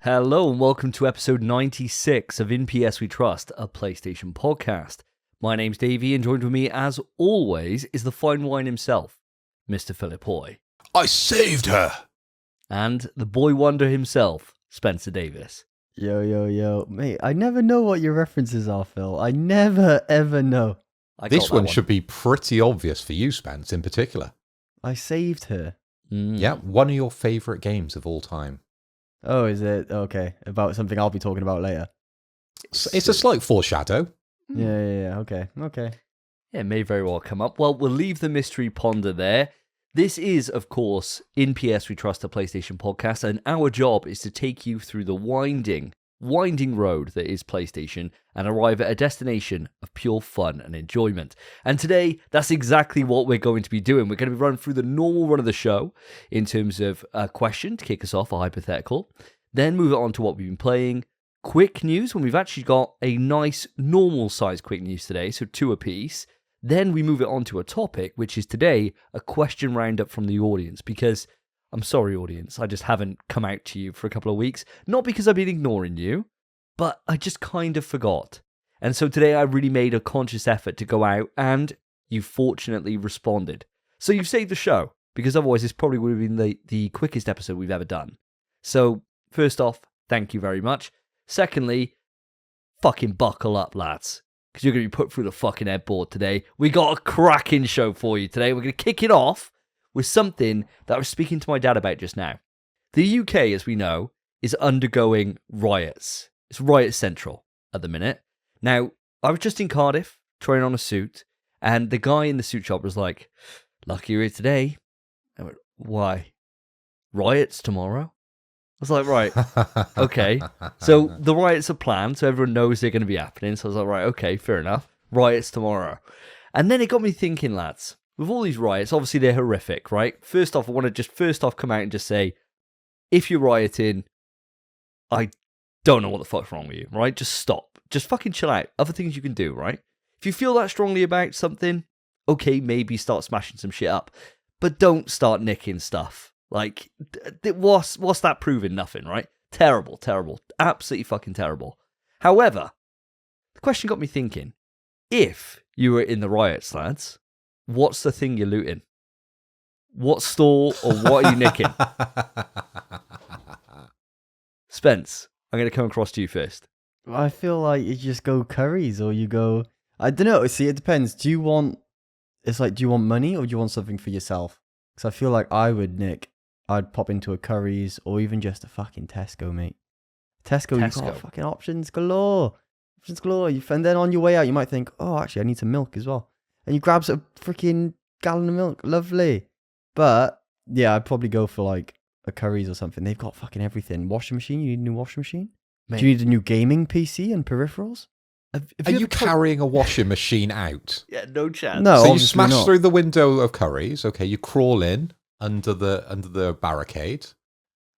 Hello and welcome to episode 96 of In PS We Trust, a PlayStation podcast. My name's Davey and joined with me, as always, is the fine wine himself, Mr. Philip Hoy. I saved her! And the boy wonder himself, Spencer Davis. Yo. Mate, I never know what your references are, Phil. I never, ever know. This one should be pretty obvious for you, Spence, in particular. I saved her. Yeah, one of your favourite games of all time. Oh, is it? Okay. About something I'll be talking about later. It's a slight foreshadow. Yeah. Okay. Yeah, it may very well come up. Well, we'll leave the mystery ponder there. This is, of course, In PS We Trust, a PlayStation podcast, and our job is to take you through the winding road that is PlayStation and arrive at a destination of pure fun and enjoyment. And today, that's exactly what we're going to be doing. We're going to be running through the normal run of the show in terms of a question to kick us off, a hypothetical, then move it on to what we've been playing, quick news, when we've actually got a nice normal-sized quick news today, so 2 apiece. Then we move it on to a topic, which is today a question roundup from the audience, because I'm sorry, audience, I just haven't come out to you for a couple of weeks. Not because I've been ignoring you, but I just kind of forgot. And so today I really made a conscious effort to go out, and you fortunately responded. So you've saved the show, because otherwise this probably would have been the quickest episode we've ever done. So first off, thank you very much. Secondly, fucking buckle up, lads, because you're going to be put through the fucking headboard today. We got a cracking show for you today. We're going to kick it off with something that I was speaking to my dad about just now. The UK, as we know, is undergoing riots. It's riot central at the minute. Now, I was just in Cardiff trying on a suit, and the guy in the suit shop was like, "Lucky you're here today." I went, "Why? Riots tomorrow?" I was like, right, okay. So the riots are planned, so everyone knows they're going to be happening. So I was like, right, okay, fair enough. Riots tomorrow. And then it got me thinking, lads, with all these riots, obviously they're horrific, right? First off, I want to just come out and just say, if you're rioting, I don't know what the fuck's wrong with you, right? Just stop. Just fucking chill out. Other things you can do, right? If you feel that strongly about something, okay, maybe start smashing some shit up. But don't start nicking stuff. Like, what's that proving? Nothing, right? Terrible. Absolutely fucking terrible. However, the question got me thinking, if you were in the riots, lads, what's the thing you're looting? What store or what are you nicking? Spence, I'm going to come across to you first. I feel like you just go curries or you go... I don't know. See, it depends. Do you want money or do you want something for yourself? Because I feel like I'd pop into a Curry's or even just a fucking Tesco, mate. Tesco. You've got fucking options galore. And then on your way out, you might think, oh, actually, I need some milk as well. And you grab a freaking gallon of milk. Lovely. But, yeah, I'd probably go for like a Curry's or something. They've got fucking everything. Washing machine? You need a new washing machine? Mate. Do you need a new gaming PC and peripherals? Are you carrying a washing machine out? Yeah, no chance. No, so you smash through the window of Curry's. Okay, you crawl in under the barricade,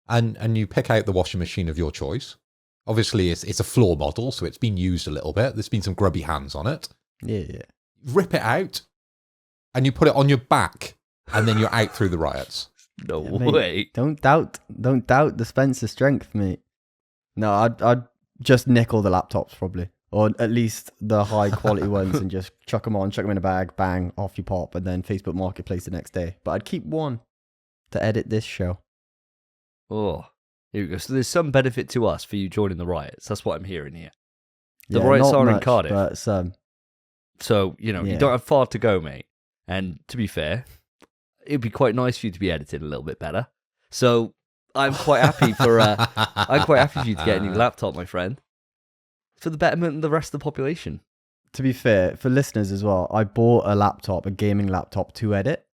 and you pick out the washing machine of your choice. Obviously, it's a floor model, so it's been used a little bit. There's been some grubby hands on it. Yeah. Rip it out, and you put it on your back, and then you're out through the riots. No way. Don't doubt the Spencer strength, mate. No, I'd just nick all the laptops probably. Or at least the high quality ones and just chuck them in a bag, bang, off you pop, and then Facebook Marketplace the next day. But I'd keep one to edit this show. Oh, here we go. So there's some benefit to us for you joining the riots. That's what I'm hearing here. The riots are in Cardiff. But so, you don't have far to go, mate. And to be fair, it'd be quite nice for you to be edited a little bit better. So I'm quite happy for you to get a new laptop, my friend. For the betterment of the rest of the population. To be fair, for listeners as well, I bought a gaming laptop to edit.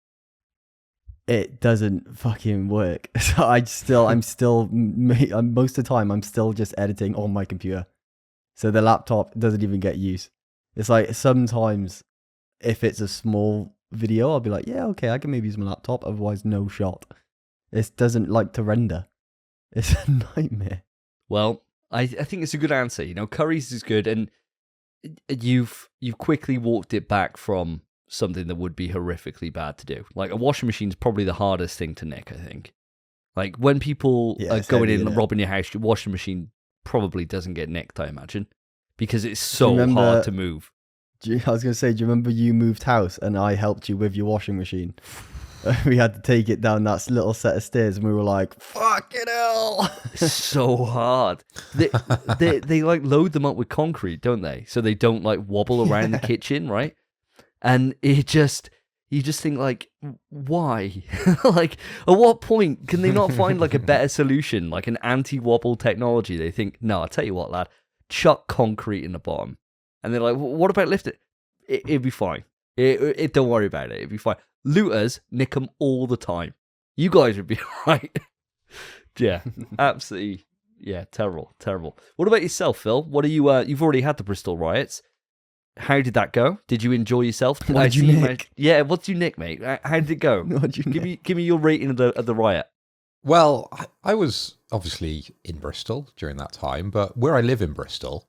It doesn't fucking work. So most of the time, I'm still just editing on my computer. So the laptop doesn't even get use. It's like sometimes if it's a small video, I'll be like, yeah, okay, I can maybe use my laptop. Otherwise, no shot. It doesn't like to render. It's a nightmare. Well, I think it's a good answer. Curry's is good, and you've quickly walked it back from something that would be horrifically bad to do. Like a washing machine is probably the hardest thing to nick, I think. Like when people Yeah, are it's going heavy, in and innit? robbing your house, your washing machine probably doesn't get nicked, I imagine, because it's Do you so remember- hard to move. I was going to say, do you remember you moved house and I helped you with your washing machine? We had to take it down that little set of stairs and we were like, fucking hell. It's so hard. They like load them up with concrete, don't they? So they don't like wobble around the kitchen, right? And you just think like, why? Like, at what point can they not find like a better solution, like an anti-wobble technology? They think, no, I'll tell you what, lad, chuck concrete in the bottom. And they're like, what about lift it? It'd be fine. Don't worry about it. It'd be fine. Looters nick them all the time. You guys would be all right. Yeah, absolutely. Yeah, terrible. What about yourself, Phil? What are you? You've already had the Bristol riots. How did that go? Did you enjoy yourself? What did you nick? Yeah, what did you nick, mate? How did it go? What did you Give me your rating of the riot. Well, I was obviously in Bristol during that time, but where I live in Bristol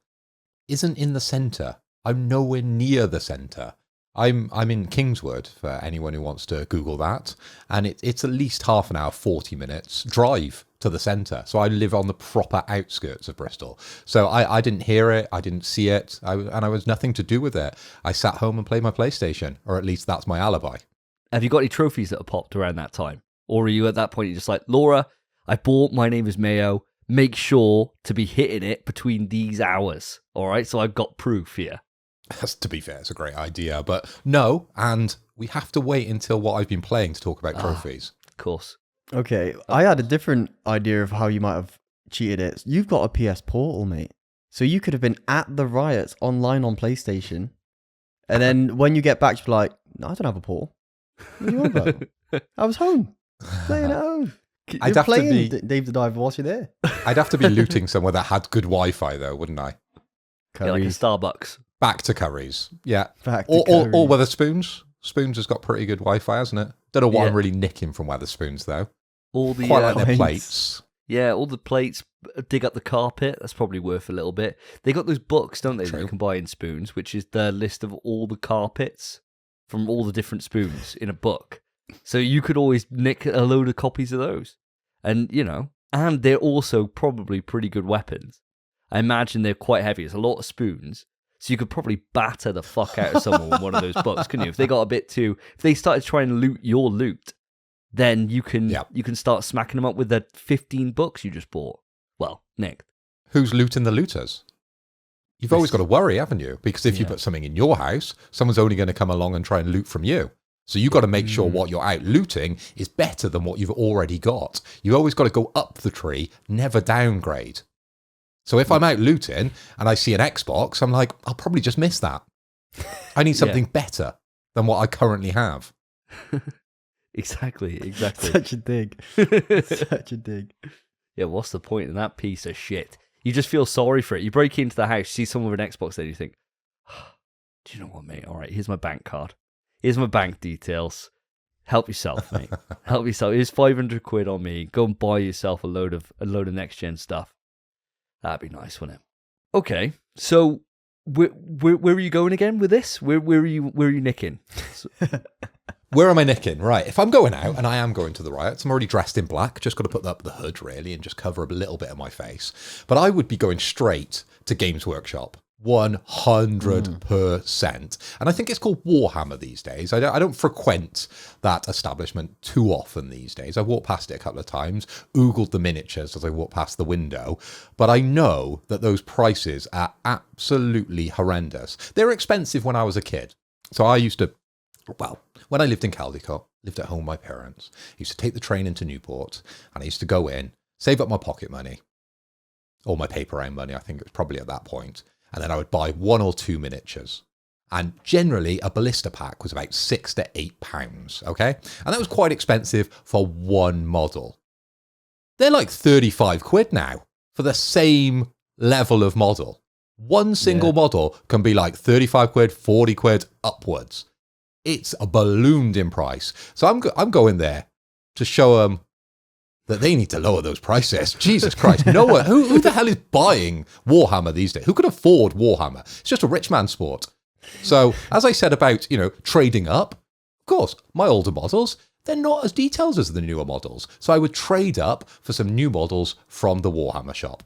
isn't in the centre. I'm nowhere near the centre. I'm in Kingswood, for anyone who wants to Google that, and it's at least half an hour, 40 minutes drive to the centre. So I live on the proper outskirts of Bristol. So I didn't hear it, I didn't see it, and I was nothing to do with it. I sat home and played my PlayStation, or at least that's my alibi. Have you got any trophies that are popped around that time? Or are you at that point, you're just like, Laura, I bought My Name is Mayo. Make sure to be hitting it between these hours. All right, so I've got proof here. To be fair, it's a great idea, but no, and we have to wait until what I've been playing to talk about trophies. Of course. Okay, I had a different idea of how you might have cheated it. You've got a PS Portal, mate. So you could have been at the riots online on PlayStation. And then when you get back, you're like, no, I don't have a portal. What are you on about? I was home, playing at home. I'd You're have to playing be- Dave the Diver whilst you're there. I'd have to be looting somewhere that had good Wi-Fi, though, wouldn't I? Yeah, like a Curry's. Starbucks. Back to Curry's, yeah. Back to Or Curry's. Weatherspoons. Spoons has got pretty good Wi-Fi, hasn't it? Don't know what Yeah. I'm really nicking from Weatherspoons, though. All the Quite like their plates. plates. yeah, all the plates. Dig up the carpet. That's probably worth a little bit. They got those books, don't they, that True. you can buy in Spoons, which is the list of all the carpets from all the different spoons in a book. So you could always nick a load of copies of those, and and they're also probably pretty good weapons. I imagine they're quite heavy. It's a lot of spoons. So you could probably batter the fuck out of someone with one of those books, couldn't you? If they got a bit too, if they started trying to loot your loot, then you can start smacking them up with the 15 books you just bought. Well, nicked. Who's looting the looters? You've always got to worry, haven't you? Because if you put something in your house, someone's only going to come along and try and loot from you. So you've got to make sure what you're out looting is better than what you've already got. You always got to go up the tree, never downgrade. So if I'm out looting and I see an Xbox, I'm like, I'll probably just miss that. I need something better than what I currently have. Exactly. Such a dig. Such a dig. Yeah, what's the point in that piece of shit? You just feel sorry for it. You break into the house, see someone with an Xbox there, you think, do you know what, mate? All right, here's my bank card. Here's my bank details. Help yourself, mate. Help yourself. Here's 500 quid on me. Go and buy yourself a load of next gen stuff. That'd be nice, wouldn't it? Okay, so where are you going again with this? Where are you nicking? Where am I nicking? Right, if I'm going out, and I am going to the riots, I'm already dressed in black, just got to put up the hood, really, and just cover a little bit of my face. But I would be going straight to Games Workshop. 100%. And I think it's called Warhammer these days. I don't frequent that establishment too often these days. I walked past it a couple of times, oogled the miniatures as I walked past the window, but I know that those prices are absolutely horrendous. They were expensive when I was a kid. So I used to, when I lived in Caldecott, lived at home with my parents, I used to take the train into Newport, and I used to go in, save up my pocket money, or my paper round money, I think it was probably at that point, and then I would buy 1 or 2 miniatures. And generally, a ballista pack was about £6 to £8, okay? And that was quite expensive for one model. They're like 35 quid now for the same level of model. One single model can be like 35 quid, 40 quid upwards. It's a ballooned in price. So I'm going there to show them that they need to lower those prices. Jesus Christ. No one, who the hell is buying Warhammer these days? Who could afford Warhammer? It's just a rich man's sport. So, as I said about, trading up, of course, my older models, they're not as detailed as the newer models. So I would trade up for some new models from the Warhammer shop.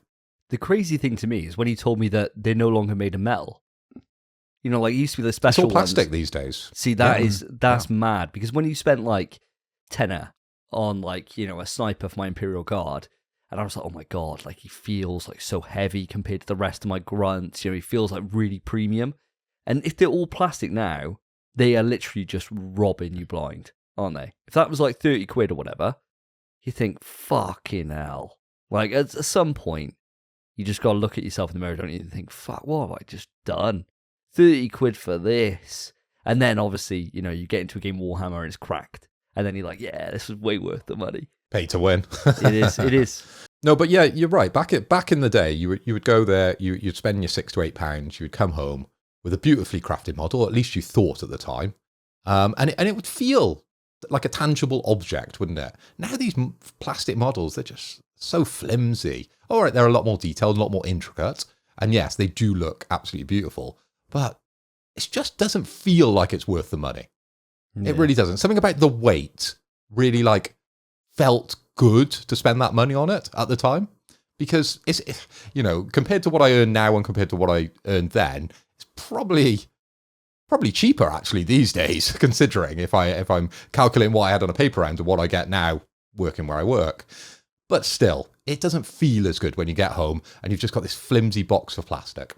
The crazy thing to me is when he told me that they're no longer made of metal. You know, like it used to be the special It's all plastic ones. these days. See, that's mad, because when you spent like tenner on like, you know, a sniper for my Imperial Guard, and I was like, oh my God, like he feels like so heavy compared to the rest of my grunts. You know, he feels like really premium. And if they're all plastic now, they are literally just robbing you blind, aren't they? If that was like 30 quid or whatever, you think, fucking hell. Like at some point, you just got to look at yourself in the mirror, don't you? And think, fuck, what have I just done? 30 quid for this. And then obviously, you know, you get into a game of Warhammer and it's cracked. And then you're like, yeah, this is way worth the money. Pay to win. It is. No, but yeah, you're right. Back in the day, you would go there, you'd spend your £6 to £8, you would come home with a beautifully crafted model, at least you thought at the time. And it would feel like a tangible object, wouldn't it? Now these plastic models, they're just so flimsy. All right, they're a lot more detailed, a lot more intricate. And yes, they do look absolutely beautiful. But it just doesn't feel like it's worth the money. Yeah. It really doesn't. Something about the weight really like felt good to spend that money on it at the time. Because it's, you know, compared to what I earn now and compared to what I earned then, it's probably cheaper actually these days, considering if I'm calculating what I had on a paper round and what I get now working where I work. But still, it doesn't feel as good when you get home and you've just got this flimsy box of plastic.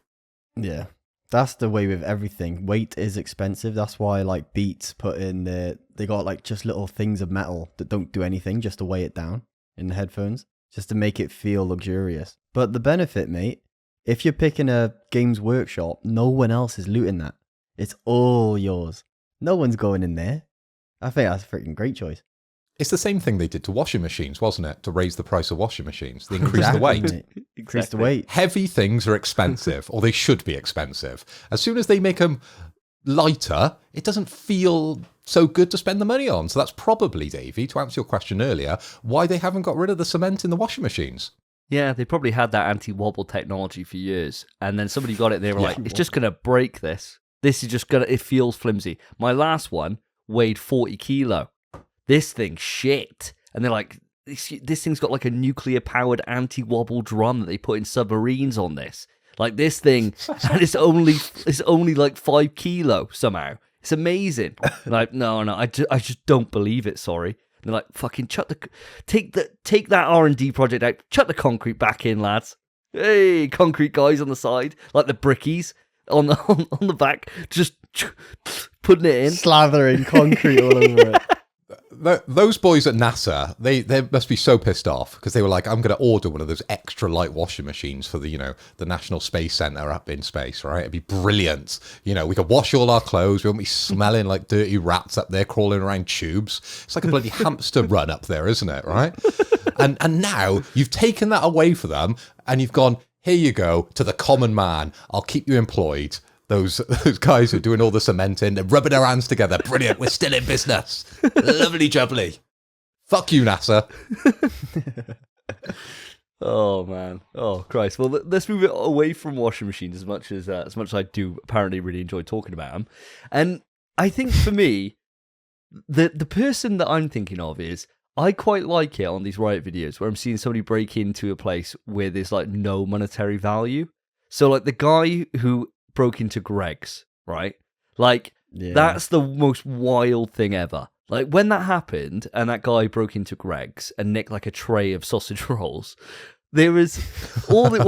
Yeah. That's the way with everything. Weight is expensive. That's why like Beats put in they got like just little things of metal that don't do anything just to weigh it down in the headphones, just to make it feel luxurious. But the benefit, mate, if you're picking a Games Workshop, no one else is looting that. It's all yours. No one's going in there. I think that's a freaking great choice. It's the same thing they did to washing machines, wasn't it? To raise the price of washing machines. They increased the weight. Increase the weight. Heavy things are expensive, or they should be expensive. As soon as they make them lighter, it doesn't feel so good to spend the money on. So that's probably, Davey, to answer your question earlier, why they haven't got rid of the cement in the washing machines. Yeah, they probably had that anti-wobble technology for years. And then somebody got it and they were like, it's just going to break this. This is just going to, it feels flimsy. My last one weighed 40 kilo. This thing shit. And they're like, this thing's got like a nuclear-powered anti-wobble drum that they put in submarines on this. Like this thing, and it's only like 5 kilo somehow. It's amazing. And like, no, I just don't believe it. Sorry. And they're like, fucking take that R&D project out. Chuck the concrete back in, lads. Hey, concrete guys on the side, like the brickies on the back, just putting it in, slathering concrete all over it. Those boys at NASA, they must be so pissed off because they were like, I'm going to order one of those extra light washing machines for the National Space Center up in space, right? It'd be brilliant. You know, we could wash all our clothes. We won't be smelling like dirty rats up there crawling around tubes. It's like a bloody hamster run up there, isn't it? Right? And now you've taken that away for them and you've gone, here you go, to the common man. I'll keep you employed. Those guys who are doing all the cementing, they're rubbing their hands together. Brilliant, we're still in business. Lovely jubbly. Fuck you, NASA. Oh man, oh Christ. Well, let's move it away from washing machines as much as I do apparently really enjoy talking about them. And I think for me, the person that I'm thinking of is, I quite like it on these Riot videos where I'm seeing somebody break into a place where there's like no monetary value. So like the guy who broke into Greg's, right? Like, That's the most wild thing ever. Like, when that happened, and that guy broke into Greg's and nicked, like, a tray of sausage rolls, there was... all it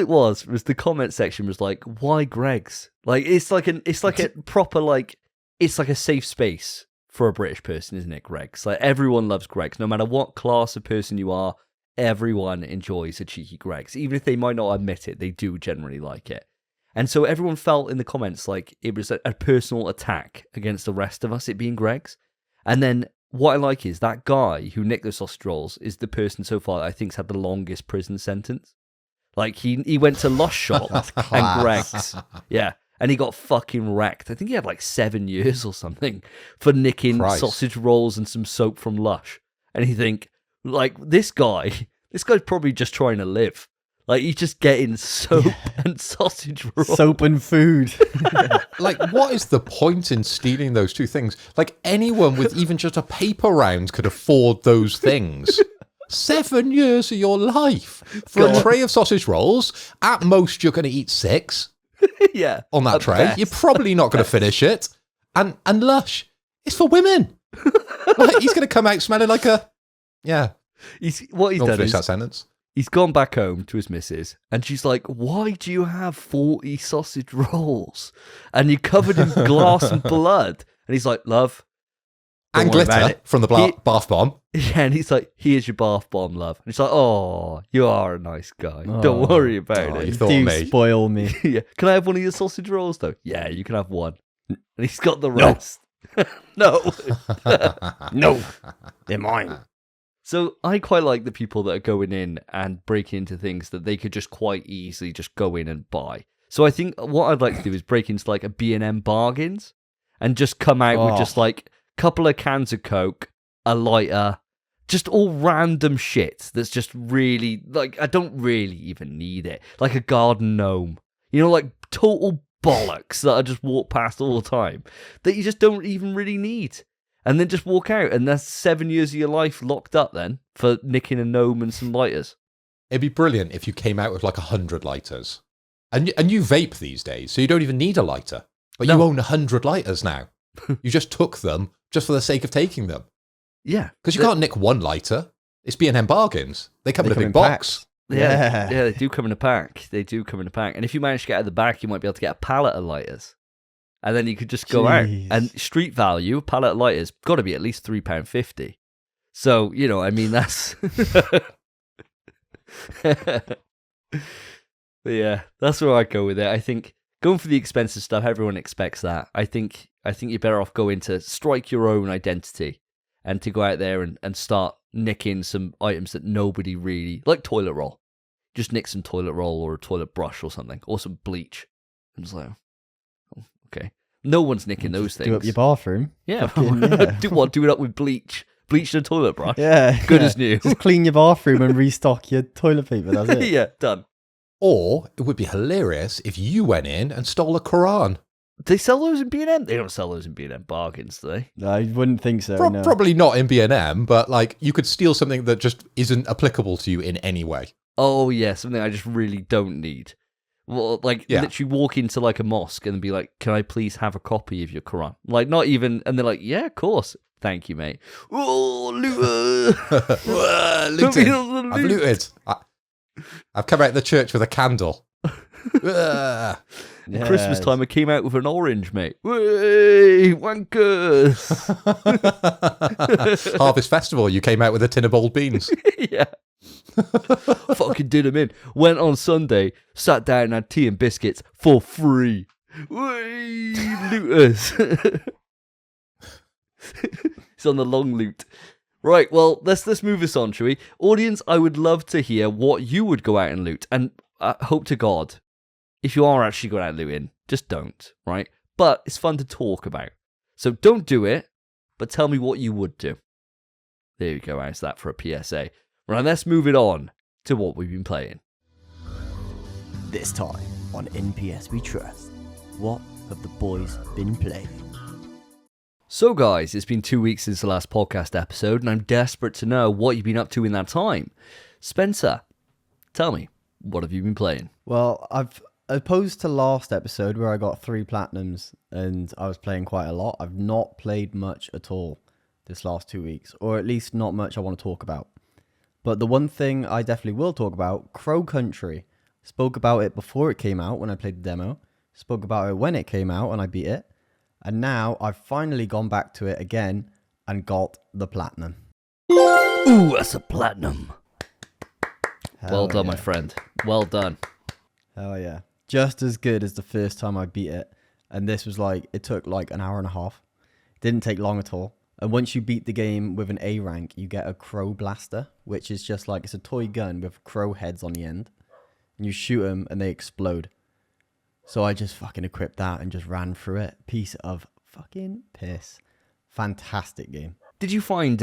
was the comment section was like, why Greg's? Like, it's like a proper, like... It's like a safe space for a British person, isn't it, Greg's? Like, everyone loves Greg's. No matter what class of person you are, everyone enjoys a cheeky Greg's. Even if they might not admit it, they do generally like it. And so everyone felt in the comments like it was a personal attack against the rest of us, it being Greg's. And then what I like is that guy who nicked the sausage rolls is the person so far that I think's had the longest prison sentence. Like, he went to Lush Shop and Greg's. Yeah. And he got fucking wrecked. I think he had like 7 years or something for nicking sausage rolls and some soap from Lush. And you think, like, this guy's probably just trying to live. Like, he's just getting soap and sausage rolls. Soap and food. Like, what is the point in stealing those two things? Like, anyone with even just a paper round could afford those things. 7 years of your life for a tray of sausage rolls. At most, you're going to eat 6 Yeah. on that at tray. best. You're probably not going to finish it. And Lush, it's for women. Like, he's going to come out smelling like a... Yeah. What he's Don't done finish is that sentence. he's gone back home to his missus, and she's like, "Why do you have 40 sausage rolls? And you're covered in glass and blood." And he's like, "Love." don't And worry about glitter it. from the bath bomb. Yeah, and he's like, "Here's your bath bomb, love." And he's like, "Oh, you are a nice guy. Oh. Don't worry about Oh, it." you thought Do me. spoil me. Yeah. Can I have one of your sausage rolls, though? Yeah, you can have one. And he's got the rest. No. No, they're mine. So I quite like the people that are going in and breaking into things that they could just quite easily just go in and buy. So I think what I'd like to do is break into like a B&M bargains and just come out with just like a couple of cans of Coke, a lighter, just all random shit that's just really, like, I don't really even need it. Like a garden gnome. You know, like total bollocks that I just walk past all the time that you just don't even really need. And then just walk out, and that's 7 years of your life locked up then for nicking a gnome and some lighters. It'd be brilliant if you came out with like 100 lighters. And you vape these days, so you don't even need a lighter. But you No. own 100 lighters now. You just took them just for the sake of taking them. Yeah. Because you can't nick one lighter. It's B&M bargains. They come in a big box. Yeah, they do come in a pack. They do come in a pack. And if you manage to get out of the back, you might be able to get a pallet of lighters. And then you could just go out. Jeez. And street value, pallet of lighters, got to be at least £3.50. So, you know, I mean, that's... But yeah, that's where I go with it. I think going for the expensive stuff, everyone expects that. I think you're better off going to strike your own identity and to go out there and start nicking some items that nobody really... Like toilet roll. Just nick some toilet roll or a toilet brush or something. Or some bleach. And it's like... Okay. No one's nicking those things. Do up your bathroom. Yeah. Fucking, yeah. Do it up with bleach. Bleach and a toilet brush. Yeah. Good yeah. as new. Just clean your bathroom and restock your toilet paper. That's it. Yeah, done. Or it would be hilarious if you went in and stole a Quran. They sell those in B&M? They don't sell those in B&M bargains, do they? I wouldn't think so. No. Probably not in B&M, but like you could steal something that just isn't applicable to you in any way. Oh, yeah, something I just really don't need. Well, like, literally walk into, like, a mosque and be like, can I please have a copy of your Quran? Like, not even... And they're like, yeah, of course. Thank you, mate. Oh, looter! Looting. I've looted. I've come out of the church with a candle. Christmas time, I came out with an orange, mate. Way, wankers! Harvest Festival, you came out with a tin of boiled beans. Yeah. Fucking did them in. Went on Sunday, sat down and had tea and biscuits for free. Way, looters. It's on the long loot. Right, well, let's move this on, shall we? Audience, I would love to hear what you would go out and loot. And hope to God, if you are actually going out looting, just don't, right? But it's fun to talk about. So don't do it, but tell me what you would do. There you go, how's that for a PSA? Right, let's move it on to what we've been playing. This time on NPS We Trust, what have the boys been playing? So guys, it's been 2 weeks since the last podcast episode, and I'm desperate to know what you've been up to in that time. Spencer, tell me, what have you been playing? Well, I've opposed to last episode where I got 3 platinums and I was playing quite a lot. I've not played much at all this last 2 weeks, or at least not much I want to talk about. But the one thing I definitely will talk about, Crow Country. Spoke about it before it came out when I played the demo. Spoke about it when it came out and I beat it. And now I've finally gone back to it again and got the platinum. Ooh, that's a platinum. Well done, yeah. my friend. Well done. Hell yeah. Just as good as the first time I beat it. And this was like, it took like an hour and a half. Didn't take long at all. And once you beat the game with an A rank, you get a crow blaster, which is just like, it's a toy gun with crow heads on the end. And you shoot them and they explode. So I just fucking equipped that and just ran through it. Piece of fucking piss. Fantastic game. Did you find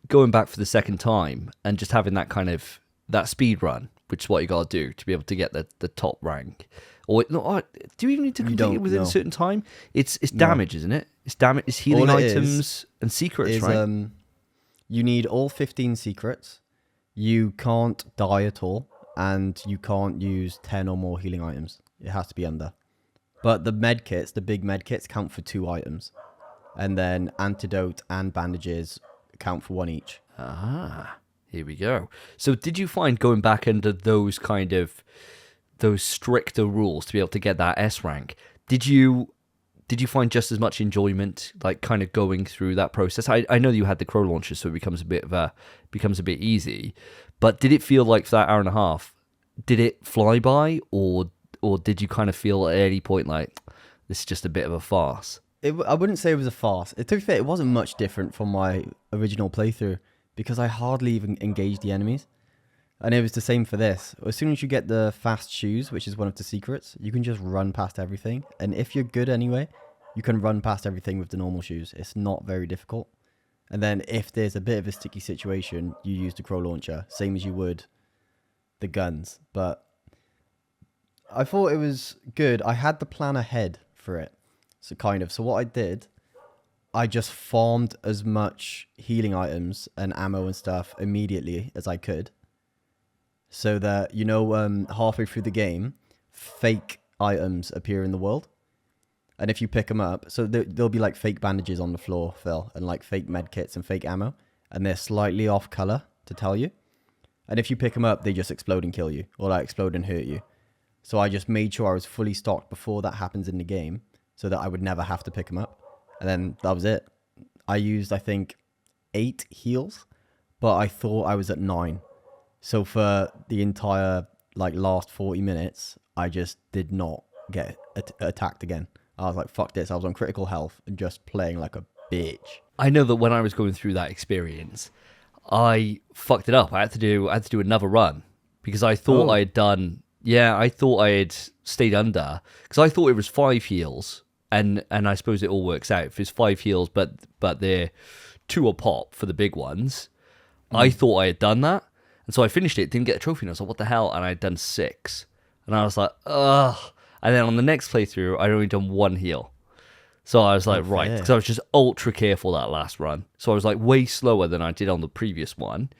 going back for the second time and just having that kind of, that speed run, which is what you got to do to be able to get the top rank. Or no, do you even need to complete it within a certain time? It's damage, isn't it? It's damage. It's healing items and secrets, right? You need all 15 secrets. You can't die at all, and you can't use 10 or more healing items. It has to be under. But the medkits, the big medkits, count for 2 items. And then antidote and bandages count for 1 each. Ah, here we go. So did you find going back under those stricter rules to be able to get that S rank, did you find just as much enjoyment, like kind of going through that process? I know you had the crow launcher, so it becomes a bit easy. But did it feel like for that hour and a half, did it fly by, or did you kind of feel at any point like this is just a bit of a farce? I wouldn't say it was a farce. To be fair, it wasn't much different from my original playthrough because I hardly even engaged the enemies. And it was the same for this. As soon as you get the fast shoes, which is one of the secrets, you can just run past everything. And if you're good anyway, you can run past everything with the normal shoes. It's not very difficult. And then if there's a bit of a sticky situation, you use the crow launcher, same as you would the guns. But I thought it was good. I had the plan ahead for it. So what I did, I just farmed as much healing items and ammo and stuff immediately as I could. So that, halfway through the game, fake items appear in the world. And if you pick them up, so there'll be like fake bandages on the floor, Phil, and like fake medkits and fake ammo. And they're slightly off color to tell you. And if you pick them up, they just explode and kill you, or like explode and hurt you. So I just made sure I was fully stocked before that happens in the game, so that I would never have to pick them up. And then that was it. I used, I think, 8 heals, but I thought I was at 9. So for the entire last 40 minutes, I just did not get attacked again. I was like, fuck this. I was on critical health and just playing like a bitch. I know that when I was going through that experience, I fucked it up. I had to do another run because I thought I had done. Yeah, I thought I had stayed under because I thought it was 5 heals, and I suppose it all works out. If it's 5 heals, but they're 2 a pop for the big ones. I thought I had done that, and so I finished it. Didn't get a trophy, and I was like, "What the hell?" And I'd done 6, and I was like, "Ugh." And then on the next playthrough, I'd only done 1 heal. So I was like, right, because I was just ultra careful that last run. So I was like way slower than I did on the previous one,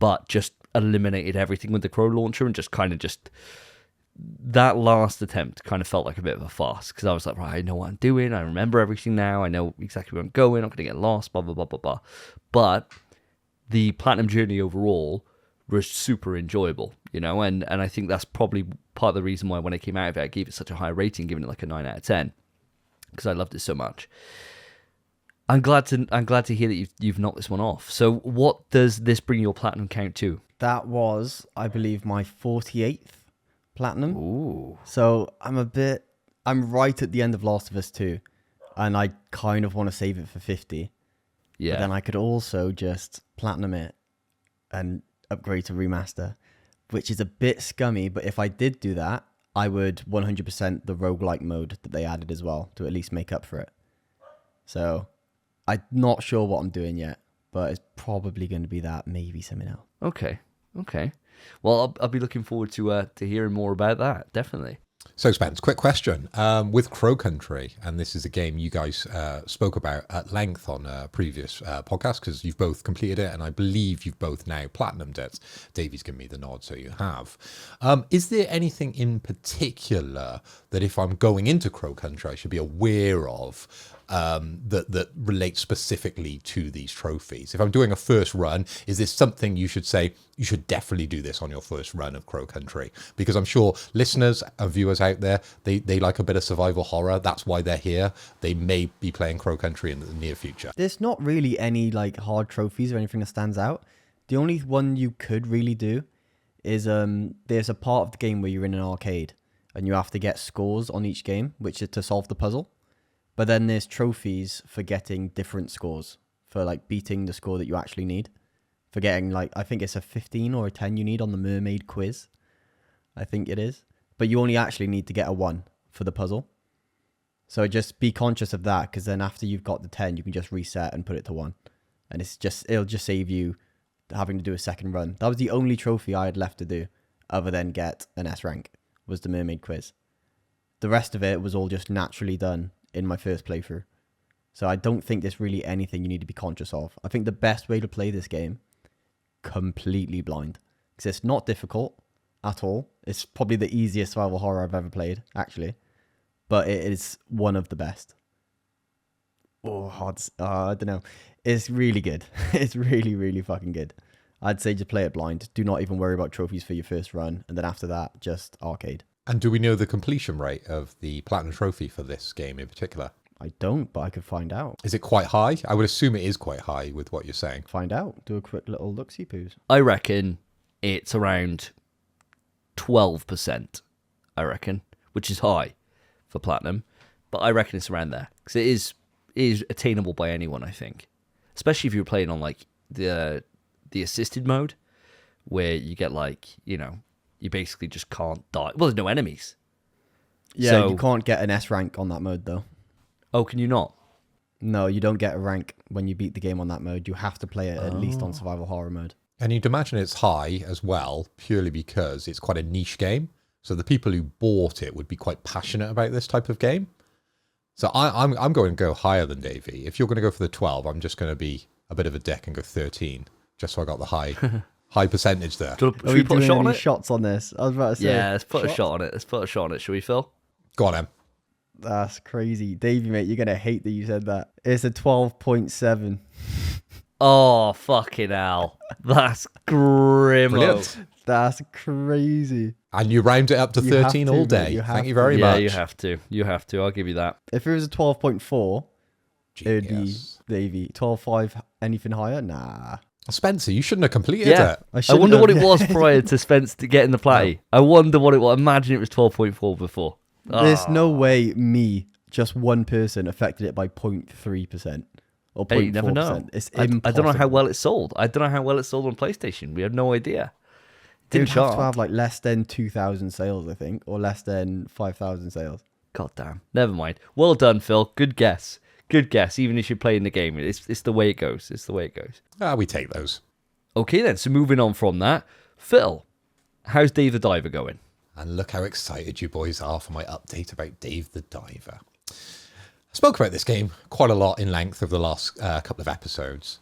but just eliminated everything with the crow launcher and just that last attempt kind of felt like a bit of a farce because I was like, right, I know what I'm doing. I remember everything now. I know exactly where I'm going. I'm going to get lost, blah, blah, blah, blah, blah. But the platinum journey overall was super enjoyable, and I think that's probably part of the reason why when it came out of it, I gave it such a high rating, giving it like a 9 out of 10. Because I loved it so much. I'm glad to hear that you've knocked this one off. So what does this bring your platinum count to? That was, I believe, my 48th platinum. Ooh. So I'm right at the end of Last of Us 2, and I kind of want to save it for 50. Yeah. But then I could also just platinum it and upgrade to remaster, which is a bit scummy, but if I did do that, I would 100% the roguelike mode that they added as well to at least make up for it. So I'm not sure what I'm doing yet, but it's probably going to be that, maybe something else. Okay. Well, I'll be looking forward to hearing more about that, definitely. So, Spence, quick question. With Crow Country, and this is a game you guys spoke about at length on a previous podcast because you've both completed it, and I believe you've both now platinumed it. Davey's given me the nod, so you have. Is there anything in particular that if I'm going into Crow Country I should be aware of that relates specifically to these trophies? If I'm doing a first run, is this something you should say, you should definitely do this on your first run of Crow Country? Because I'm sure listeners and viewers out there, they like a bit of survival horror. That's why they're here. They may be playing Crow Country in the near future. There's not really any hard trophies or anything that stands out. The only one you could really do is there's a part of the game where you're in an arcade and you have to get scores on each game, which is to solve the puzzle. But then there's trophies for getting different scores, for beating the score that you actually need. For getting I think it's a 15 or a 10 you need on the mermaid quiz. I think it is. But you only actually need to get a 1 for the puzzle. So just be conscious of that, because then after you've got the 10, you can just reset and put it to 1. And it'll just save you having to do a second run. That was the only trophy I had left to do. other than get an S rank, was the mermaid quiz. The rest of it was all just naturally done in my first playthrough. So I don't think there's really anything you need to be conscious of. I think the best way to play this game, completely blind. Because it's not difficult at all. It's probably the easiest survival horror I've ever played, actually. But it is one of the best. I don't know. It's really good. It's really, really fucking good. I'd say just play it blind. Do not even worry about trophies for your first run. And then after that, just arcade. And do we know the completion rate of the Platinum Trophy for this game in particular? I don't, but I could find out. Is it quite high? I would assume it is quite high with what you're saying. Find out. Do a quick little look-see poos. I reckon it's around 12%, I reckon, which is high for Platinum. But I reckon it's around there. Because it is attainable by anyone, I think. Especially if you're playing on like the assisted mode, where you get like, you basically just can't die. Well, there's no enemies. Yeah, So- you can't get an S rank on that mode, though. Oh, can you not? No, you don't get a rank when you beat the game on that mode. You have to play it at least on survival horror mode. And you'd imagine it's high as well, purely because it's quite a niche game. So the people who bought it would be quite passionate about this type of game. So I'm going to go higher than Davey. If you're going to go for the 12, I'm just going to be a bit of a dick and go 13, just so I got the high percentage there. Should Are we we put a doing shot on any it? shots on this? I was about to say. Yeah, let's put a shots? shot on it. Let's put a shot on it. Shall we, Phil? Go on, Em. That's crazy. Davey, mate, you're going to hate that you said that. It's a 12.7. Oh, fucking hell. That's grim. Brilliant. That's crazy. And you round it up to You have 13 to, all mate. day. You have Thank you to. very Yeah, much. you have to. You have to. I'll give you that. If it was a 12.4, it would be Genius. Davey. 12.5, anything higher? Nah. Spencer, you shouldn't have completed Yeah. it. I shouldn't wonder have- what it was prior to Spence to getting the platy. I wonder what it was. Imagine it was 12.4 before. There's no way just one person affected it by 0.3% or 0.4%. Hey, you never know. It's I impossible. don't know how well it sold. I don't know how well it sold on PlayStation. We have no idea. It would Didn't have chart. to have like less than 2,000 sales, I think, or less than 5,000 sales. God damn. Never mind. Well done, Phil. Good guess. Good guess. Even if you're playing the game, it's the way it goes. It's the way it goes. We take those. Okay then. So moving on from that, Phil, how's Dave the Diver going? And look how excited you boys are for my update about Dave the Diver. I spoke about this game quite a lot in length over the last couple of episodes,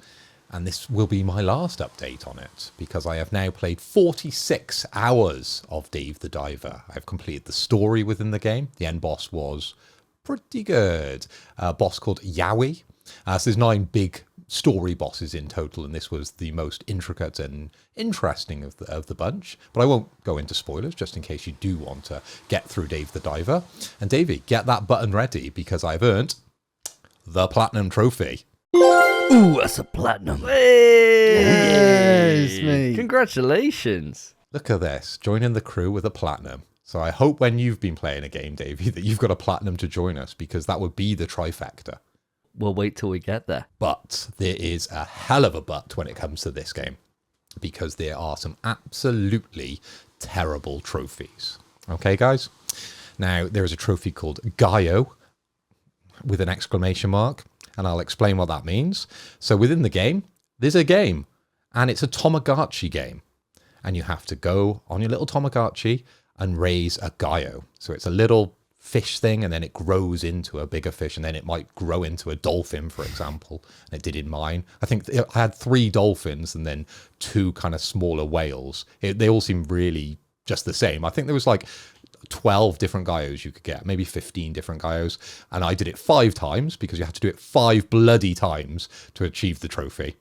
and this will be my last update on it, because I have now played 46 hours of Dave the Diver. I've completed the story within the game. The end boss was pretty good. A boss called Yowie. So there's 9 big story bosses in total, and this was the most intricate and interesting of the bunch. But I won't go into spoilers, just in case you do want to get through Dave the Diver. And Davey, get that button ready, because I've earned the Platinum Trophy. Ooh, that's a platinum. Yes, mate. Congratulations. Look at this, joining the crew with a Platinum. So I hope when you've been playing a game, Davey, that you've got a Platinum to join us, because that would be the trifecta. We'll wait till we get there. But there is a hell of a but when it comes to this game, because there are some absolutely terrible trophies. Okay, guys? Now, there is a trophy called Gaio with an exclamation mark, and I'll explain what that means. So within the game, there's a game, and it's a Tamagotchi game. And you have to go on your little Tamagotchi and raise a Gaio. So it's a little fish thing, and then it grows into a bigger fish, and then it might grow into a dolphin, for example. And it did in mine. I think I had 3 dolphins and then 2 kind of smaller whales. They all seem really just the same. I think there was like 12 different Gaios you could get, maybe 15 different Gaios. And I did it 5 times, because you had to do it 5 bloody times to achieve the trophy.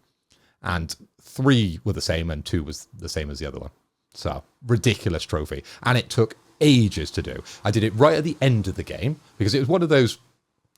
And 3 were the same, and 2 was the same as the other one. So, ridiculous trophy. And it took ages to do. I did it right at the end of the game, because it was one of those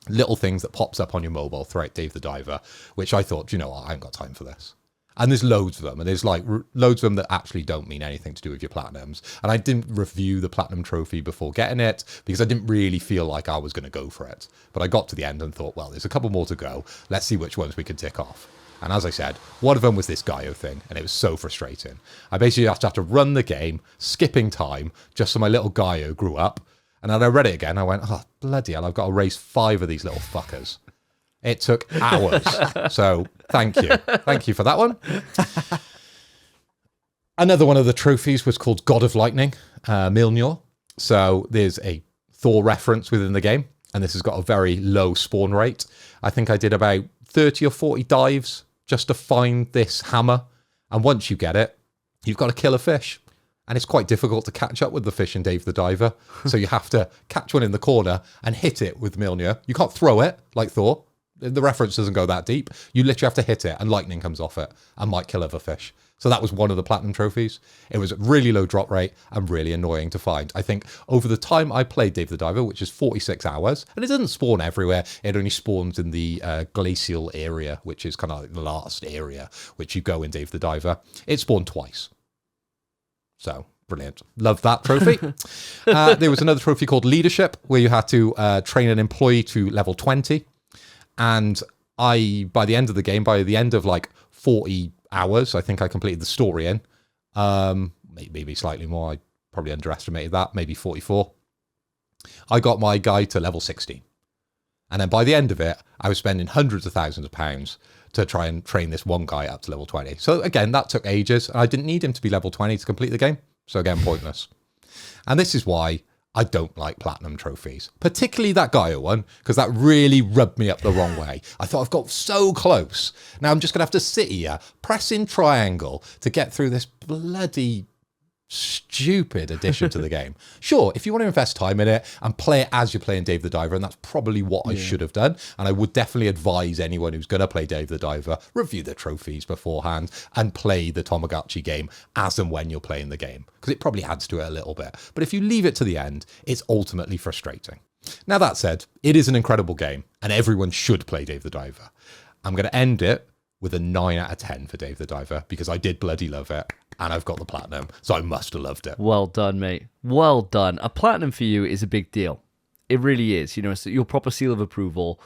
little things that pops up on your mobile throughout Dave the Diver, which I thought, you know what, I ain't got time for this. And there's loads of them, and there's like loads of them that actually don't mean anything to do with your platinums. And I didn't review the platinum trophy before getting it, because I didn't really feel like I was going to go for it. But I got to the end and thought, well, there's a couple more to go. Let's see which ones we can tick off. And as I said, one of them was this Gaio thing, and it was so frustrating. I basically have to run the game, skipping time, just so my little Gaio grew up. And then I read it again, I went, oh, bloody hell, I've got to raise 5 of these little fuckers. It took hours. So, thank you. Thank you for that one. Another one of the trophies was called God of Lightning, Mjolnir. So there's a Thor reference within the game, and this has got a very low spawn rate. I think I did about 30 or 40 dives just to find this hammer. And once you get it, you've got to kill a fish. And it's quite difficult to catch up with the fish in Dave the Diver. So you have to catch one in the corner and hit it with Mjolnir. You can't throw it like Thor. The reference doesn't go that deep. You literally have to hit it and lightning comes off it and might kill other fish. So that was one of the platinum trophies. It was really low drop rate and really annoying to find. I think over the time I played Dave the Diver, which is 46 hours, and it doesn't spawn everywhere. It only spawns in the glacial area, which is kind of like the last area which you go in Dave the Diver. It spawned twice. So, brilliant. Love that trophy. There was another trophy called Leadership, where you had to train an employee to level 20. And by the end of the game, by the end of like 40 hours, I think I completed the story in. Maybe slightly more. I probably underestimated that. Maybe 44. I got my guy to level 16. And then by the end of it, I was spending hundreds of thousands of pounds to try and train this one guy up to level 20. So again, that took ages. I didn't need him to be level 20 to complete the game. So again, pointless. And this is why I don't like platinum trophies, particularly that Gaia one, because that really rubbed me up the wrong way. I thought I've got so close. Now I'm just going to have to sit here, pressing triangle to get through this bloody stupid addition to the game. Sure, if you want to invest time in it and play it as you're playing Dave the Diver, and that's probably what I should have done, and I would definitely advise anyone who's going to play Dave the Diver, review the trophies beforehand and play the Tamagotchi game as and when you're playing the game, because it probably adds to it a little bit. But if you leave it to the end, it's ultimately frustrating. Now that said, it is an incredible game and everyone should play Dave the Diver. I'm going to end it with a 9 out of 10 for Dave the Diver, because I did bloody love it. And I've got the platinum, so I must have loved it. Well done, mate. Well done. A platinum for you is a big deal. It really is. You know, it's your proper seal of approval.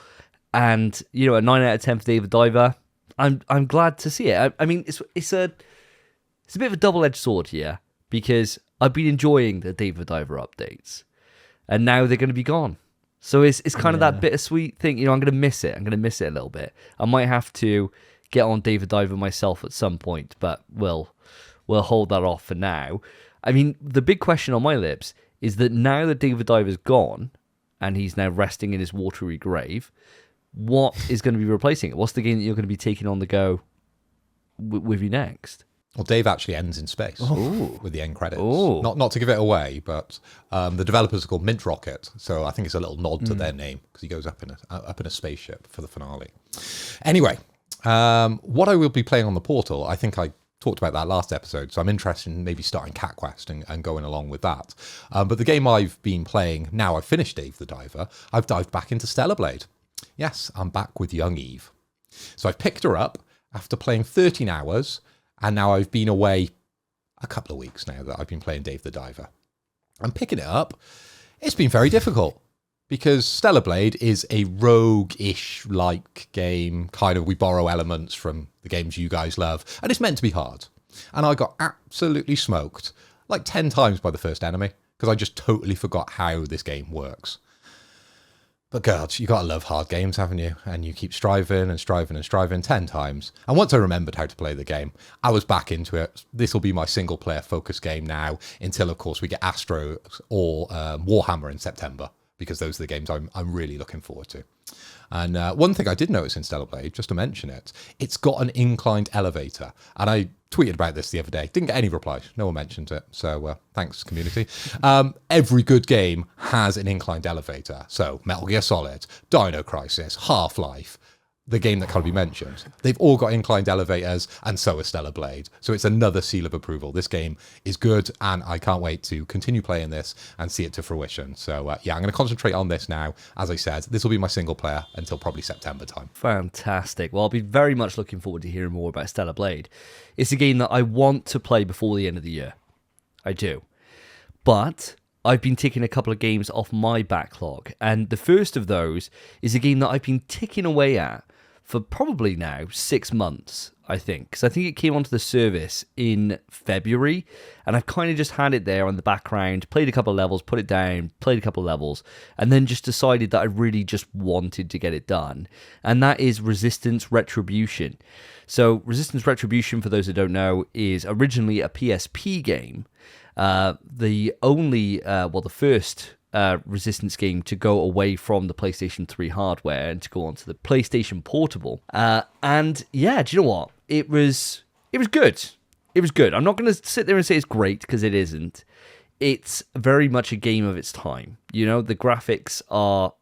And, you know, a 9 out of 10 for Dave the Diver. I'm glad to see it. I mean, it's a bit of a double-edged sword here, because I've been enjoying the Dave the Diver updates, and now they're going to be gone. So it's kind of that bittersweet thing. You know, I'm going to miss it. I'm going to miss it a little bit. I might have to get on Dave the Diver myself at some point, but we'll hold that off for now. I mean, the big question on my lips is that now that Dave the Diver's gone and he's now resting in his watery grave, what is going to be replacing it? What's the game that you're going to be taking on the go with you next? Well, Dave actually ends in space with the end credits. Ooh. Not to give it away, but the developers are called Mint Rocket, so I think it's a little nod to their name, because he goes up in a spaceship for the finale. Anyway, what I will be playing on the portal, I think I talked about that last episode, so I'm interested in maybe starting Cat Quest and going along with that. But the game I've been playing, now I've finished Dave the Diver, I've dived back into Stellar Blade. Yes, I'm back with young Eve. So I've picked her up after playing 13 hours, and now I've been away a couple of weeks now that I've been playing Dave the Diver. I'm picking it up. It's been very difficult, because Stellar Blade is a rogue-ish like game, kind of we borrow elements from the games you guys love, and it's meant to be hard. And I got absolutely smoked like 10 times by the first enemy, because I just totally forgot how this game works. But God, you got to love hard games, haven't you? And you keep striving and striving and striving 10 times. And once I remembered how to play the game, I was back into it. This will be my single-player focus game now, until, of course, we get Astro or Warhammer in September, because those are the games I'm really looking forward to. And one thing I did notice in Stellar Blade, just to mention it, it's got an inclined elevator. And I tweeted about this the other day. Didn't get any replies. No one mentioned it. So thanks, community. Every good game has an inclined elevator. So Metal Gear Solid, Dino Crisis, Half-Life, the game that can't be mentioned. They've all got inclined elevators, and so is Stellar Blade. So it's another seal of approval. This game is good, and I can't wait to continue playing this and see it to fruition. So yeah, I'm going to concentrate on this now. As I said, this will be my single player until probably September time. Fantastic. Well, I'll be very much looking forward to hearing more about Stellar Blade. It's a game that I want to play before the end of the year. I do. But I've been ticking a couple of games off my backlog, and the first of those is a game that I've been ticking away at for probably now 6 months. I think, because I think it came onto the service in February, and I've kind of just had it there on the background, played a couple of levels, put it down, played a couple of levels, and then just decided that I really just wanted to get it done, and that is Resistance Retribution. So Resistance Retribution, for those who don't know, is originally a PSP game, the first Resistance game to go away from the PlayStation 3 hardware and to go onto the PlayStation Portable. And yeah, do you know what? It was good. It was good. I'm not going to sit there and say it's great, because it isn't. It's very much a game of its time. You know, the graphics are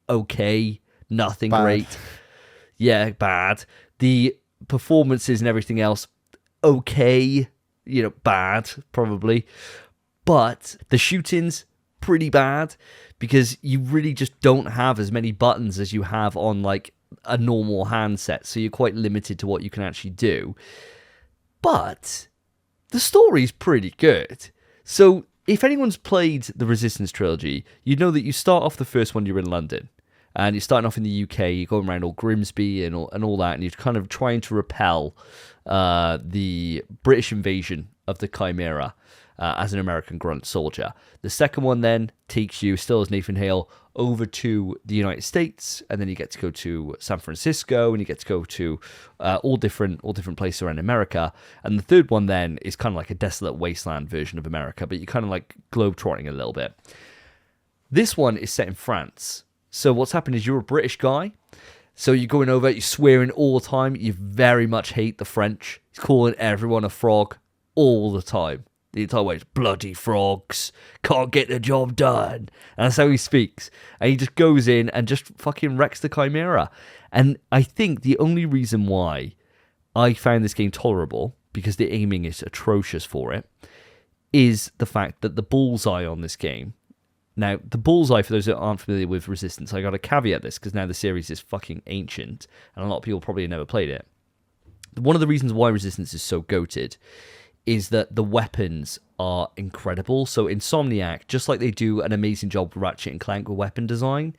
okay, nothing Bad. great. Yeah, bad. The performances and everything else, okay, you know, bad, probably. But the shootings, pretty bad, because you really just don't have as many buttons as you have on like a normal handset, so you're quite limited to what you can actually do. But the story's pretty good. So if anyone's played the Resistance trilogy, you know that you start off the first one, you're in London, and you're starting off in the UK, you're going around all Grimsby and all that, and you're kind of trying to repel the British invasion of the Chimera as an American grunt soldier. The second one then takes you, still as Nathan Hale, over to the United States, and then you get to go to San Francisco, and you get to go to all different places around America. And the third one then is kind of like a desolate wasteland version of America, but you're kind of like globetrotting a little bit. This one is set in France. So what's happened is you're a British guy, so you're going over, you're swearing all the time, you very much hate the French. He's calling everyone a frog all the time. The entire way, it's bloody frogs, can't get the job done. And that's how he speaks. And he just goes in and just fucking wrecks the Chimera. And I think the only reason why I found this game tolerable, because the aiming is atrocious for it, is the fact that the bullseye on this game. Now, the bullseye, for those that aren't familiar with Resistance, I got to caveat this, because now the series is fucking ancient, and a lot of people probably have never played it. One of the reasons why Resistance is so goated is that the weapons are incredible. So Insomniac, just like they do an amazing job with Ratchet and Clank with weapon design,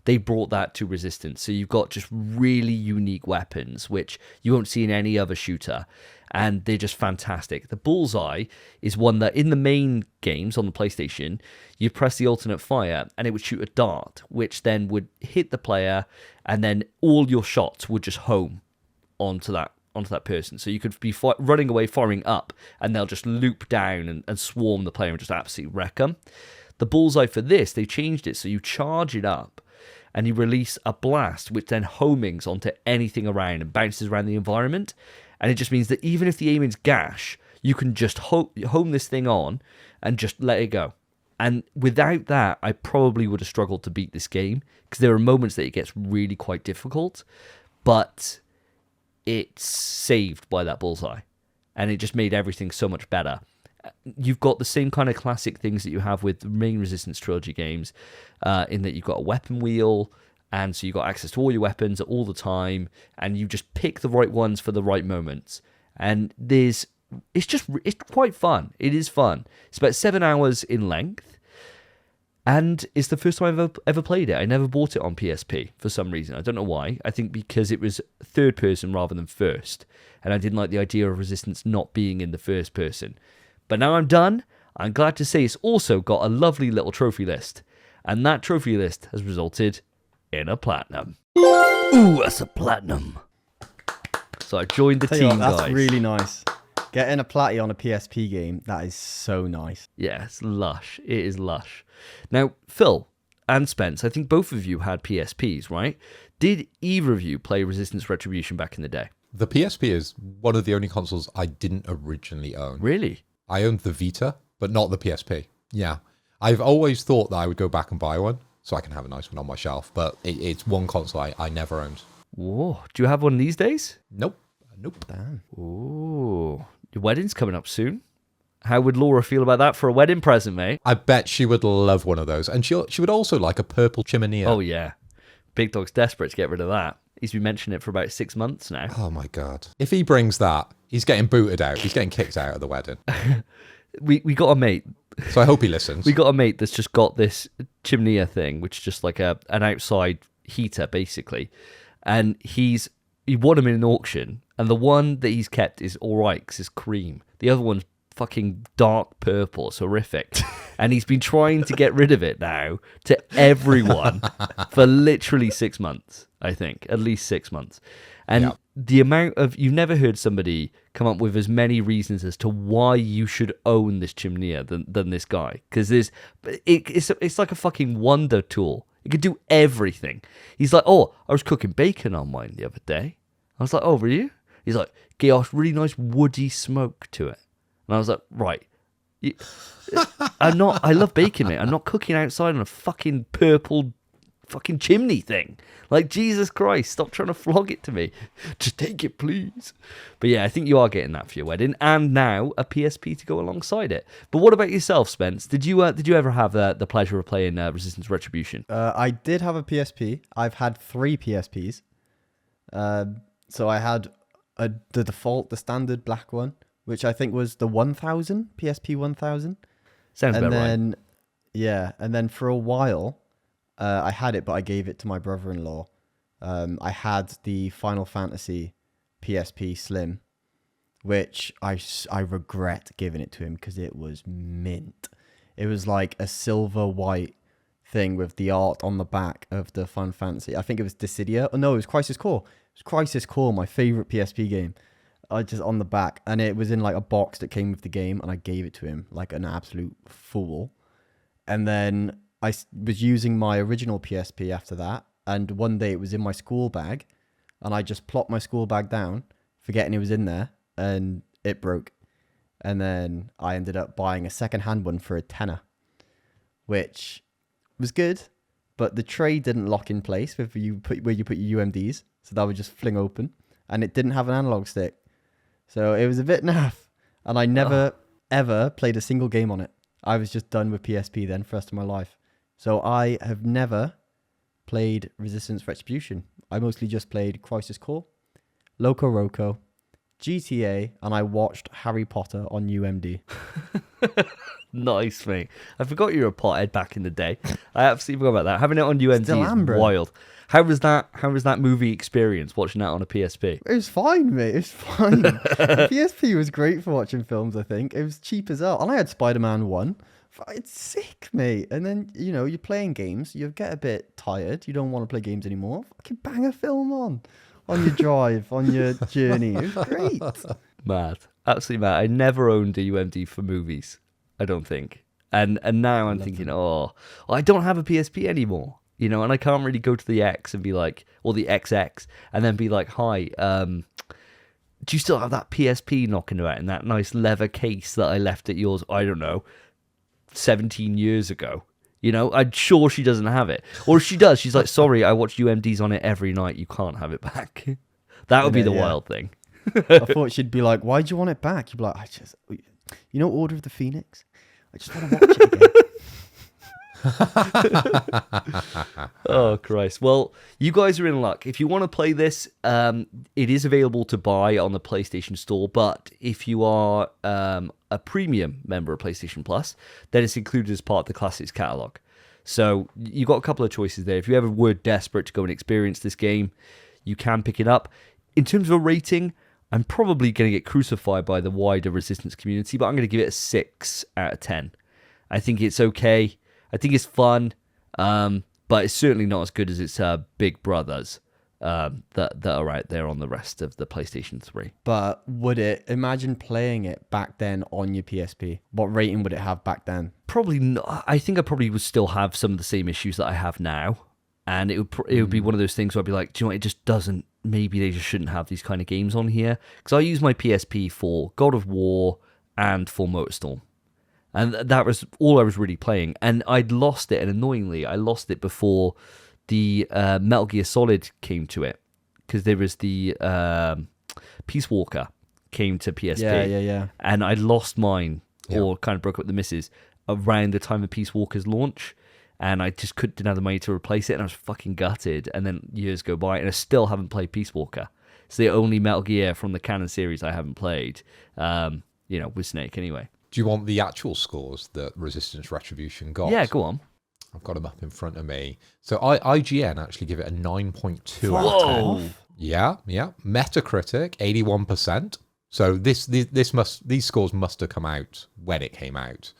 they brought that to Resistance. So you've got just really unique weapons, which you won't see in any other shooter, and they're just fantastic. The bullseye is one that in the main games on the PlayStation, you press the alternate fire and it would shoot a dart, which then would hit the player, and then all your shots would just home onto that person. So you could be running away, firing up, and they'll just loop down and swarm the player and just absolutely wreck them. The bullseye for this, they changed it so you charge it up and you release a blast, which then homings onto anything around and bounces around the environment. And it just means that even if the aim is gash, you can just home this thing on and just let it go. And without that, I probably would have struggled to beat this game, because there are moments that it gets really quite difficult, but it's saved by that bullseye, and it just made everything so much better. You've got the same kind of classic things that you have with the main Resistance trilogy games, in that you've got a weapon wheel, and so you've got access to all your weapons all the time, and you just pick the right ones for the right moments. And it's quite fun. It is fun. It's about 7 hours in length, and it's the first time I've ever played it. I never bought it on PSP for some reason. I don't know why. I think because it was third person rather than first, and I didn't like the idea of Resistance not being in the first person. But now I'm done. I'm glad to say it's also got a lovely little trophy list, and that trophy list has resulted in a platinum. Ooh, that's a platinum. So I joined the Tell you team, what, that's guys. really nice. Getting a platy on a PSP game, that is so nice. Yeah, it's lush. It is lush. Now, Phil and Spence, I think both of you had PSPs, right? Did either of you play Resistance Retribution back in the day? The PSP is one of the only consoles I didn't originally own. Really? I owned the Vita, but not the PSP. Yeah. I've always thought that I would go back and buy one so I can have a nice one on my shelf, but it's one console I never owned. Whoa. Do you have one these days? Nope. Damn. Ooh. Your wedding's coming up soon. How would Laura feel about that for a wedding present, mate? I bet she would love one of those. And she would also like a purple chimney. Oh, yeah. Big Dog's desperate to get rid of that. He's been mentioning it for about 6 months now. Oh, my God. If he brings that, he's getting booted out. He's getting kicked out of the wedding. We got a mate. So I hope he listens. We got a mate that's just got this chimney thing, which is just like an outside heater, basically. And he's he won them in an auction, and the one that he's kept is all right because it's cream. The other one's fucking dark purple. It's horrific. And he's been trying to get rid of it now to everyone for literally 6 months, I think. At least 6 months. And the amount of... You've never heard somebody come up with as many reasons as to why you should own this chimney than this guy. Because it's like a fucking wonder tool. It could do everything. He's like, oh, I was cooking bacon on mine the other day. I was like, oh, were you? He's like, get a really nice woody smoke to it. And I was like, right. I love bacon, mate. I'm not cooking outside on a fucking purple fucking chimney thing. Like, Jesus Christ, stop trying to flog it to me. Just take it, please. But yeah, I think you are getting that for your wedding. And now a PSP to go alongside it. But what about yourself, Spence? Did you ever have the pleasure of playing Resistance Retribution? I did have a PSP. I've had 3 PSPs. So I had the default, the standard black one, which I think was the 1000, PSP 1000. Sounds about right. Yeah, and then for a while, I had it, but I gave it to my brother-in-law. I had the Final Fantasy PSP Slim, which I regret giving it to him because it was mint. It was like a silver-white thing with the art on the back of the Final Fantasy. I think it was Dissidia. Oh, no, it was Crisis Core. It was Crisis Core, my favorite PSP game. Just on the back, and it was in like a box that came with the game, and I gave it to him like an absolute fool. And then I was using my original PSP after that, and one day it was in my school bag, and I just plopped my school bag down, forgetting it was in there, and it broke. And then I ended up buying a second-hand one for £10, which was good, but the tray didn't lock in place where you put your UMDs, so that would just fling open, and it didn't have an analog stick. So it was a bit naff, and I never, ever played a single game on it. I was just done with PSP then for the rest of my life. So I have never played Resistance Retribution. I mostly just played Crisis Core, Loco Roco, GTA, and I watched Harry Potter on UMD. Nice, mate. I forgot you were a pothead back in the day. I absolutely forgot about that. Having it on UMD is wild. How was that movie experience, watching that on a PSP? It was fine, mate. It was fine. The PSP was great for watching films, I think. It was cheap as hell. And I had Spiderman 1. It's sick, mate. And then, you're playing games. You get a bit tired. You don't want to play games anymore. Fucking bang a film on your drive, on your journey. It was great. Mad. Absolutely mad. I never owned a UMD for movies, I don't think. And now I'm thinking, I don't have a PSP anymore. And I can't really go to the X and be like, or the XX, and then be like, hi, do you still have that PSP knocking about in that nice leather case that I left at yours, I don't know, 17 years ago? I'm sure she doesn't have it. Or if she does, she's like, sorry, I watch UMDs on it every night. You can't have it back. That would be the wild thing. I thought she'd be like, why do you want it back? You'd be like, Order of the Phoenix? I just want to watch it again. Oh Christ. Well, you guys are in luck. If you want to play this, it is available to buy on the PlayStation Store, but if you are a premium member of PlayStation Plus, then it's included as part of the Classics catalog. So you got a couple of choices there. If you ever were desperate to go and experience this game, you can pick it up. In terms of a rating, I'm probably going to get crucified by the wider Resistance community, but I'm going to give it a 6 out of 10. I think it's okay. I think it's fun, but it's certainly not as good as its big brothers that are out there on the rest of the PlayStation 3. But imagine playing it back then on your PSP? What rating would it have back then? Probably not. I think I probably would still have some of the same issues that I have now. And it would be one of those things where I'd be like, do you know what, it just doesn't, maybe they just shouldn't have these kind of games on here. Because I use my PSP for God of War and for MotorStorm. And that was all I was really playing. And I'd lost it, and annoyingly, I lost it before the Metal Gear Solid came to it. Because there was the Peace Walker came to PSP. Yeah. And I lost mine, or kind of broke up the misses, around the time of Peace Walker's launch. And I just didn't have the money to replace it, and I was fucking gutted. And then years go by, and I still haven't played Peace Walker. It's the only Metal Gear from the canon series I haven't played, with Snake anyway. Do you want the actual scores that Resistance Retribution got? Yeah, go on. I've got them up in front of me. So IGN actually give it a 9.2 out of 10. Yeah. Metacritic, 81%. So these scores must have come out when it came out.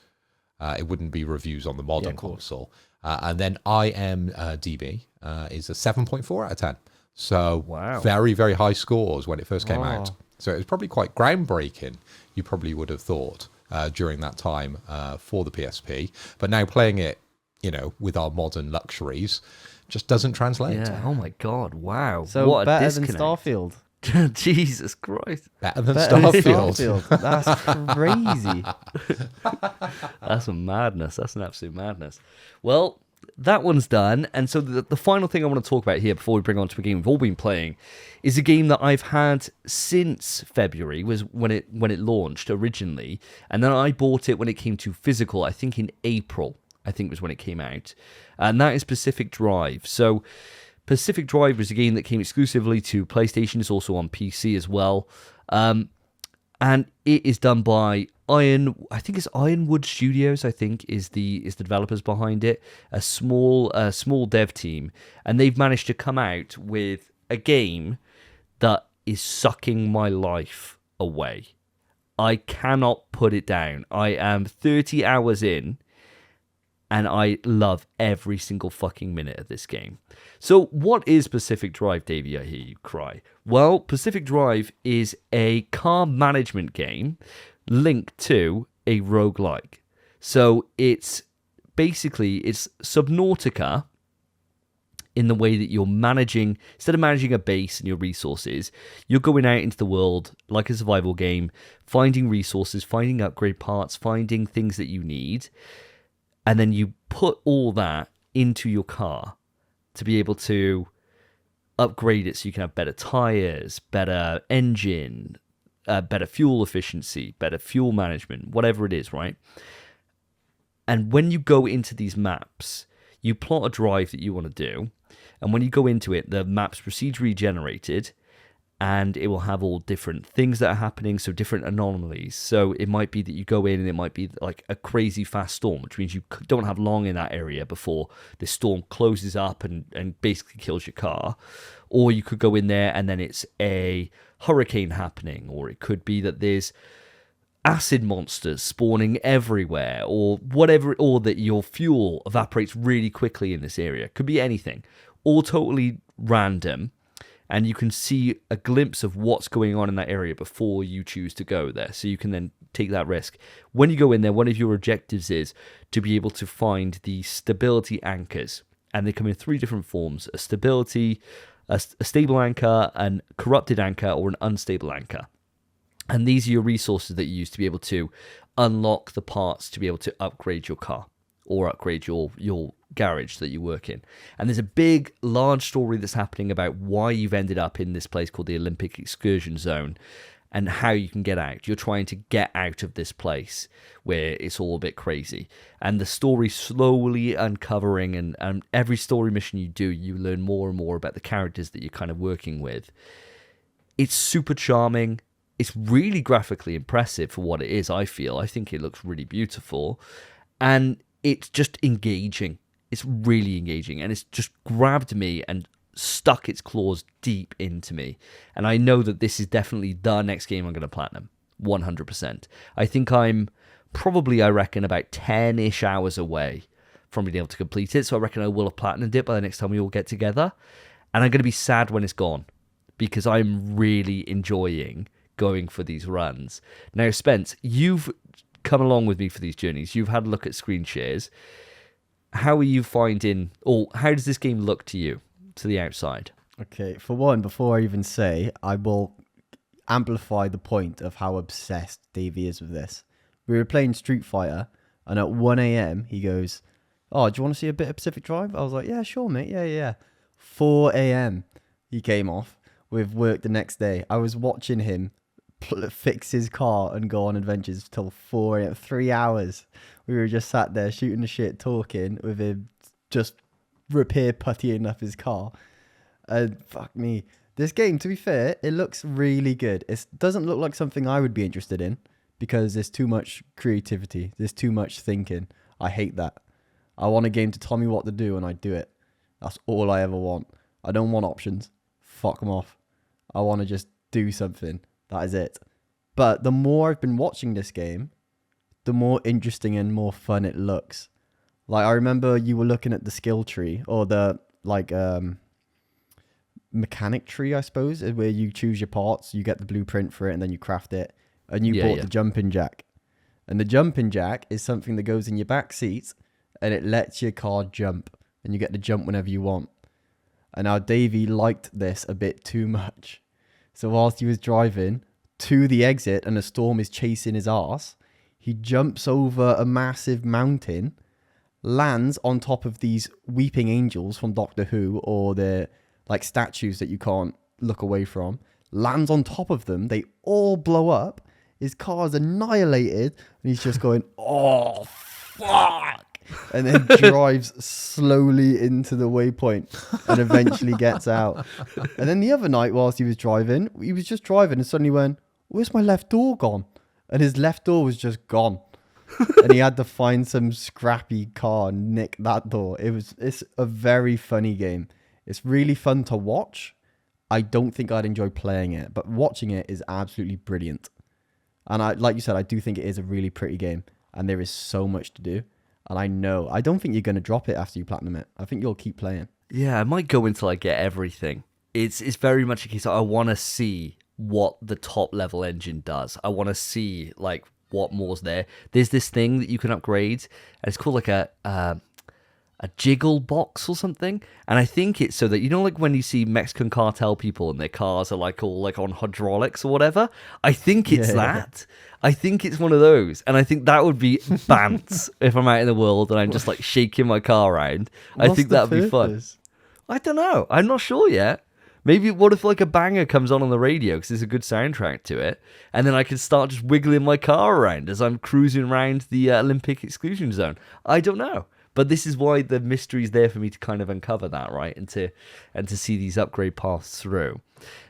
It wouldn't be reviews on the modern console. And then IMDb is a 7.4 out of 10. So Wow. very, very high scores when it first came out. So it was probably quite groundbreaking, you probably would have thought, during that time for the PSP. But now playing it, with our modern luxuries, just doesn't translate. Yeah. Oh my God. Wow. So what a better than disconnect. Starfield. Jesus Christ. Better than Better than Starfield. Starfield. That's crazy. That's a madness. That's an absolute madness. Well, that one's done. And so the final thing I want to talk about here before we bring on to a game we've all been playing is a game that I've had since February, was when it launched originally. And then I bought it when it came to physical, I think in April, I think was when it came out. And that is Pacific Drive. So Pacific Drive was a game that came exclusively to PlayStation. It's also on PC as well. And it is done by Ironwood Studios, I think is the developers behind it. A small dev team. And they've managed to come out with a game that is sucking my life away. I cannot put it down. I am 30 hours in, and I love every single fucking minute of this game. So what is Pacific Drive, Davey? I hear you cry. Well, Pacific Drive is a car management game linked to a roguelike. So it's Subnautica in the way that you're managing, instead of managing a base and your resources, you're going out into the world like a survival game, finding resources, finding upgrade parts, finding things that you need. And then you put all that into your car to be able to upgrade it so you can have better tires, better engine, better fuel efficiency, better fuel management, whatever it is, right? And when you go into these maps, you plot a drive that you want to do. And when you go into it, the map's procedurally generated, and it will have all different things that are happening, so different anomalies. So it might be that you go in and it might be like a crazy fast storm, which means you don't have long in that area before the storm closes up and basically kills your car. Or you could go in there and then it's a hurricane happening, or it could be that there's acid monsters spawning everywhere, or whatever, or that your fuel evaporates really quickly in this area. Could be anything. All totally random. And you can see a glimpse of what's going on in that area before you choose to go there. So you can then take that risk. When you go in there, one of your objectives is to be able to find the stability anchors. And they come in 3 different forms: a stability, a stable anchor, an corrupted anchor, or an unstable anchor. And these are your resources that you use to be able to unlock the parts to be able to upgrade your car or upgrade your garage that you work in. And there's a big, large story that's happening about why you've ended up in this place called the Olympic Excursion Zone and how you can get out. You're trying to get out of this place where it's all a bit crazy. And the story slowly uncovering, and every story mission you do, you learn more and more about the characters that you're kind of working with. It's super charming. It's really graphically impressive for what it is, I feel. I think it looks really beautiful. And it's just engaging. It's really engaging. And it's just grabbed me and stuck its claws deep into me. And I know that this is definitely the next game I'm going to platinum. 100%. I think I'm probably, I reckon, about 10-ish hours away from being able to complete it. So I reckon I will have platinumed it by the next time we all get together. And I'm going to be sad when it's gone, because I'm really enjoying going for these runs. Now, Spence, you've come along with me for these journeys. You've had a look at screen shares. How are you finding, or how does this game look to you, to the outside? Okay, for one, before I even say, I will amplify the point of how obsessed Davey is with this. We were playing Street Fighter, and at 1 a.m. he goes, "Oh, do you want to see a bit of Pacific Drive?" I was like, "Yeah, sure, mate. Yeah. 4 a.m. he came off with work the next day. I was watching him fix his car and go on adventures till 4 a.m. 3 hours. We were just sat there shooting the shit, talking with him, just repair puttying up his car. And fuck me, this game, to be fair, it looks really good. It doesn't look like something I would be interested in, because there's too much creativity, there's too much thinking. I hate that. I want a game to tell me what to do and I do it. That's all I ever want. I don't want options. Fuck them off. I want to just do something. That is it. But the more I've been watching this game, the more interesting and more fun it looks. Like, I remember you were looking at the skill tree, or the, like, mechanic tree, I suppose, where you choose your parts, you get the blueprint for it, and then you craft it. And you bought the jumping jack. And the jumping jack is something that goes in your back seat, and it lets your car jump, and you get to jump whenever you want. And now Davey liked this a bit too much. So whilst he was driving to the exit and a storm is chasing his ass, he jumps over a massive mountain, lands on top of these weeping angels from Doctor Who, or the like statues that you can't look away from, lands on top of them, they all blow up, his car's annihilated, and he's just going, oh, fuck, and then drives slowly into the waypoint and eventually gets out. And then the other night, whilst he was just driving and suddenly went, where's my left door gone? And his left door was just gone. And he had to find some scrappy car and nick that door. It's a very funny game. It's really fun to watch. I don't think I'd enjoy playing it, but watching it is absolutely brilliant. And like you said, I do think it is a really pretty game, and there is so much to do. And I don't think you're going to drop it after you platinum it. I think you'll keep playing. Yeah, I might go until I get everything. It's very much a case of I want to see what the top level engine does. I want to see like what more's there. There's this thing that you can upgrade, and it's called like a jiggle box or something. And I think it's so that, you know, like when you see Mexican cartel people and their cars are like all like on hydraulics or whatever. I think it's that. I think it's one of those, and I think that would be bants if I'm out in the world and I'm just like shaking my car around. I think that would be fun. I don't know. I'm not sure yet. Maybe what if like a banger comes on the radio because there's a good soundtrack to it, and then I can start just wiggling my car around as I'm cruising around the Olympic exclusion zone. I don't know, but this is why the mystery is there for me to kind of uncover that, right, and to see these upgrade paths through.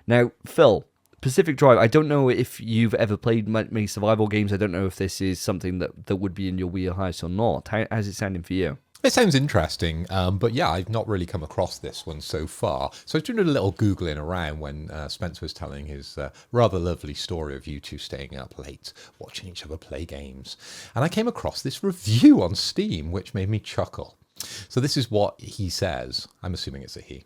Now, Phil, Pacific Drive. I don't know if you've ever played many survival games. I don't know if this is something that would be in your wheelhouse or not. How's it sounding for you? It sounds interesting, but yeah, I've not really come across this one so far. So I was doing a little Googling around when Spencer was telling his rather lovely story of you two staying up late, watching each other play games. And I came across this review on Steam, which made me chuckle. So this is what he says. I'm assuming it's a he.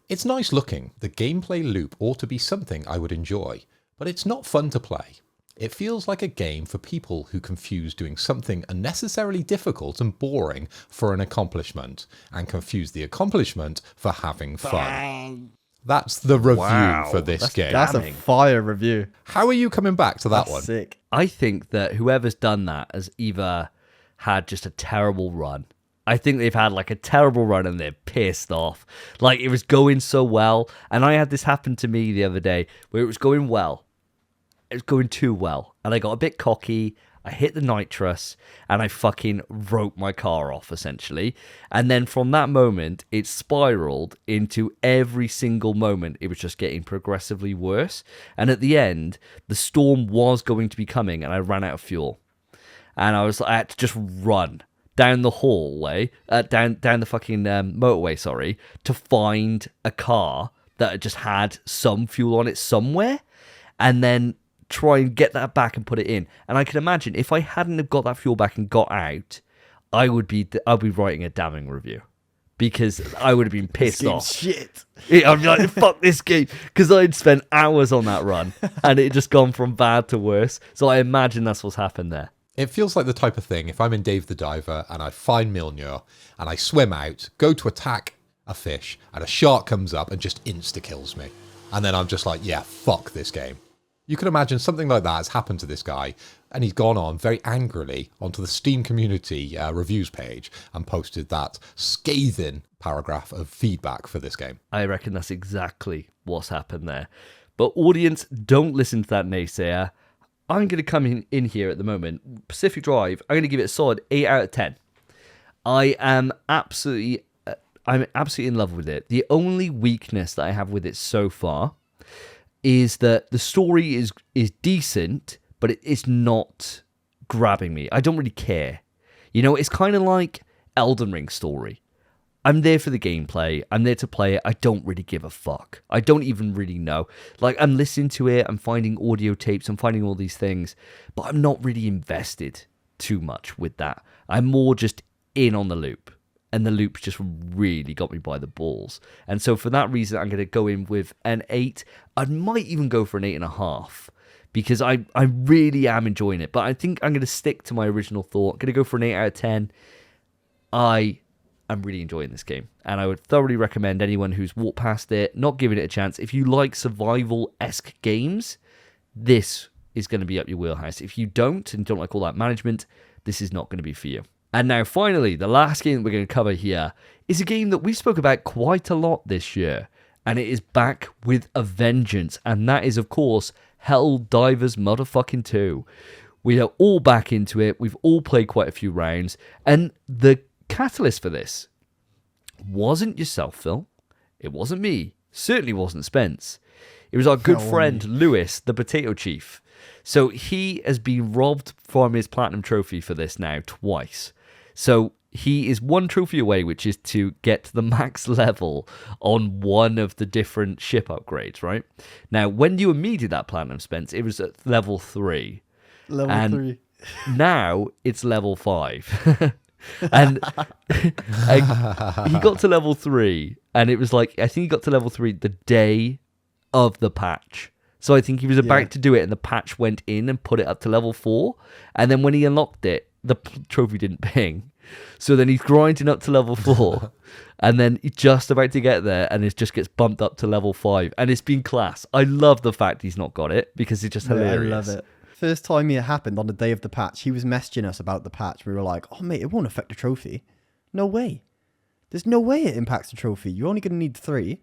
It's nice looking. The gameplay loop ought to be something I would enjoy, but it's not fun to play. It feels like a game for people who confuse doing something unnecessarily difficult and boring for an accomplishment, and confuse the accomplishment for having fun. That's the review for this game. That's a fire review. How are you coming back to that That's one? sick. I think that whoever's done that has either had just a terrible run. I think they've had like a terrible run and they're pissed off. Like, it was going so well. And I had this happen to me the other day where it was going well. It was going too well. And I got a bit cocky. I hit the nitrous and I fucking wrote my car off, essentially. And then from that moment, it spiraled into every single moment. It was just getting progressively worse. And at the end, the storm was going to be coming and I ran out of fuel. And I had to just run down the hallway, down the fucking motorway, sorry, to find a car that just had some fuel on it somewhere. And then try and get that back and put it in. And I can imagine if I hadn't have got that fuel back and got out, I'd be writing a damning review, because I would have been pissed off. Shit. I'd be like, fuck this game, because I'd spent hours on that run and it just gone from bad to worse. So I imagine that's what's happened there. It feels like the type of thing, if I'm in Dave the Diver and I find Mjolnir and I swim out, go to attack a fish, and a shark comes up and just insta-kills me. And then I'm just like, yeah, fuck this game. You can imagine something like that has happened to this guy, and he's gone on very angrily onto the Steam community reviews page and posted that scathing paragraph of feedback for this game. I reckon that's exactly what's happened there. But audience, don't listen to that naysayer. I'm going to come in here at the moment. Pacific Drive, I'm going to give it a solid 8 out of 10. I'm absolutely in love with it. The only weakness that I have with it so far is that the story is decent, but it's not grabbing me. I don't really care. You know, it's kind of like Elden Ring story. I'm there for the gameplay. I'm there to play it. I don't really give a fuck. I don't even really know. Like, I'm listening to it. I'm finding audio tapes. I'm finding all these things. But I'm not really invested too much with that. I'm more just in on the loop. And the loop's just really got me by the balls. And so for that reason, I'm going to go in with an 8. I might even go for an 8.5. Because I really am enjoying it. But I think I'm going to stick to my original thought. I'm going to go for an 8 out of 10. I'm really enjoying this game, and I would thoroughly recommend anyone who's walked past it, not giving it a chance. If you like survival-esque games, this is going to be up your wheelhouse. If you don't, and don't like all that management, this is not going to be for you. And now, finally, the last game that we're going to cover here is a game that we spoke about quite a lot this year, and it is back with a vengeance, and that is, of course, Helldivers motherfucking 2. We are all back into it. We've all played quite a few rounds, and the catalyst for this wasn't yourself, Phil. It wasn't me. Certainly wasn't Spence. It was our good friend Lewis, the Potato Chief. So he has been robbed from his platinum trophy for this now twice. So he is one trophy away, which is to get to the max level on one of the different ship upgrades, right? Now, when you needed that platinum, Spence, it was at level 3. Level 3. Now it's level 5. And he got to level 3, and it was like, I think he got to level 3 the day of the patch. So I think he was about to do it, and the patch went in and put it up to level 4. And then when he unlocked it, the trophy didn't ping. So then he's grinding up to level 4, and then he's just about to get there, and it just gets bumped up to level 5. And it's been class. I love the fact he's not got it, because it's just hilarious. I love it. First time it happened on the day of the patch, he was messaging us about the patch. We were like, oh, mate, it won't affect the trophy. No way. There's no way it impacts the trophy. You're only going to need 3.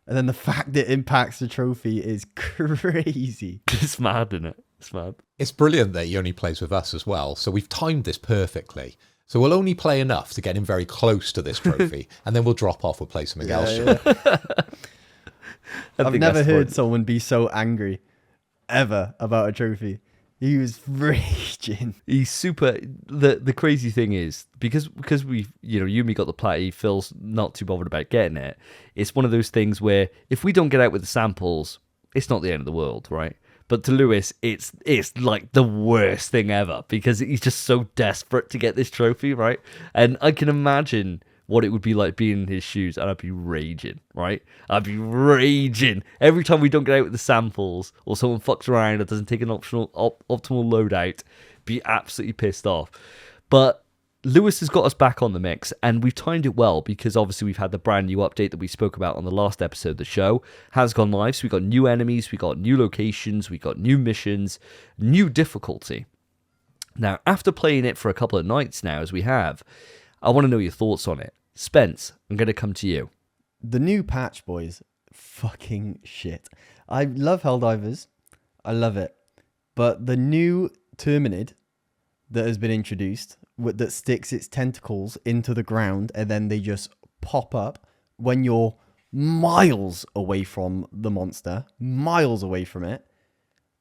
And then the fact that it impacts the trophy is crazy. It's mad, isn't it? It's mad. It's brilliant that he only plays with us as well. So we've timed this perfectly. So we'll only play enough to get him very close to this trophy. And then we'll drop off. We'll play something else. Yeah. I've never heard someone be so angry ever about a trophy. He was raging. He's super. The crazy thing is, because we, you and me got the platy, Phil's not too bothered about getting it. It's one of those things where if we don't get out with the samples, it's not the end of the world, right? But to Lewis, it's like the worst thing ever, because he's just so desperate to get this trophy, right? And I can imagine what it would be like being in his shoes, and I'd be raging, right? I'd be raging every time we don't get out with the samples, or someone fucks around or doesn't take an optimal loadout. Be absolutely pissed off. But Lewis has got us back on the mix, and we've timed it well, because obviously we've had the brand new update that we spoke about on the last episode of the show has gone live. So we got new enemies, we got new locations, we got new missions, new difficulty. Now, after playing it for a couple of nights now, as we have, I want to know your thoughts on it. Spence, I'm going to come to you. The new patch, boys, fucking shit. I love Helldivers. I love it. But the new Terminid that has been introduced, that sticks its tentacles into the ground, and then they just pop up when you're miles away from the monster, miles away from it,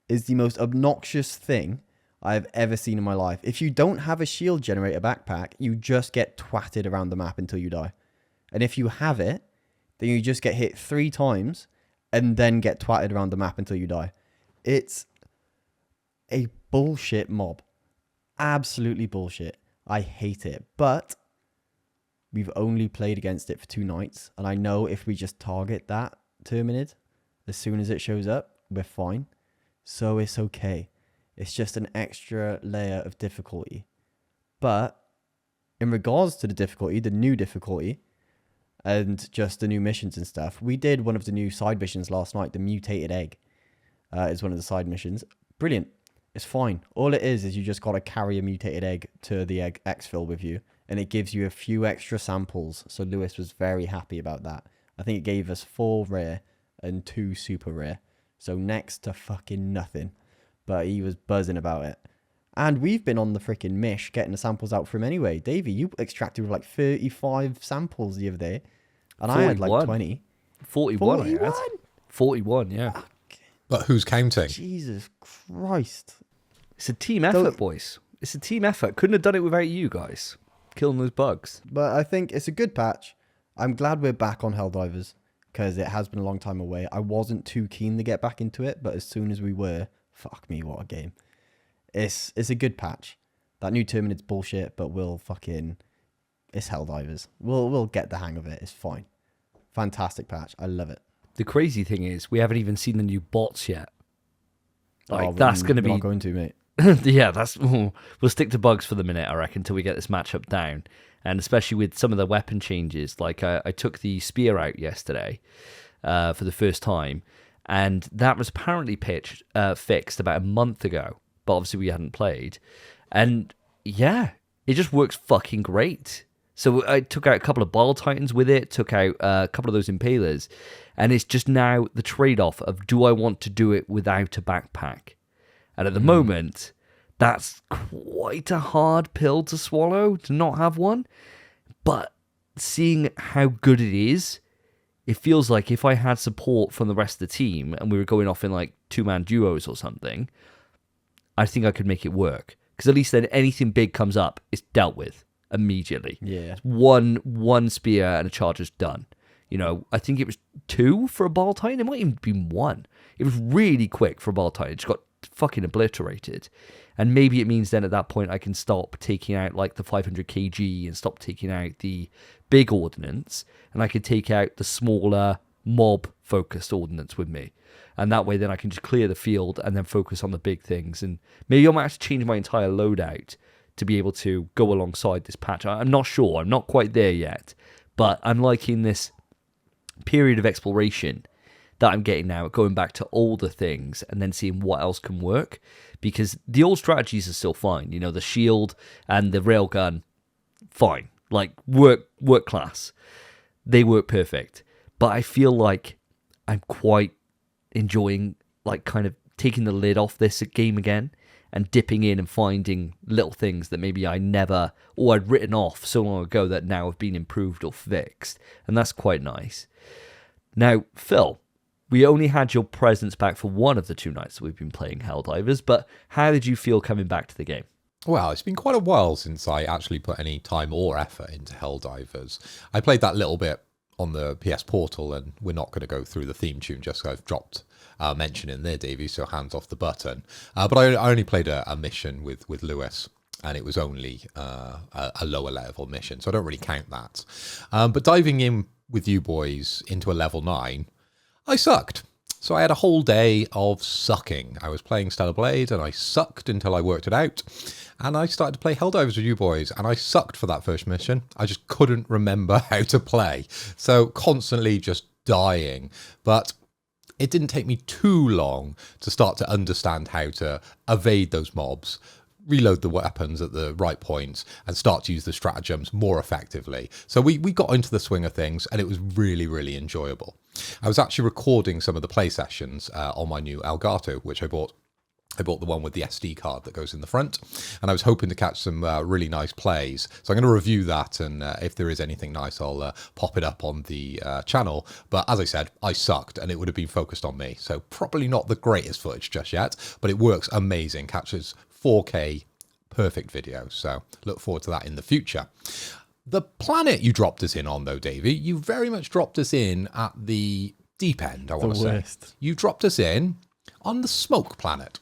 is the most obnoxious thing I've ever seen in my life. If you don't have a shield generator backpack, you just get twatted around the map until you die. And if you have it, then you just get hit 3 times and then get twatted around the map until you die. It's a bullshit mob. Absolutely bullshit. I hate it. But we've only played against it for 2 nights. And I know if we just target that Terminid as soon as it shows up, we're fine. So it's okay. It's just an extra layer of difficulty. But in regards to the difficulty, the new difficulty, and just the new missions and stuff, we did one of the new side missions last night. The mutated egg is one of the side missions. Brilliant. It's fine. All it is you just got to carry a mutated egg to the egg exfil with you, and it gives you a few extra samples. So Lewis was very happy about that. I think it gave us 4 rare and 2 super rare. So next to fucking nothing. But he was buzzing about it. And we've been on the freaking mish getting the samples out for him anyway. Davey, you extracted like 35 samples the other day. And 41. I had like 20. 41, 41? I had. 41, yeah. Okay. But who's counting? Jesus Christ. It's a team effort, boys. It's a team effort. Couldn't have done it without you guys killing those bugs. But I think it's a good patch. I'm glad we're back on Helldivers because it has been a long time away. I wasn't too keen to get back into it, but as soon as we were, fuck me, what a game. It's a good patch. That new Terminate's bullshit, but it's Helldivers. We'll get the hang of it. It's fine. Fantastic patch. I love it. The crazy thing is, we haven't even seen the new bots yet. Like, That's going to be... We're not going to, mate. Yeah, we'll stick to bugs for the minute, I reckon, until we get this matchup down. And especially with some of the weapon changes. Like, I took the spear out yesterday for the first time, and that was apparently fixed about a month ago. But obviously we hadn't played. And yeah, it just works fucking great. So I took out a couple of Bile Titans with it, took out a couple of those Impalers, and it's just now the trade-off of, do I want to do it without a backpack? And at the moment, that's quite a hard pill to swallow, to not have one. But seeing how good it is, it feels like if I had support from the rest of the team, and we were going off in like two-man duos or something, I think I could make it work. Because at least then anything big comes up, it's dealt with immediately. Yeah. One spear and a charger's done. You know, I think it was 2 for a Bile Titan. It might even be 1. It was really quick for a Bile Titan. It just got fucking obliterated. And maybe it means then at that point I can stop taking out like the 500 kg and stop taking out the big ordnance. And I can take out the smaller mob-focused ordnance with me. And that way then I can just clear the field and then focus on the big things. And maybe I might have to change my entire loadout to be able to go alongside this patch. I'm not sure. I'm not quite there yet. But I'm liking this period of exploration that I'm getting now, going back to older things and then seeing what else can work. Because the old strategies are still fine. You know, the shield and the railgun, fine. Like, work class. They work perfect. But I feel like I'm quite enjoying, like, kind of taking the lid off this game again and dipping in and finding little things that maybe I never, or I'd written off so long ago that now have been improved or fixed. And that's quite nice. Now, Phil, we only had your presence back for one of the 2 nights that we've been playing Helldivers, but how did you feel coming back to the game? Well, it's been quite a while since I actually put any time or effort into Helldivers. I played that little bit on the PS Portal, and we're not going to go through the theme tune, just I've dropped mention in there, Davey, so hands off the button. But I only played a mission with Lewis, and it was only a lower level mission, so I don't really count that. But diving in with you boys into a level 9, I sucked. So I had a whole day of sucking. I was playing Stellar Blade, and I sucked until I worked it out. And I started to play Helldivers with you boys, and I sucked for that first mission. I just couldn't remember how to play. So constantly just dying. But it didn't take me too long to start to understand how to evade those mobs, reload the weapons at the right points, and start to use the stratagems more effectively. So we got into the swing of things, and it was really, really enjoyable. I was actually recording some of the play sessions on my new Elgato, which I bought. I bought the one with the SD card that goes in the front, and I was hoping to catch some really nice plays. So I'm going to review that, and if there is anything nice, I'll pop it up on the channel. But as I said, I sucked, and it would have been focused on me. So probably not the greatest footage just yet, but it works amazing. Catches 4K perfect video. So look forward to that in the future. The planet you dropped us in on, though, Davey, you very much dropped us in at the deep end, I want to say. You dropped us in on the smoke planet,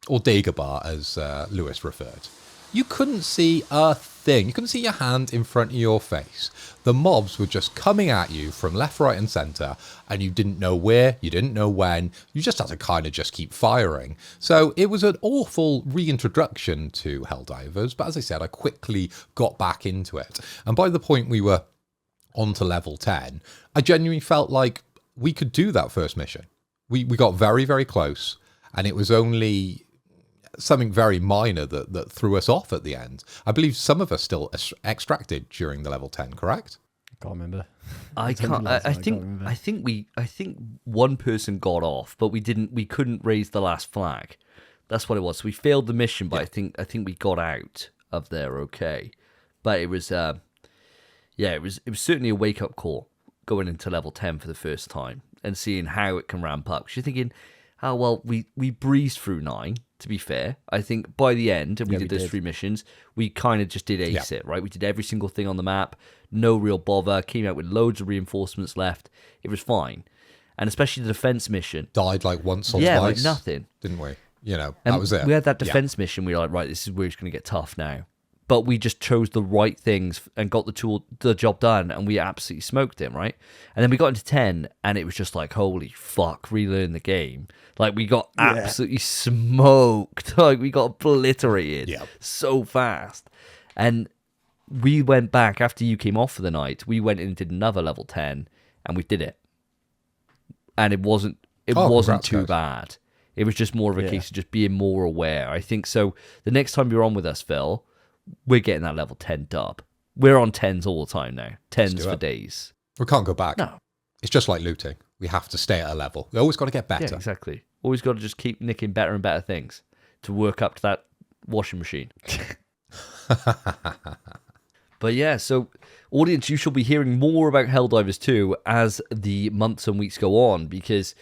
or Dagobah, as Lewis referred. You couldn't see a thing. You couldn't see your hand in front of your face. The mobs were just coming at you from left, right, and centre, and you didn't know where, you didn't know when. You just had to kind of just keep firing. So it was an awful reintroduction to Helldivers, but as I said, I quickly got back into it. And by the point we were on to level 10, I genuinely felt like we could do that first mission. We got very, very close, and it was only something very minor that threw us off at the end. I believe some of us still extracted during the level 10, correct? I can't remember. I can't. I think one person got off, but we couldn't raise the last flag. That's what it was. So we failed the mission, but yeah. I think we got out of there okay. But it was it was certainly a wake up call going into level 10 for the first time and seeing how it can ramp up. Because you're thinking, Oh, well, we breezed through 9, to be fair. I think by the end, and we did those 3 missions, we kind of just did ace it, right? We did every single thing on the map, no real bother, came out with loads of reinforcements left. It was fine. And especially the defense mission. Died like once or twice. Yeah, like nothing. Didn't we? You know, And that was it. we had that defense mission. We were like, right, this is where it's going to get tough now. But we just chose the right things and got the job done, and we absolutely smoked him, right? And then we got into 10, and it was just like, holy fuck, relearn the game. Like, we got absolutely smoked. Like, we got obliterated so fast. And we went back, after you came off for the night, we went and did another level 10, and we did it. And it wasn't too bad. It was just more of a case of just being more aware. I think so. The next time you're on with us, Phil, we're getting that level 10 dub. We're on 10s all the time now. 10s for days. We can't go back. No. It's just like looting. We have to stay at a level. We always got to get better. Yeah, exactly. Always got to just keep nicking better and better things to work up to that washing machine. But yeah, so audience, you shall be hearing more about Helldivers 2 as the months and weeks go on, because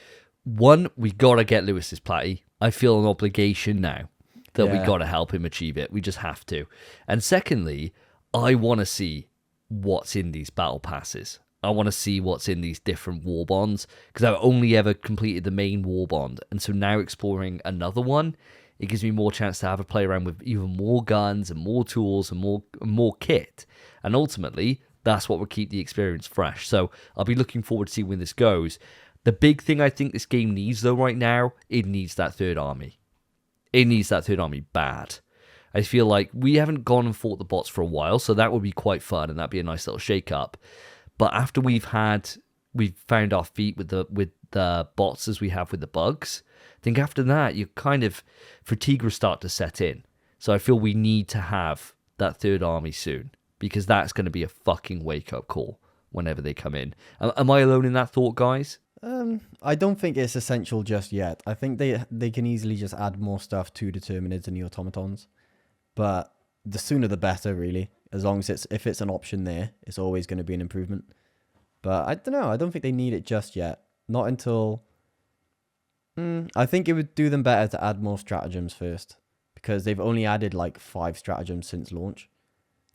one, we got to get Lewis's platty. I feel an obligation now that we got to help him achieve it. We just have to. And secondly, I want to see what's in these battle passes. I want to see what's in these different war bonds, because I've only ever completed the main war bond. And so now exploring another one, it gives me more chance to have a play around with even more guns and more tools and more kit. And ultimately, that's what will keep the experience fresh. So I'll be looking forward to see when this goes. The big thing I think this game needs, though, right now, it needs that third army. It needs that third army bad. I feel like we haven't gone and fought the bots for a while, so that would be quite fun, and that'd be a nice little shake-up. But after we've found our feet with the bots as we have with the bugs, I think after that, you kind of, fatigue will start to set in. So I feel we need to have that third army soon, because that's going to be a fucking wake-up call whenever they come in. Am I alone in that thought, guys? I don't think it's essential just yet. I think they can easily just add more stuff to the Terminids and the automatons. But the sooner the better, really. As long as if it's an option there, it's always going to be an improvement. But I don't know. I don't think they need it just yet. Not until... I think it would do them better to add more stratagems first. Because they've only added like 5 stratagems since launch.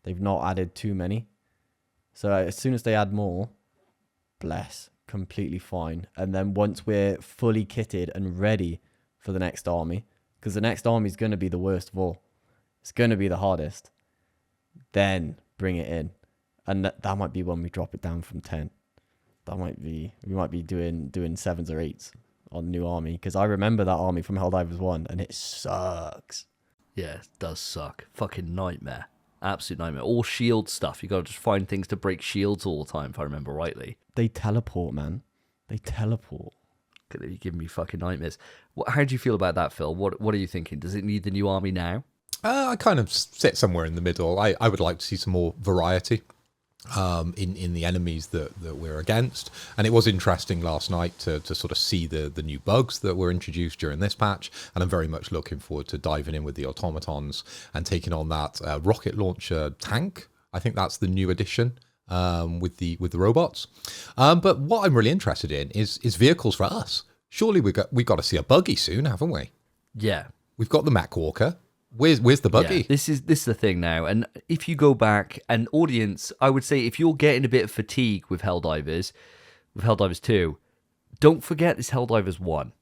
They've not added too many. So as soon as they add more, bless, completely fine. And then once we're fully kitted and ready for the next army, because the next army is going to be the worst of all. It's going to be the hardest. Then bring it in. And that might be when we drop it down from 10. We might be doing 7s or 8s on the new army, because I remember that army from Helldivers 1 and it sucks. Yeah, it does suck. Fucking nightmare. Absolute nightmare. All shield stuff. You got to just find things to break shields all the time, if I remember rightly. They teleport, man. They teleport. You're giving me fucking nightmares. How do you feel about that, Phil? What are you thinking? Does it need the new army now? I kind of sit somewhere in the middle. I would like to see some more variety in the enemies that we're against. And it was interesting last night to sort of see the new bugs that were introduced during this patch. And I'm very much looking forward to diving in with the automatons and taking on that rocket launcher tank. I think that's the new addition with the robots. But what I'm really interested in is vehicles for us. Surely we've got to see a buggy soon, haven't we? Yeah. We've got the Mech Walker. Where's the buggy? Yeah, this is the thing now. And if you go back, and audience, I would say if you're getting a bit of fatigue with Helldivers 2, don't forget this Helldivers 1.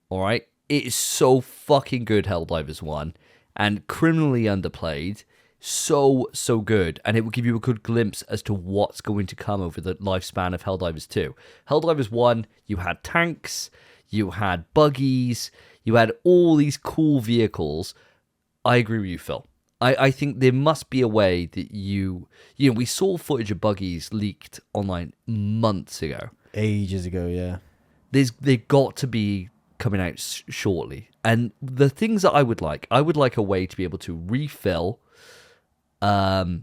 All right? It is so fucking good, Helldivers 1, and criminally underplayed. So good. And it will give you a good glimpse as to what's going to come over the lifespan of Helldivers 2. Helldivers 1, you had tanks, you had buggies, you had all these cool vehicles. I agree with you, Phil. I think there must be a way that we saw footage of buggies leaked online months ago. Ages ago, yeah. They've got to be coming out shortly. And the things that I would like a way to be able to refill the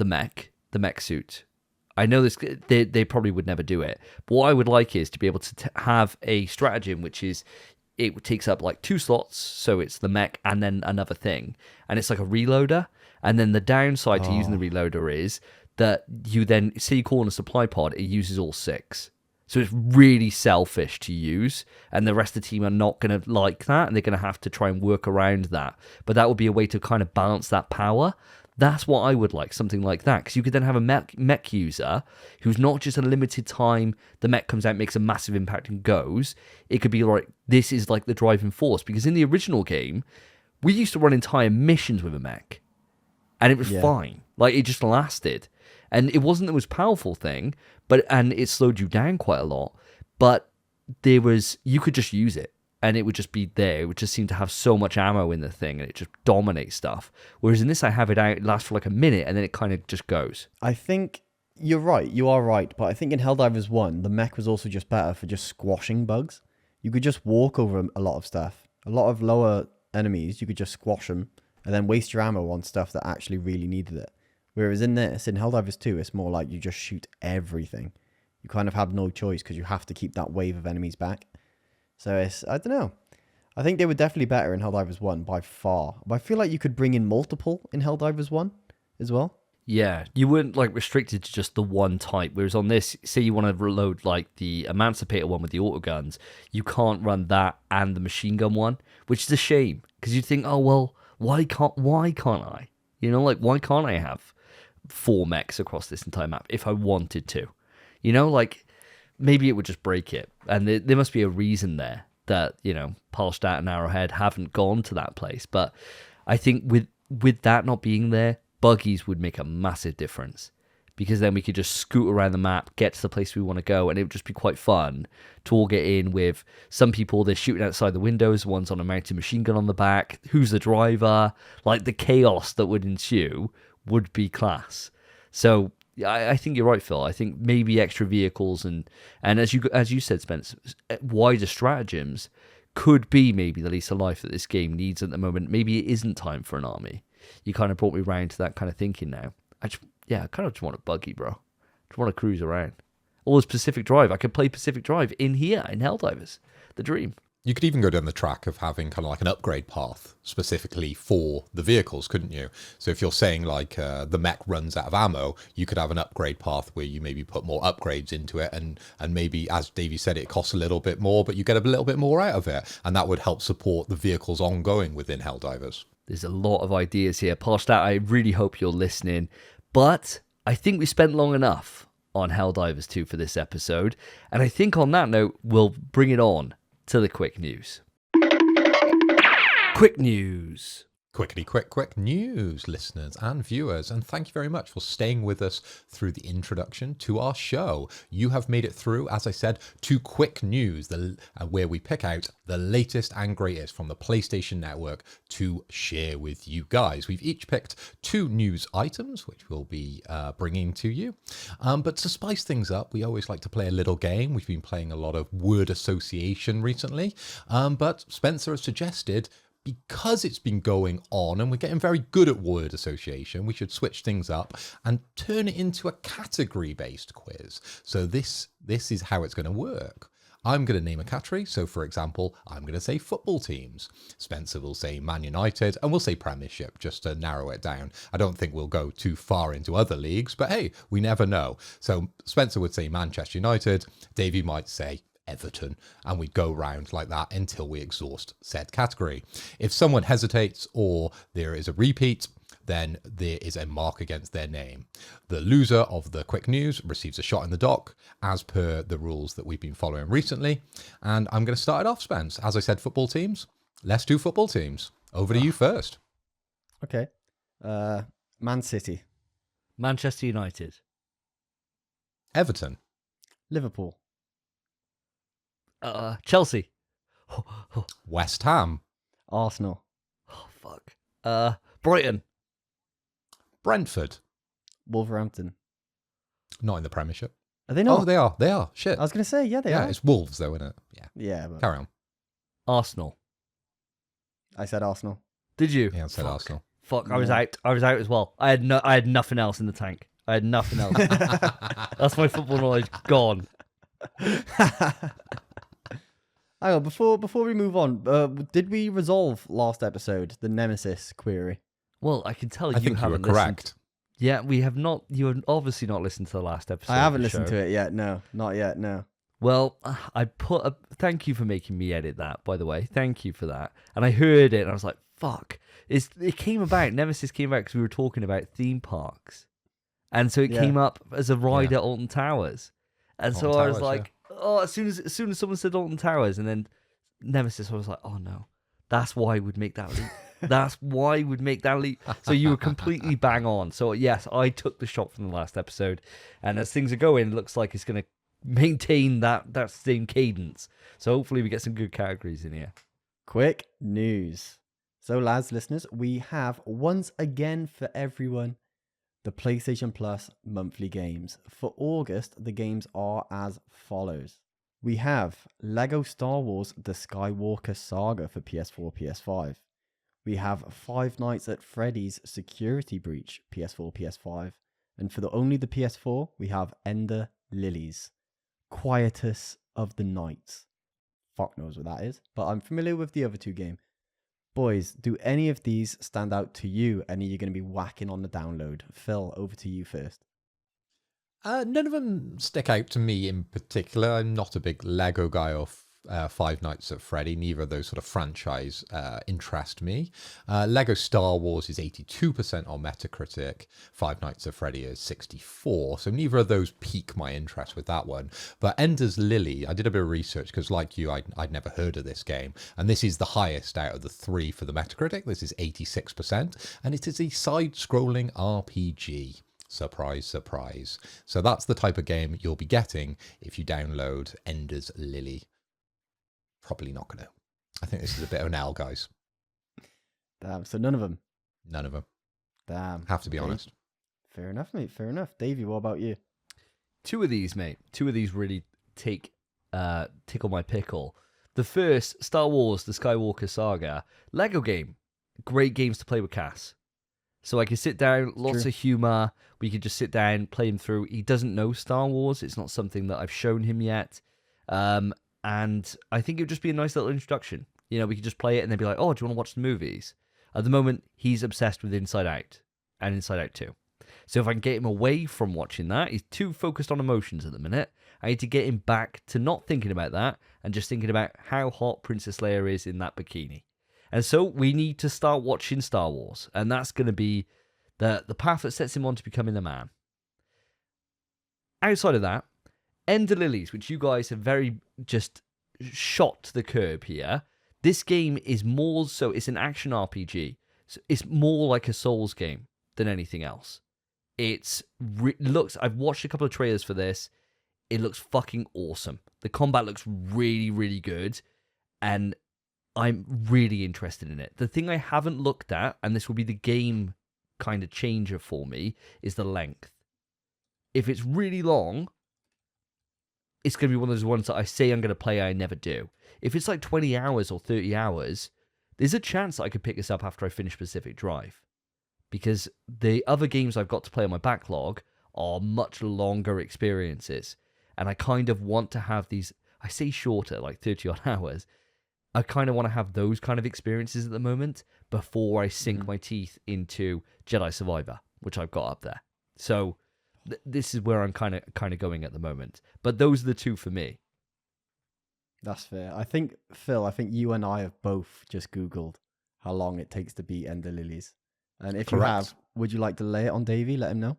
mech suit. I know this. They probably would never do it. But what I would like is to be able to have a stratagem, which is it takes up like 2 slots, so it's the mech and then another thing, and it's like a reloader. And then the downside to using the reloader is that you then say you call on a supply pod, it uses all 6. So it's really selfish to use, and the rest of the team are not going to like that, and they're going to have to try and work around that. But that would be a way to kind of balance that power. That's what I would like, something like that. Because you could then have a mech user who's not just a limited time, the mech comes out, makes a massive impact and goes. It could be like, this is like the driving force. Because in the original game, we used to run entire missions with a mech. And it was fine. Like, it just lasted. And it wasn't the most powerful thing, and it slowed you down quite a lot. But you could just use it. And it would just be there. It would just seem to have so much ammo in the thing, and it just dominates stuff. Whereas in this, I have it out, it lasts for like a minute, and then it kind of just goes. I think you're right. You are right. But I think in Helldivers 1, the mech was also just better for just squashing bugs. You could just walk over a lot of stuff. A lot of lower enemies, you could just squash them and then waste your ammo on stuff that actually really needed it. Whereas in Helldivers 2, it's more like you just shoot everything. You kind of have no choice because you have to keep that wave of enemies back. So I don't know. I think they were definitely better in Helldivers 1 by far. But I feel like you could bring in multiple in Helldivers 1 as well. Yeah, you weren't like restricted to just the one type. Whereas on this, say you want to reload like the Emancipator one with the autoguns, you can't run that and the machine gun one, which is a shame. Because you'd think, oh, well, why can't I? You know, like, why can't I have 4 mechs across this entire map if I wanted to? You know, like, maybe it would just break it. And there must be a reason there that, you know, Palstadt and Arrowhead haven't gone to that place. But I think with that not being there, buggies would make a massive difference. Because then we could just scoot around the map, get to the place we want to go, and it would just be quite fun to all get in with some people, they're shooting outside the windows, one's on a mounted machine gun on the back, who's the driver? Like, the chaos that would ensue would be class. So I think you're right, Phil. I think maybe extra vehicles and as you said, Spence, wider stratagems could be maybe the lease of life that this game needs at the moment. Maybe it isn't time for an army. You kind of brought me around to that kind of thinking now. I kind of just want a buggy, bro. Just want to cruise around. Or Pacific Drive. I could play Pacific Drive in here, in Helldivers. The dream. You could even go down the track of having kind of like an upgrade path specifically for the vehicles, couldn't you? So if you're saying like the mech runs out of ammo, you could have an upgrade path where you maybe put more upgrades into it, and maybe, as Davey said, it costs a little bit more, but you get a little bit more out of it, and that would help support the vehicles ongoing within Helldivers. There's a lot of ideas here. Palstadt, I really hope you're listening. But I think we spent long enough on Helldivers 2 for this episode. And I think on that note, we'll bring it on to the quick news. Quick news. Quick news, listeners and viewers, and thank you very much for staying with us through the introduction to our show. You have made it through, as I said, to Quick News, where we pick out the latest and greatest from the PlayStation Network to share with you guys. We've each picked 2 news items, which we'll be bringing to you. But to spice things up, we always like to play a little game. We've been playing a lot of word association recently, but Spencer has suggested, because it's been going on and we're getting very good at word association, we should switch things up and turn it into a category-based quiz. So this is how it's going to work. I'm going to name a category. So, for example, I'm going to say football teams. Spencer will say Man United, and we'll say Premiership, just to narrow it down. I don't think we'll go too far into other leagues, but hey, we never know. So Spencer would say Manchester United. Davey might say Everton, and we'd go round like that until we exhaust said category. If someone hesitates or there is a repeat, then there is a mark against their name. The loser of the quick news receives a shot in the dock, as per the rules that we've been following recently. And I'm going to start it off, Spence. As I said, football teams. Let's do football teams. Over to you first. Okay. Man City. Manchester United. Everton. Liverpool. Chelsea. West Ham. Arsenal. Oh, fuck. Brighton. Brentford. Wolverhampton. Not in the Premiership. Are they not? Oh, they are. They are. Shit. I was going to say, yeah, they are. It's Wolves, though, isn't it? Yeah. Yeah, but Carry on. Arsenal. I said Arsenal. Did you? Yeah, I said Fuck. Arsenal. Fuck, I was out. I was out as well. I had nothing else in the tank. I had nothing else. That's my football knowledge gone. Hang on, before we move on, did we resolve last episode the Nemesis query? Well, I can tell I think you were haven't listened. correct. Yeah, we have not. You have obviously not listened to the last episode. I haven't of the listened show. to it yet. No, not yet. No. Well, thank you for making me edit that, by the way. Thank you for that. And I heard it and I was like, fuck. It came about, Nemesis came about because we were talking about theme parks. And so it Yeah. came up as a ride Yeah. at Alton Towers. And so Alton I was Towers, like, oh, as soon as someone said Alton Towers and then Nemesis, I was like, oh no, that's why we'd make that leap. That's why we'd make that leap. So you were completely bang on. So yes, I took the shot from the last episode. And as things are going, it looks like it's going to maintain that same cadence. So hopefully we get some good categories in here. Quick news. So, lads, listeners, we have once again for everyone the PlayStation Plus monthly games. For August, the games are as follows. We have Lego Star Wars The Skywalker Saga for PS4, PS5. We have Five Nights at Freddy's Security Breach, PS4, PS5. And for only the PS4, we have Ender Lilies, Quietus of the Night. Fuck knows what that is, but I'm familiar with the other two games. Boys, do any of these stand out to you? Any you're going to be whacking on the download? Phil, over to you first. None of them stick out to me in particular. I'm not a big Lego guy or Five Nights at Freddy. Neither of those sort of franchise interest me. Lego Star Wars is 82% on Metacritic. Five Nights at Freddy is 64%. So neither of those pique my interest with that one. But Ender's Lily, I did a bit of research because like you, I'd never heard of this game. And this is the highest out of the three for the Metacritic. This is 86%. And it is a side-scrolling RPG. Surprise, surprise. So that's the type of game you'll be getting if you download Ender's Lily. Probably not going to. I think this is a bit of an L, guys. Damn, so none of them. None of them. Damn. Have to be honest. Fair enough, mate. Fair enough. Davey, what about you? Two of these, mate. Two of these really tickle my pickle. The first, Star Wars, The Skywalker Saga. Lego game. Great games to play with Cass. So I can sit down, lots of humor. We could just sit down, play him through. He doesn't know Star Wars. It's not something that I've shown him yet. And I think it would just be a nice little introduction. You know, we could just play it and then be like, oh, do you want to watch the movies? At the moment, he's obsessed with Inside Out and Inside Out 2. So if I can get him away from watching that, he's too focused on emotions at the minute. I need to get him back to not thinking about that and just thinking about how hot Princess Leia is in that bikini. And so we need to start watching Star Wars. And that's going to be the path that sets him on to becoming a man. Outside of that, Ender Lilies, which you guys have very just shot to the curb here. This game is more so, it's an action RPG. So it's more like a Souls game than anything else. I've watched a couple of trailers for this. It looks fucking awesome. The combat looks really, really good. And I'm really interested in it. The thing I haven't looked at, and this will be the game kind of changer for me, is the length. If it's really long, it's going to be one of those ones that I say I'm going to play, I never do. If it's like 20 hours or 30 hours, there's a chance that I could pick this up after I finish Pacific Drive. Because the other games I've got to play on my backlog are much longer experiences. And I kind of want to have these, I say shorter, like 30 odd hours. I kind of want to have those kind of experiences at the moment before I sink my teeth into Jedi Survivor, which I've got up there. So this is where I'm kind of going at the moment. But those are the two for me. That's fair. I think, Phil, you and I have both just Googled how long it takes to beat Ender Lilies. And if you have, would you like to lay it on Davey? Let him know.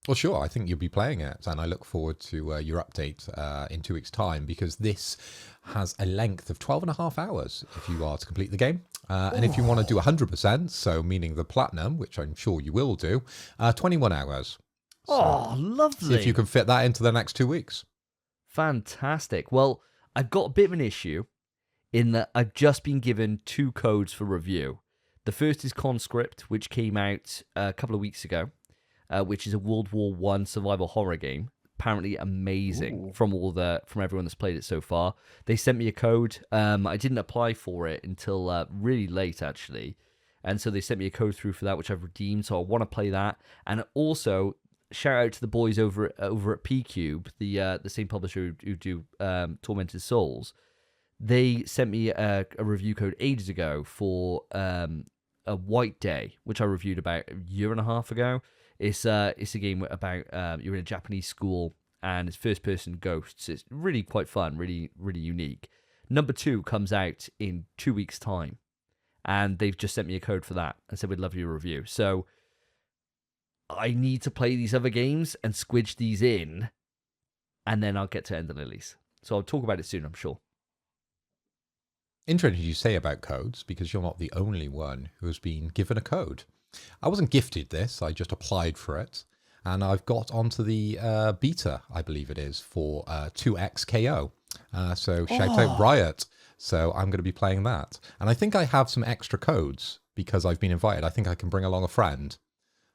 Well, sure. I think you'll be playing it, and I look forward to your update in 2 weeks' time, because this has a length of 12 and a half hours if you are to complete the game. And if you want to do 100%, so meaning the platinum, which I'm sure you will do, 21 hours. So Lovely. see if you can fit that into the next 2 weeks. Fantastic. Well, I've got a bit of an issue in that I've just been given 2 codes for review. The first is Conscript, which came out a couple of weeks ago. Which is a World War I survival horror game. Apparently amazing from everyone that's played it so far. They sent me a code. I didn't apply for it until really late, actually. And so they sent me a code through for that, which I've redeemed. So I want to play that. And also, shout out to the boys over at P-Cube, the same publisher who do Tormented Souls. They sent me a review code ages ago for a White Day, which I reviewed about a year and a half ago. It's a game about you're in a Japanese school and it's first-person ghosts. It's really quite fun, really, really unique. Number 2 comes out in 2 weeks' time, and they've just sent me a code for that and said we'd love your review. So I need to play these other games and squidge these in, and then I'll get to Ender Lilies. So I'll talk about it soon, I'm sure. Interesting you say about codes, because you're not the only one who has been given a code. I wasn't gifted this, I just applied for it. And I've got onto the beta, I believe it is, for 2XKO. So shout out Riot. So I'm going to be playing that. And I think I have some extra codes because I've been invited. I think I can bring along a friend.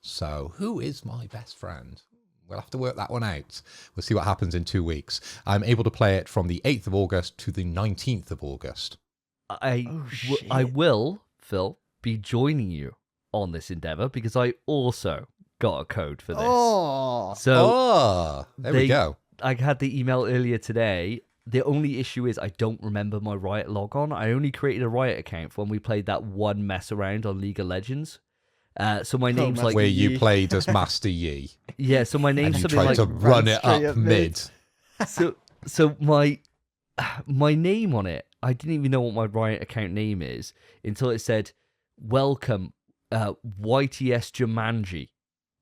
So who is my best friend? We'll have to work that one out. We'll see what happens in 2 weeks. I'm able to play it from the 8th of August to the 19th of August. I will, Phil, be joining you on this endeavor because I also got a code for this. There we go. I had the email earlier today. The only issue is I don't remember my Riot logon. I only created a Riot account when we played that one mess around on League of Legends. So my name's like... Where you played as Master Yi. Yeah, so my name's and you something tried like... to run it up mid. So my name on it, I didn't even know what my Riot account name is until it said, welcome YTS Jumanji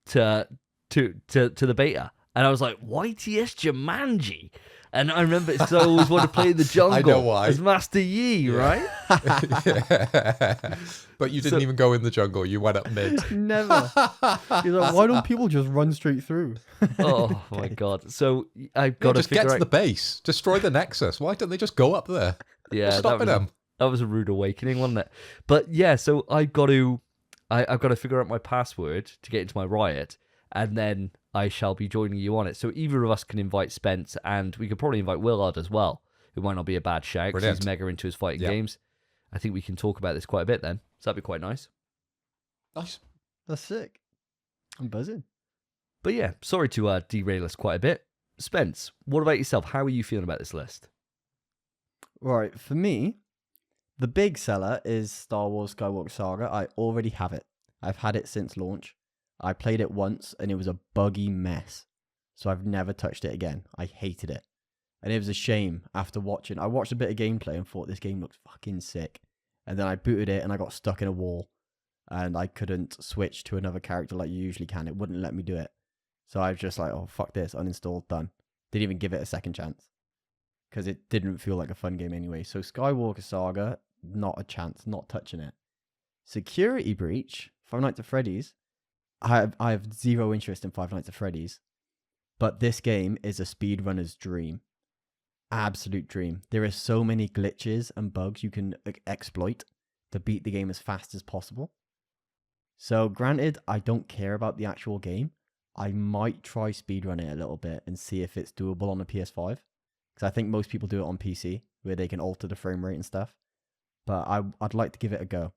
to the beta. And I was like, YTS Jumanji? And I remember because I always wanted to play in the jungle I know why. as Master Yi, right? But you didn't even go in the jungle. You went up mid. Never. He's like, why don't people just run straight through? Oh my god! So I've got to just get to the base, destroy the Nexus. Why don't they just go up there? Yeah, What's stopping them? That was a rude awakening, wasn't it? But yeah, so I've got to figure out my password to get into my Riot, and then I shall be joining you on it. So either of us can invite Spence, and we could probably invite Willard as well. It might not be a bad shout because he's mega into his fighting games. I think we can talk about this quite a bit then. So that'd be quite nice. Nice. That's sick. I'm buzzing. But yeah, sorry to derail us quite a bit. Spence, what about yourself? How are you feeling about this list? Right, for me, the big seller is Star Wars Skywalker Saga. I already have it. I've had it since launch. I played it once and it was a buggy mess. So I've never touched it again. I hated it. And it was a shame after watching. I watched a bit of gameplay and thought this game looks fucking sick. And then I booted it and I got stuck in a wall. And I couldn't switch to another character like you usually can. It wouldn't let me do it. So I was just like, oh, fuck this. Uninstalled, done. Didn't even give it a second chance. Because it didn't feel like a fun game anyway. So Skywalker Saga, not a chance. Not touching it. Security Breach, Five Nights at Freddy's. I have zero interest in Five Nights at Freddy's. But this game is a speedrunner's dream. Absolute dream. There are so many glitches and bugs you can exploit to beat the game as fast as possible. So granted, I don't care about the actual game. I might try speedrun it a little bit and see if it's doable on a PS5. Because I think most people do it on PC, where they can alter the frame rate and stuff. But I'd like to give it a go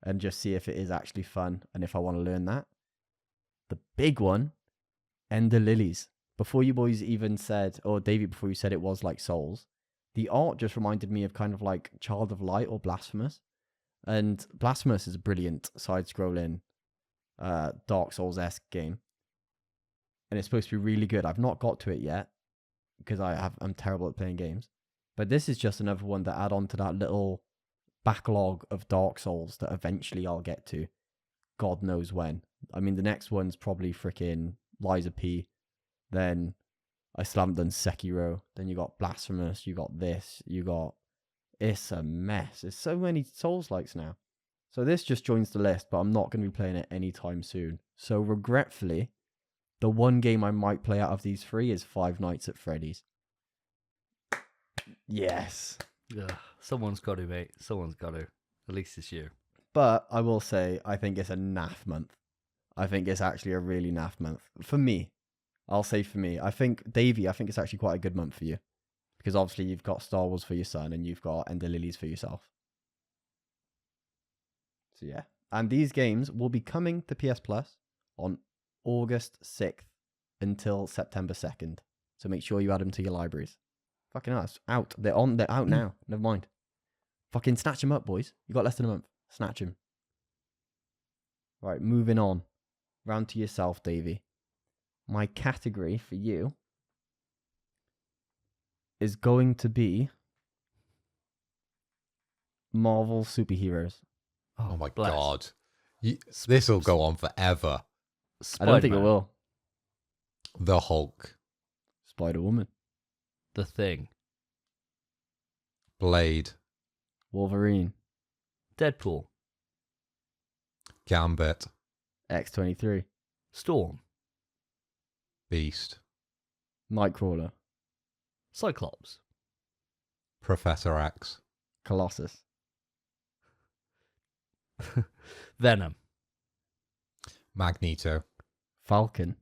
and just see if it is actually fun and if I want to learn that. The big one, Ender Lilies. Before you boys even said, or Davey, before you said it was like Souls, the art just reminded me of kind of like Child of Light or Blasphemous. And Blasphemous is a brilliant side-scrolling Dark Souls-esque game. And it's supposed to be really good. I've not got to it yet because I'm terrible at playing games. But this is just another one that add on to that little backlog of Dark Souls that eventually I'll get to. God knows when. I mean, the next one's probably freaking Lies of P. Then I still haven't done Sekiro. Then you got Blasphemous. You got this. You got... It's a mess. There's so many Souls-likes now. So this just joins the list, but I'm not going to be playing it anytime soon. So regretfully, the one game I might play out of these three is Five Nights at Freddy's. Yes. Ugh, someone's got to, mate. Someone's got to. At least this year. But I will say, I think it's a naff month. I think it's actually a really naff month. For me. I'll say for me. I think, Davey, I think it's actually quite a good month for you. Because obviously you've got Star Wars for your son and you've got Ender Lilies for yourself. So yeah. And these games will be coming to PS Plus on August 6th until September 2nd. So make sure you add them to your libraries. Fucking hell, it's out. They're out now. Never mind. Fucking snatch them up, boys. You got less than a month. Snatch them. Right, moving on. Round to yourself, Davey. My category for you is going to be Marvel superheroes. Oh my bless. God. This will go on forever. I don't think it Spider-Man, will. The Hulk. Spider-Woman. The Thing. Blade. Wolverine. Deadpool. Gambit. X-23. Storm. Beast. Nightcrawler. Cyclops. Professor X. Colossus. Venom. Magneto. Falcon.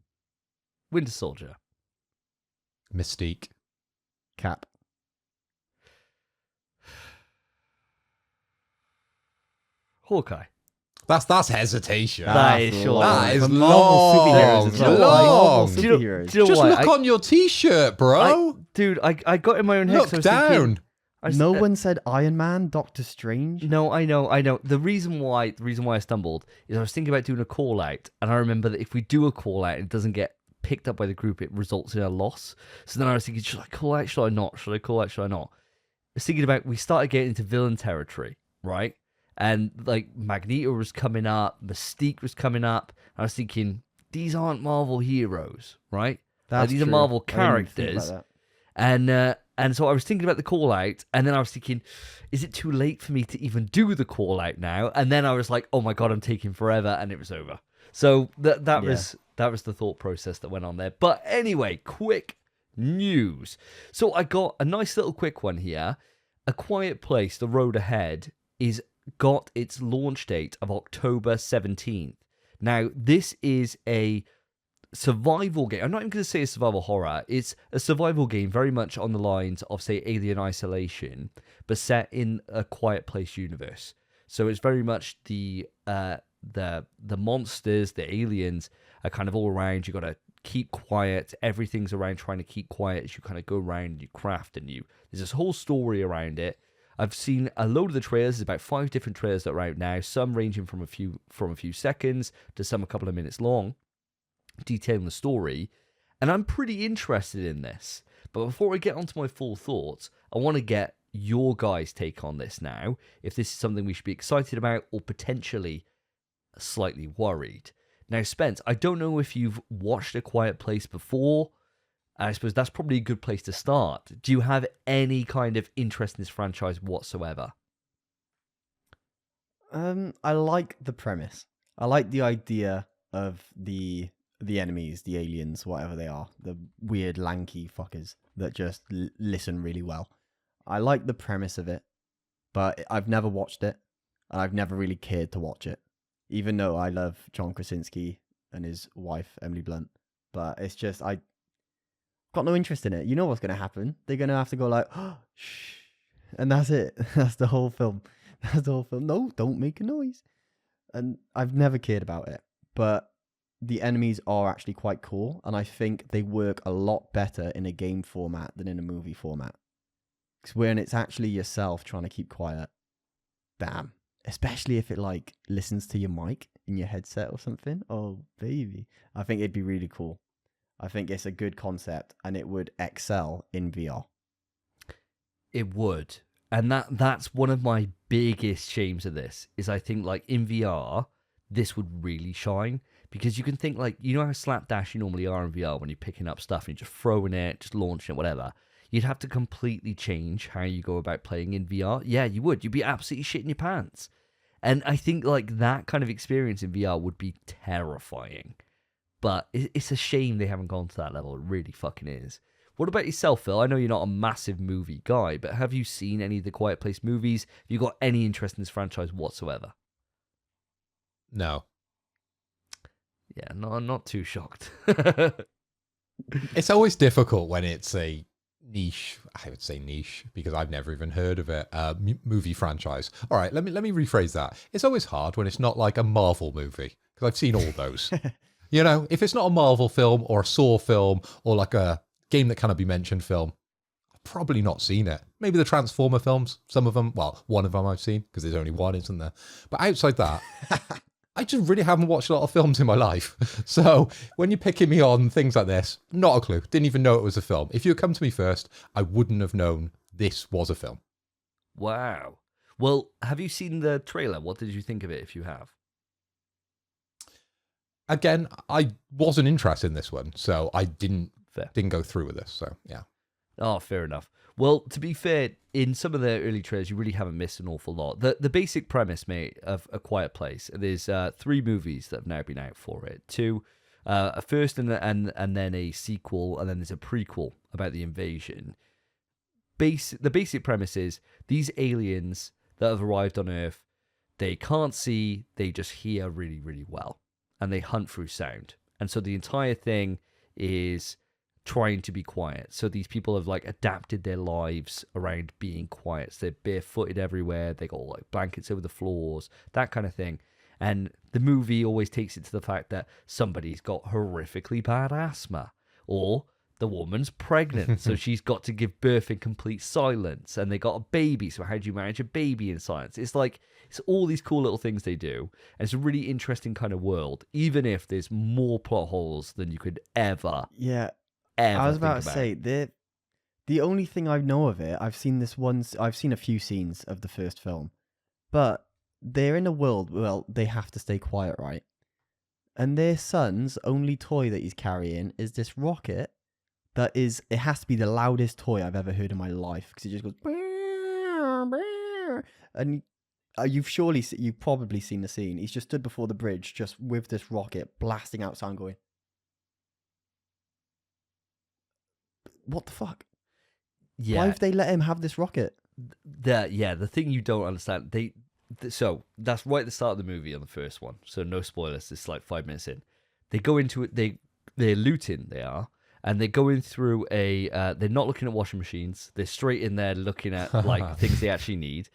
Winter Soldier. Mystique. Cap. Hawkeye. That's hesitation. That is short. That is For Marvel superheroes as well. long. Marvel Do you know- superheroes. do you know Just what? look on your t-shirt, bro. Dude, I got in my own head. Look 'cause I was thinking- down. No one said Iron Man, Doctor Strange. No, I know. The reason why I stumbled is I was thinking about doing a call out, and I remember that if we do a call out and it doesn't get picked up by the group, it results in a loss. So then I was thinking, should I call out? Should I not? Should I call out? Should I not? I was thinking about we started getting into villain territory, right? And like Magneto was coming up, Mystique was coming up. I was thinking these aren't Marvel heroes, right? That's these are true. Marvel I didn't think about characters. that. And so I was thinking about the call out, and then I was thinking, is it too late for me to even do the call out now? And then I was like, oh my God, I'm taking forever, and it was over. So that was the thought process that went on there. But anyway, quick news. So I got a nice little quick one here. A Quiet Place: The Road Ahead is got its launch date of October 17th. Now, this is a survival game. I'm not even going to say a survival horror. It's a survival game very much on the lines of, say, Alien Isolation, but set in a Quiet Place universe. So it's very much the monsters, the aliens are kind of all around. You got to keep quiet. Everything's around trying to keep quiet as you kind of go around and you craft and there's this whole story around it. I've seen a load of the trailers. There's about 5 different trailers that are out now. Some ranging from a few seconds to some a couple of minutes long, detailing the story, and I'm pretty interested in this. But before I get onto my full thoughts, I want to get your guys' take on this now, if this is something we should be excited about or potentially slightly worried. Now, Spence, I don't know if you've watched A Quiet Place before. I suppose that's probably a good place to start. Do you have any kind of interest in this franchise whatsoever? I like the premise. I like the idea of the enemies, the aliens, whatever they are, the weird lanky fuckers that just listen really well. I like the premise of it, but I've never watched it, and I've never really cared to watch it, even though I love John Krasinski and his wife, Emily Blunt. But it's just, I've got no interest in it. You know what's going to happen. They're going to have to go like, oh, shh, and that's it. That's the whole film. That's the whole film. No, don't make a noise. And I've never cared about it. But the enemies are actually quite cool, and I think they work a lot better in a game format than in a movie format. Because when it's actually yourself trying to keep quiet, damn. Especially if it like listens to your mic in your headset or something. Oh, baby. I think it'd be really cool. I think it's a good concept, and it would excel in VR. It would. And that's one of my biggest shames of this, is I think like in VR, this would really shine. Because you can think like, you know how slapdash you normally are in VR when you're picking up stuff and you're just throwing it, just launching it, whatever. You'd have to completely change how you go about playing in VR. Yeah, you would. You'd be absolutely shitting your pants. And I think like that kind of experience in VR would be terrifying. But it's a shame they haven't gone to that level. It really fucking is. What about yourself, Phil? I know you're not a massive movie guy, but have you seen any of the Quiet Place movies? Have you got any interest in this franchise whatsoever? No. Yeah, no, I'm not too shocked. It's always difficult when it's a niche, I would say niche, because I've never even heard of it, movie franchise. All right, let me rephrase that. It's always hard when it's not like a Marvel movie, because I've seen all those. You know, if it's not a Marvel film or a Saw film or like a Game That Cannot Be Mentioned film, I've probably not seen it. Maybe the Transformer films, some of them, well, one of them I've seen, because there's only one, isn't there? But outside that, I just really haven't watched a lot of films in my life. So when you're picking me on things like this, not a clue. Didn't even know it was a film. If you had come to me first, I wouldn't have known this was a film. Wow. Well, have you seen the trailer? What did you think of it if you have? Again, I wasn't interested in this one, so I didn't Fair. go through with this. So yeah. Oh, fair enough. Well, to be fair, in some of the early trailers, you really haven't missed an awful lot. The basic premise, mate, of A Quiet Place, there's 3 movies that have now been out for it. 2, a first and then a sequel, and then there's a prequel about the invasion. The basic premise is these aliens that have arrived on Earth, they can't see, they just hear really, really well, and they hunt through sound. And so the entire thing is trying to be quiet. So these people have like adapted their lives around being quiet. So they're barefooted everywhere. They got like blankets over the floors, that kind of thing. And the movie always takes it to the fact that somebody's got horrifically bad asthma, or the woman's pregnant, so she's got to give birth in complete silence, and they got a baby. So how do you manage a baby in silence? It's like, it's all these cool little things they do. And it's a really interesting kind of world, even if there's more plot holes than you could ever. Yeah. Ever I was about think to say the only thing I know of it, I've seen a few scenes of the first film, but they're in a world, well, they have to stay quiet, right? And their son's only toy that he's carrying is this rocket it has to be the loudest toy I've ever heard in my life, because it just goes, and you've probably seen the scene. He's just stood before the bridge, just with this rocket blasting out sound, going, what the fuck? Yeah. Why have they let him have this rocket? The thing you don't understand, so that's right at the start of the movie on the first one. So no spoilers. It's like 5 minutes in. They go into it. They're looting. They are, and they're going through they're not looking at washing machines. They're straight in there looking at like things they actually need.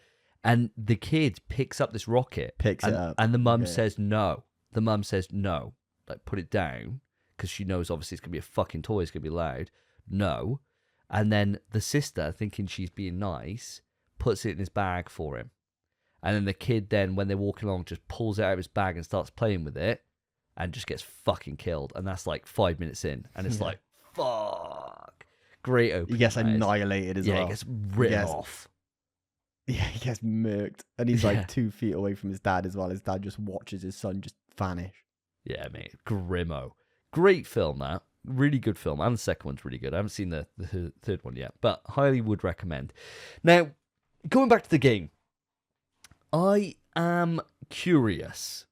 And the kid picks up this rocket, It up, and the mum says no. The mum says no, like put it down, because she knows obviously it's gonna be a fucking toy. It's gonna be loud. No. And then the sister, thinking she's being nice, puts it in his bag for him. And then the kid then, when they're walking along, just pulls it out of his bag and starts playing with it, and just gets fucking killed. And that's like 5 minutes in. And it's like, fuck. Great opening. He gets annihilated as well. Yeah, he gets written off. Yeah, he gets murked. And he's like 2 feet away from his dad as well. His dad just watches his son just vanish. Yeah, mate. Grimmo. Great film, that. Really good film, and the second one's really good. I haven't seen the third one yet, but highly would recommend. Now, going back to the game, I am curious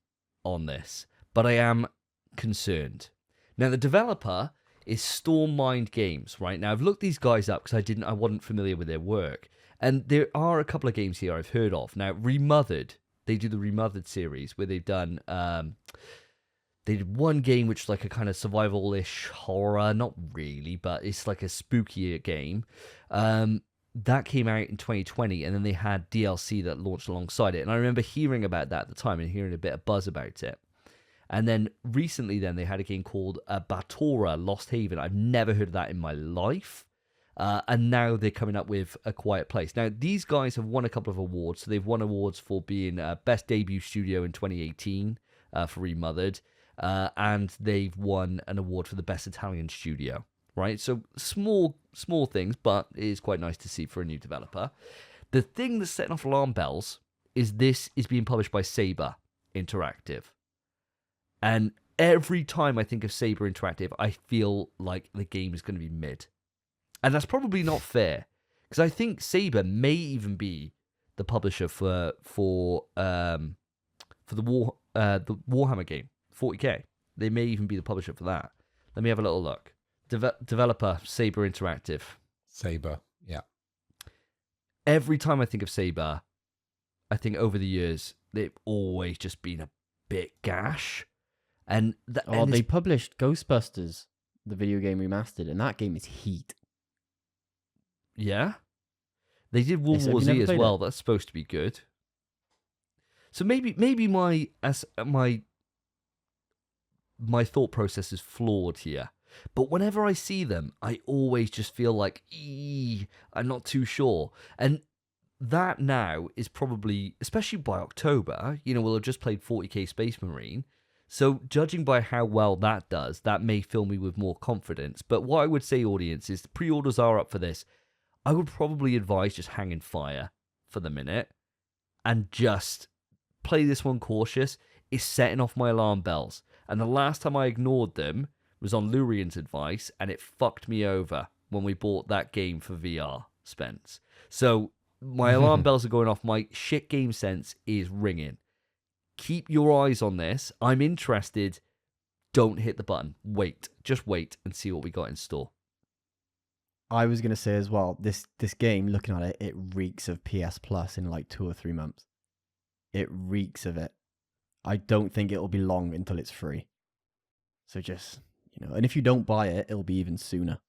on this, but I am concerned. Now, the developer is Storm Mind Games, right? Now, I've looked these guys up because I wasn't familiar with their work, and there are a couple of games here I've heard of. Now, Remothered, they do the Remothered series where they've done. They did one game which is like a kind of survival-ish horror, not really, but it's like a spookier game. That came out in 2020, and then they had DLC that launched alongside it. And I remember hearing about that at the time and hearing a bit of buzz about it. And then recently they had a game called Batora Lost Haven. I've never heard of that in my life. And now they're coming up with A Quiet Place. Now, these guys have won a couple of awards. So they've won awards for being Best Debut Studio in 2018 for Remothered. And they've won an award for the best Italian studio, right? So small things, but it is quite nice to see for a new developer. The thing that's setting off alarm bells is this is being published by Saber Interactive. And every time I think of Saber Interactive, I feel like the game is going to be mid. And that's probably not fair, because I think Saber may even be the publisher for the Warhammer game. 40k. They may even be the publisher for that. Let me have a little look. Developer, Saber Interactive. Saber, yeah. Every time I think of Saber, I think over the years, they've always just been a bit gash. And they published Ghostbusters, the video game remastered, and that game is heat. Yeah? They did World War Z as well. That's supposed to be good. So maybe my thought process is flawed here. But whenever I see them, I always just feel like, I'm not too sure. And that now is probably, especially by October, we'll have just played 40k Space Marine. So judging by how well that does, that may fill me with more confidence. But what I would say, audience, is the pre-orders are up for this. I would probably advise just hanging fire for the minute and just play this one cautious. It's setting off my alarm bells. And the last time I ignored them was on Lurian's advice, and it fucked me over when we bought that game for VR, Spence. So my alarm bells are going off. My shit game sense is ringing. Keep your eyes on this. I'm interested. Don't hit the button. Wait. Just wait and see what we got in store. I was going to say as well, this game, looking at it, it reeks of PS Plus in like 2 or 3 months. It reeks of it. I don't think it'll be long until it's free. So just, and if you don't buy it, it'll be even sooner.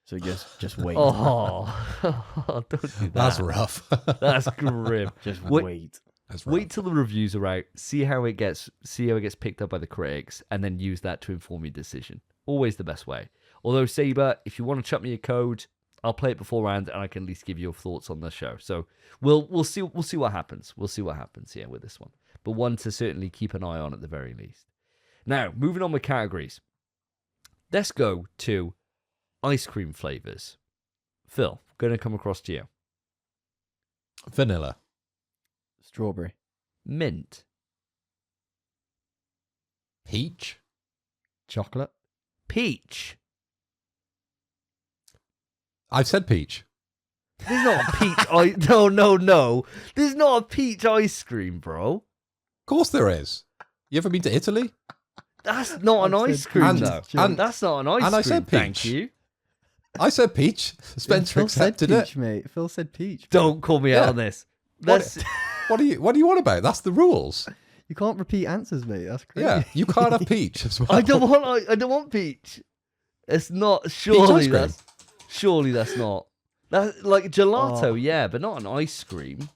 So just wait. Don't do that. That's rough. That's grim. Just wait. That's rough. Wait till the reviews are out. See how it gets picked up by the critics, and then use that to inform your decision. Always the best way. Although, Saber, if you want to chuck me a code, I'll play it beforehand, and I can at least give you your thoughts on the show. So we'll see what happens. We'll see what happens here with this one. But one to certainly keep an eye on at the very least. Now, moving on with categories. Let's go to ice cream flavors. Phil, going to come across to you. Vanilla. Strawberry. Mint. Peach. Chocolate. Peach. I've said peach. There's not a peach. No. There's not a peach ice cream, bro. Of course there is. You ever been to Italy? That's not an ice cream, though. That's not an ice cream. And I said peach. Thank you. I said peach. Spencer Phil accepted said peach, it. mate. Phil said peach. Don't call me out on this. What do you want about? That's the rules. You can't repeat answers, mate. That's crazy. Yeah, you can't have peach as well. I don't want peach. It's not. Surely that's not. That's like gelato, yeah, but not an ice cream.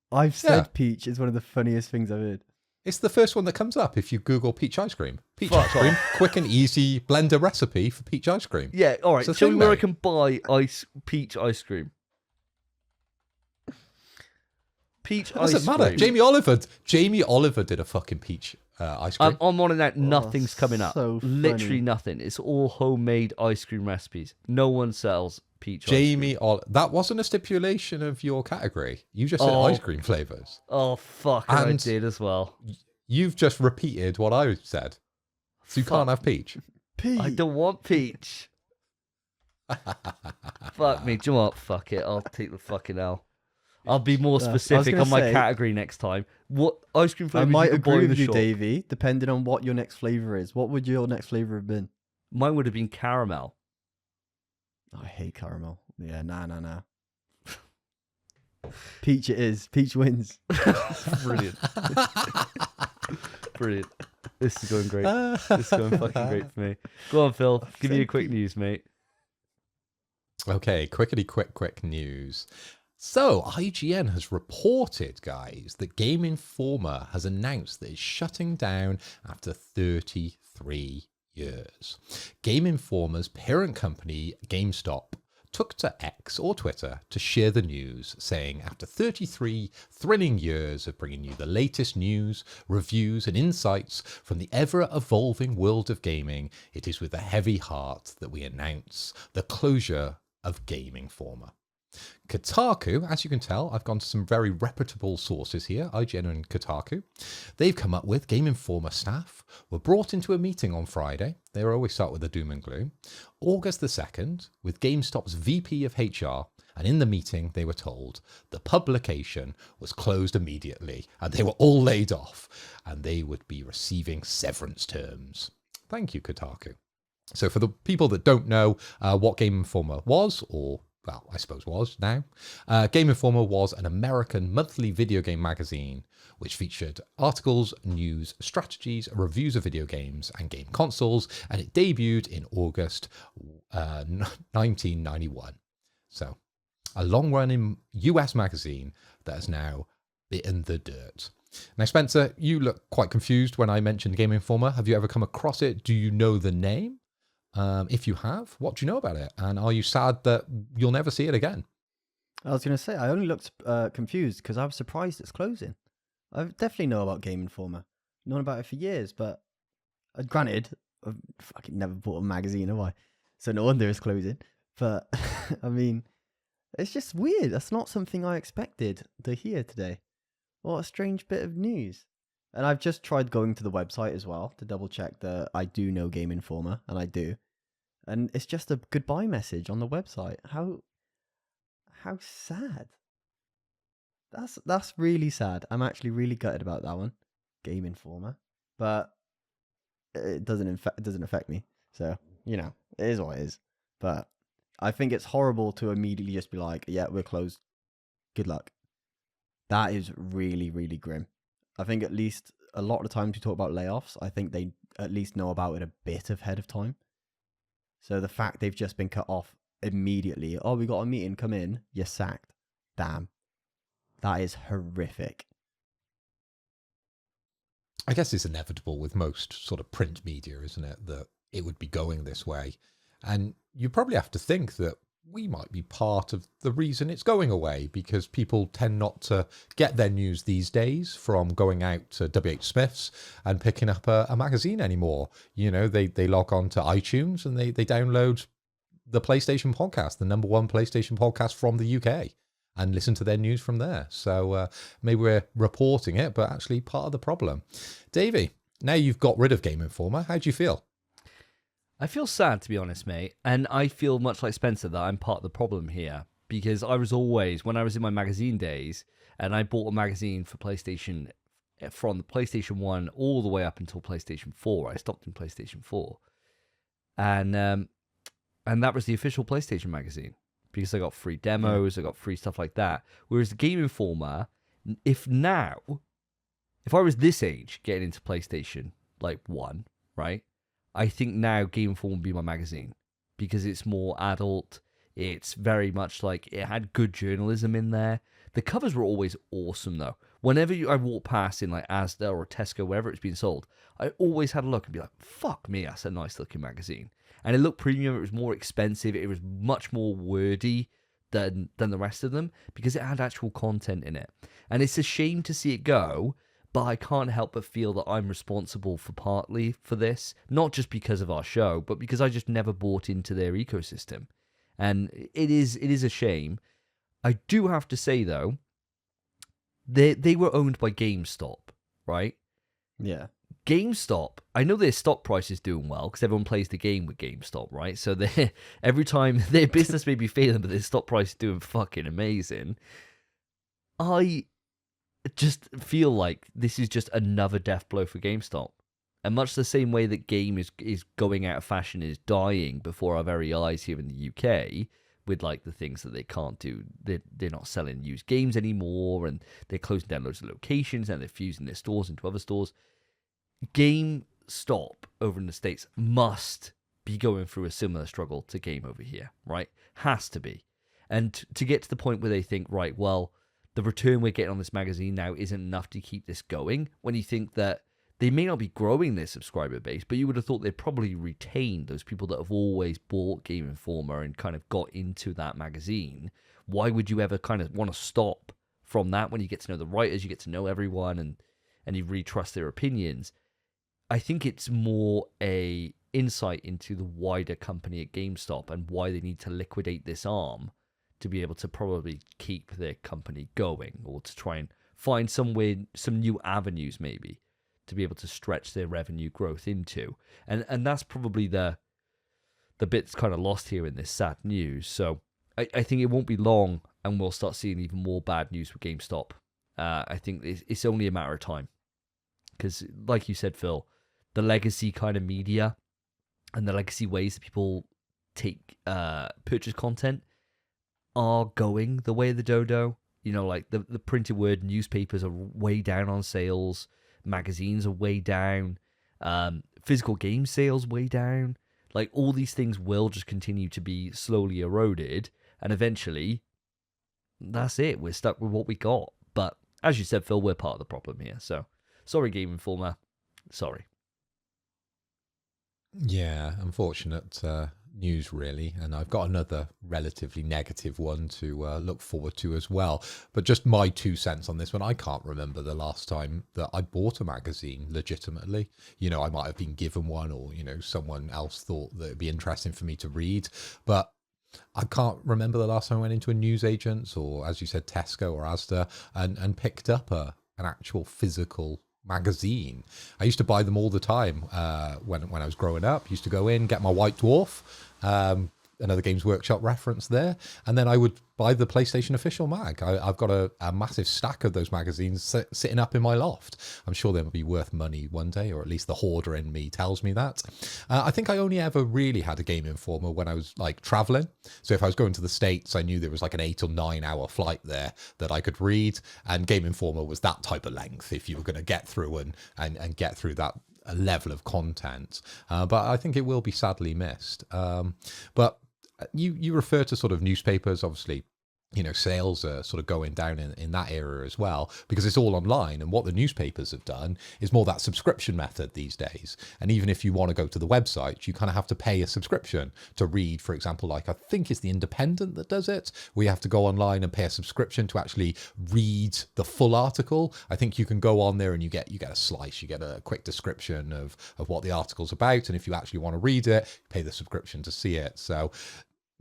I've said peach is one of the funniest things I've heard. It's the first one that comes up if you Google peach ice cream. Peach Fuck ice cream, quick and easy blender recipe for peach ice cream. Yeah, all right. It's a Show me thing, where I mate. can buy peach ice cream. Peach ice Doesn't matter. cream. Jamie Oliver did a fucking peach ice cream. I'm on it now. Nothing's coming up. so funny. Literally nothing. It's all homemade ice cream recipes. No one sells peach ice cream. That wasn't a stipulation of your category. You just said ice cream flavors. Oh, fuck. And I And- did as well. You've just repeated what I said. So you can't have peach. Peach. I don't want peach. Fuck me. Do you know what? Fuck it. I'll take the fucking L. I'll be more I was specific gonna on my say- category next time. What ice cream I flavors might you can buy agree in the with you, shop? Davey, depending on what your next flavor is. What would your next flavor have been? Mine would have been caramel. I hate caramel. Yeah, nah. Peach it is. Peach wins. Brilliant. Brilliant. This is going great. This is going fucking great for me. Go on, Phil. Give me a quick news, mate. Okay, quick news. So, IGN has reported, guys, that Game Informer has announced that it's shutting down after 33 years. Game Informer's parent company, GameStop, took to X or Twitter to share the news, saying, after 33 thrilling years of bringing you the latest news, reviews, and insights from the ever-evolving world of gaming, it is with a heavy heart that we announce the closure of Game Informer. Kotaku, as you can tell, I've gone to some very reputable sources here, IGN and Kotaku. They've come up with Game Informer staff were brought into a meeting on Friday. They always start with the doom and gloom. August the 2nd, with GameStop's VP of HR, and in the meeting they were told the publication was closed immediately and they were all laid off and they would be receiving severance terms. Thank you, Kotaku. So for the people that don't know what Game Informer was, or well, I suppose was now. Game Informer was an American monthly video game magazine which featured articles, news, strategies, reviews of video games and game consoles, and it debuted in August 1991. So, a long-running US magazine that has now bitten the dirt. Now, Spencer, you look quite confused when I mentioned Game Informer. Have you ever come across it? Do you know the name? If you have, what do you know about it? And are you sad that you'll never see it again? I was going to say, I only looked confused because I was surprised it's closing. I definitely know about Game Informer. Known about it for years, but granted, I've fucking never bought a magazine, have I? So no wonder it's closing. But, I mean, it's just weird. That's not something I expected to hear today. What a strange bit of news. And I've just tried going to the website as well to double check that I do know Game Informer, and I do. And it's just a goodbye message on the website. How sad. That's really sad. I'm actually really gutted about that one. Game Informer. But it doesn't affect me. So, it is what it is. But I think it's horrible to immediately just be like, yeah, we're closed. Good luck. That is really, really grim. I think at least a lot of the times we talk about layoffs, I think they at least know about it a bit ahead of time. So the fact they've just been cut off immediately, oh, we got a meeting, come in, you're sacked. Damn. That is horrific. I guess it's inevitable with most sort of print media, isn't it, that it would be going this way. And you probably have to think that we might be part of the reason it's going away, because people tend not to get their news these days from going out to WH Smith's and picking up a magazine anymore. They log on to iTunes and they download the PlayStation podcast, the #1 PlayStation podcast from the UK, and listen to their news from there. So maybe we're reporting it, but actually part of the problem. Davey, now you've got rid of Game Informer, how do you feel? I feel sad, to be honest, mate. And I feel much like Spencer that I'm part of the problem here. Because I was always, when I was in my magazine days, and I bought a magazine for PlayStation from the PlayStation 1 all the way up until PlayStation 4. I stopped in PlayStation 4. And that was the official PlayStation magazine. Because I got free demos, I got free stuff like that. Whereas the Game Informer, if I was this age getting into PlayStation, like 1, right? I think now Game Informer would be my magazine. Because it's more adult. It's very much like, it had good journalism in there. The covers were always awesome, though. Whenever I walk past in like Asda or Tesco, wherever it's been sold, I always had a look and be like, fuck me, that's a nice looking magazine. And it looked premium, it was more expensive, it was much more wordy than the rest of them, because it had actual content in it. And it's a shame to see it go, but I can't help but feel that I'm responsible for partly for this, not just because of our show, but because I just never bought into their ecosystem. And it is a shame. I do have to say, though, they were owned by GameStop, right? Yeah. GameStop, I know their stock price is doing well because everyone plays the game with GameStop, right? So every time their business may be failing, but their stock price is doing fucking amazing. I just feel like this is just another death blow for GameStop. And much the same way that game is going out of fashion, is dying before our very eyes here in the UK, with like the things that they can't do. They're not selling used games anymore, and they're closing down loads of locations, and they're fusing their stores into other stores. GameStop over in the States must be going through a similar struggle to Game over here, right? Has to be. And to get to the point where they think, right, well, the return we're getting on this magazine now isn't enough to keep this going, when you think that they may not be growing their subscriber base, but you would have thought they'd probably retain those people that have always bought Game Informer and kind of got into that magazine. Why would you ever kind of want to stop from that when you get to know the writers, you get to know everyone, and you really trust their opinions? I think it's more a insight into the wider company at GameStop and why they need to liquidate this arm to be able to probably keep their company going, or to try and find some new avenues maybe to be able to stretch their revenue growth into. And that's probably the bit that's kind of lost here in this sad news. So I think it won't be long and we'll start seeing even more bad news with GameStop. I think it's only a matter of time. Because like you said, Phil, the legacy kind of media and the legacy ways that people purchase content are going the way of the dodo. Like the printed word newspapers are way down on sales. Magazines are way down. Physical game sales way down. Like all these things will just continue to be slowly eroded, and eventually that's it. We're stuck with what we got. But as you said, Phil, we're part of the problem here. So sorry, Game Informer. Sorry. Yeah, unfortunate news, really. And I've got another relatively negative one to look forward to as well. But just my 2 cents on this one. I can't remember the last time that I bought a magazine legitimately. I might have been given one, or, someone else thought that it'd be interesting for me to read. But I can't remember the last time I went into a newsagent's, or, as you said, Tesco or Asda, and picked up an actual physical magazine. I used to buy them all the time when I was growing up. Used to go in, get my White Dwarf, another Games Workshop reference there, and then I would buy the PlayStation official mag. I've got a massive stack of those magazines sitting up in my loft. I'm sure they'll be worth money one day, or at least the hoarder in me tells me that. I think I only ever really had a Game Informer when I was like traveling. So if I was going to the States, I knew there was like an 8 or 9 hour flight there that I could read, and Game Informer was that type of length if you were going to get through and get through that level of content. But I think it will be sadly missed. But you refer to sort of newspapers, obviously. Sales are sort of going down in that area as well, because it's all online. And what the newspapers have done is more that subscription method these days. And even if you want to go to the website, you kind of have to pay a subscription to read, for example, like I think it's the Independent that does it, where you have to go online and pay a subscription to actually read the full article. I think you can go on there and you get a slice, you get a quick description of what the article's about. And if you actually want to read it, pay the subscription to see it. So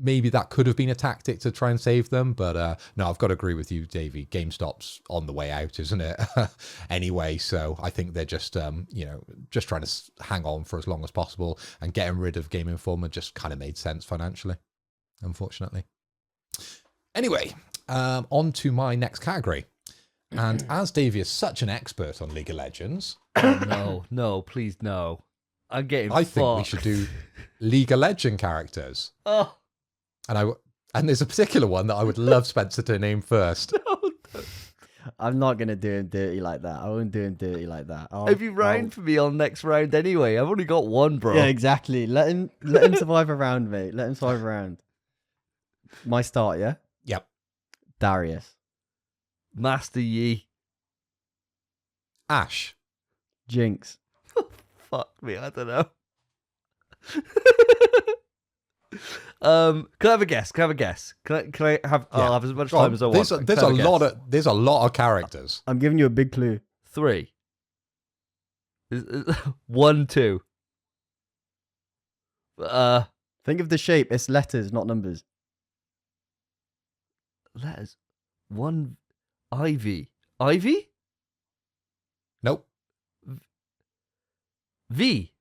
maybe that could have been a tactic to try and save them, but no, I've got to agree with you, Davey. GameStop's on the way out, isn't it? Anyway, so I think they're just, just trying to hang on for as long as possible, and getting rid of Game Informer just kind of made sense financially, unfortunately. Anyway, on to my next category. And as Davey is such an expert on League of Legends... No, please, no. I'm getting I think we should do League of Legends characters. Oh. And there's a particular one that I would love Spencer to name first. I'm not gonna do him dirty like that. I won't do him dirty like that. Have you round for me on next round anyway? I've only got one, bro. Yeah, exactly. Let him survive a round, mate. Let him survive a round. My start, yeah? Yep. Darius. Master Yi. Ash. Jinx. Fuck me, I don't know. Can I have a guess? Can I have? Yeah. I'll have as much time as I want. There's a lot of characters. I'm giving you a big clue. 3. 1, 2. Think of the shape. It's letters, not numbers. Letters. 1. Ivy. Ivy. Nope. V.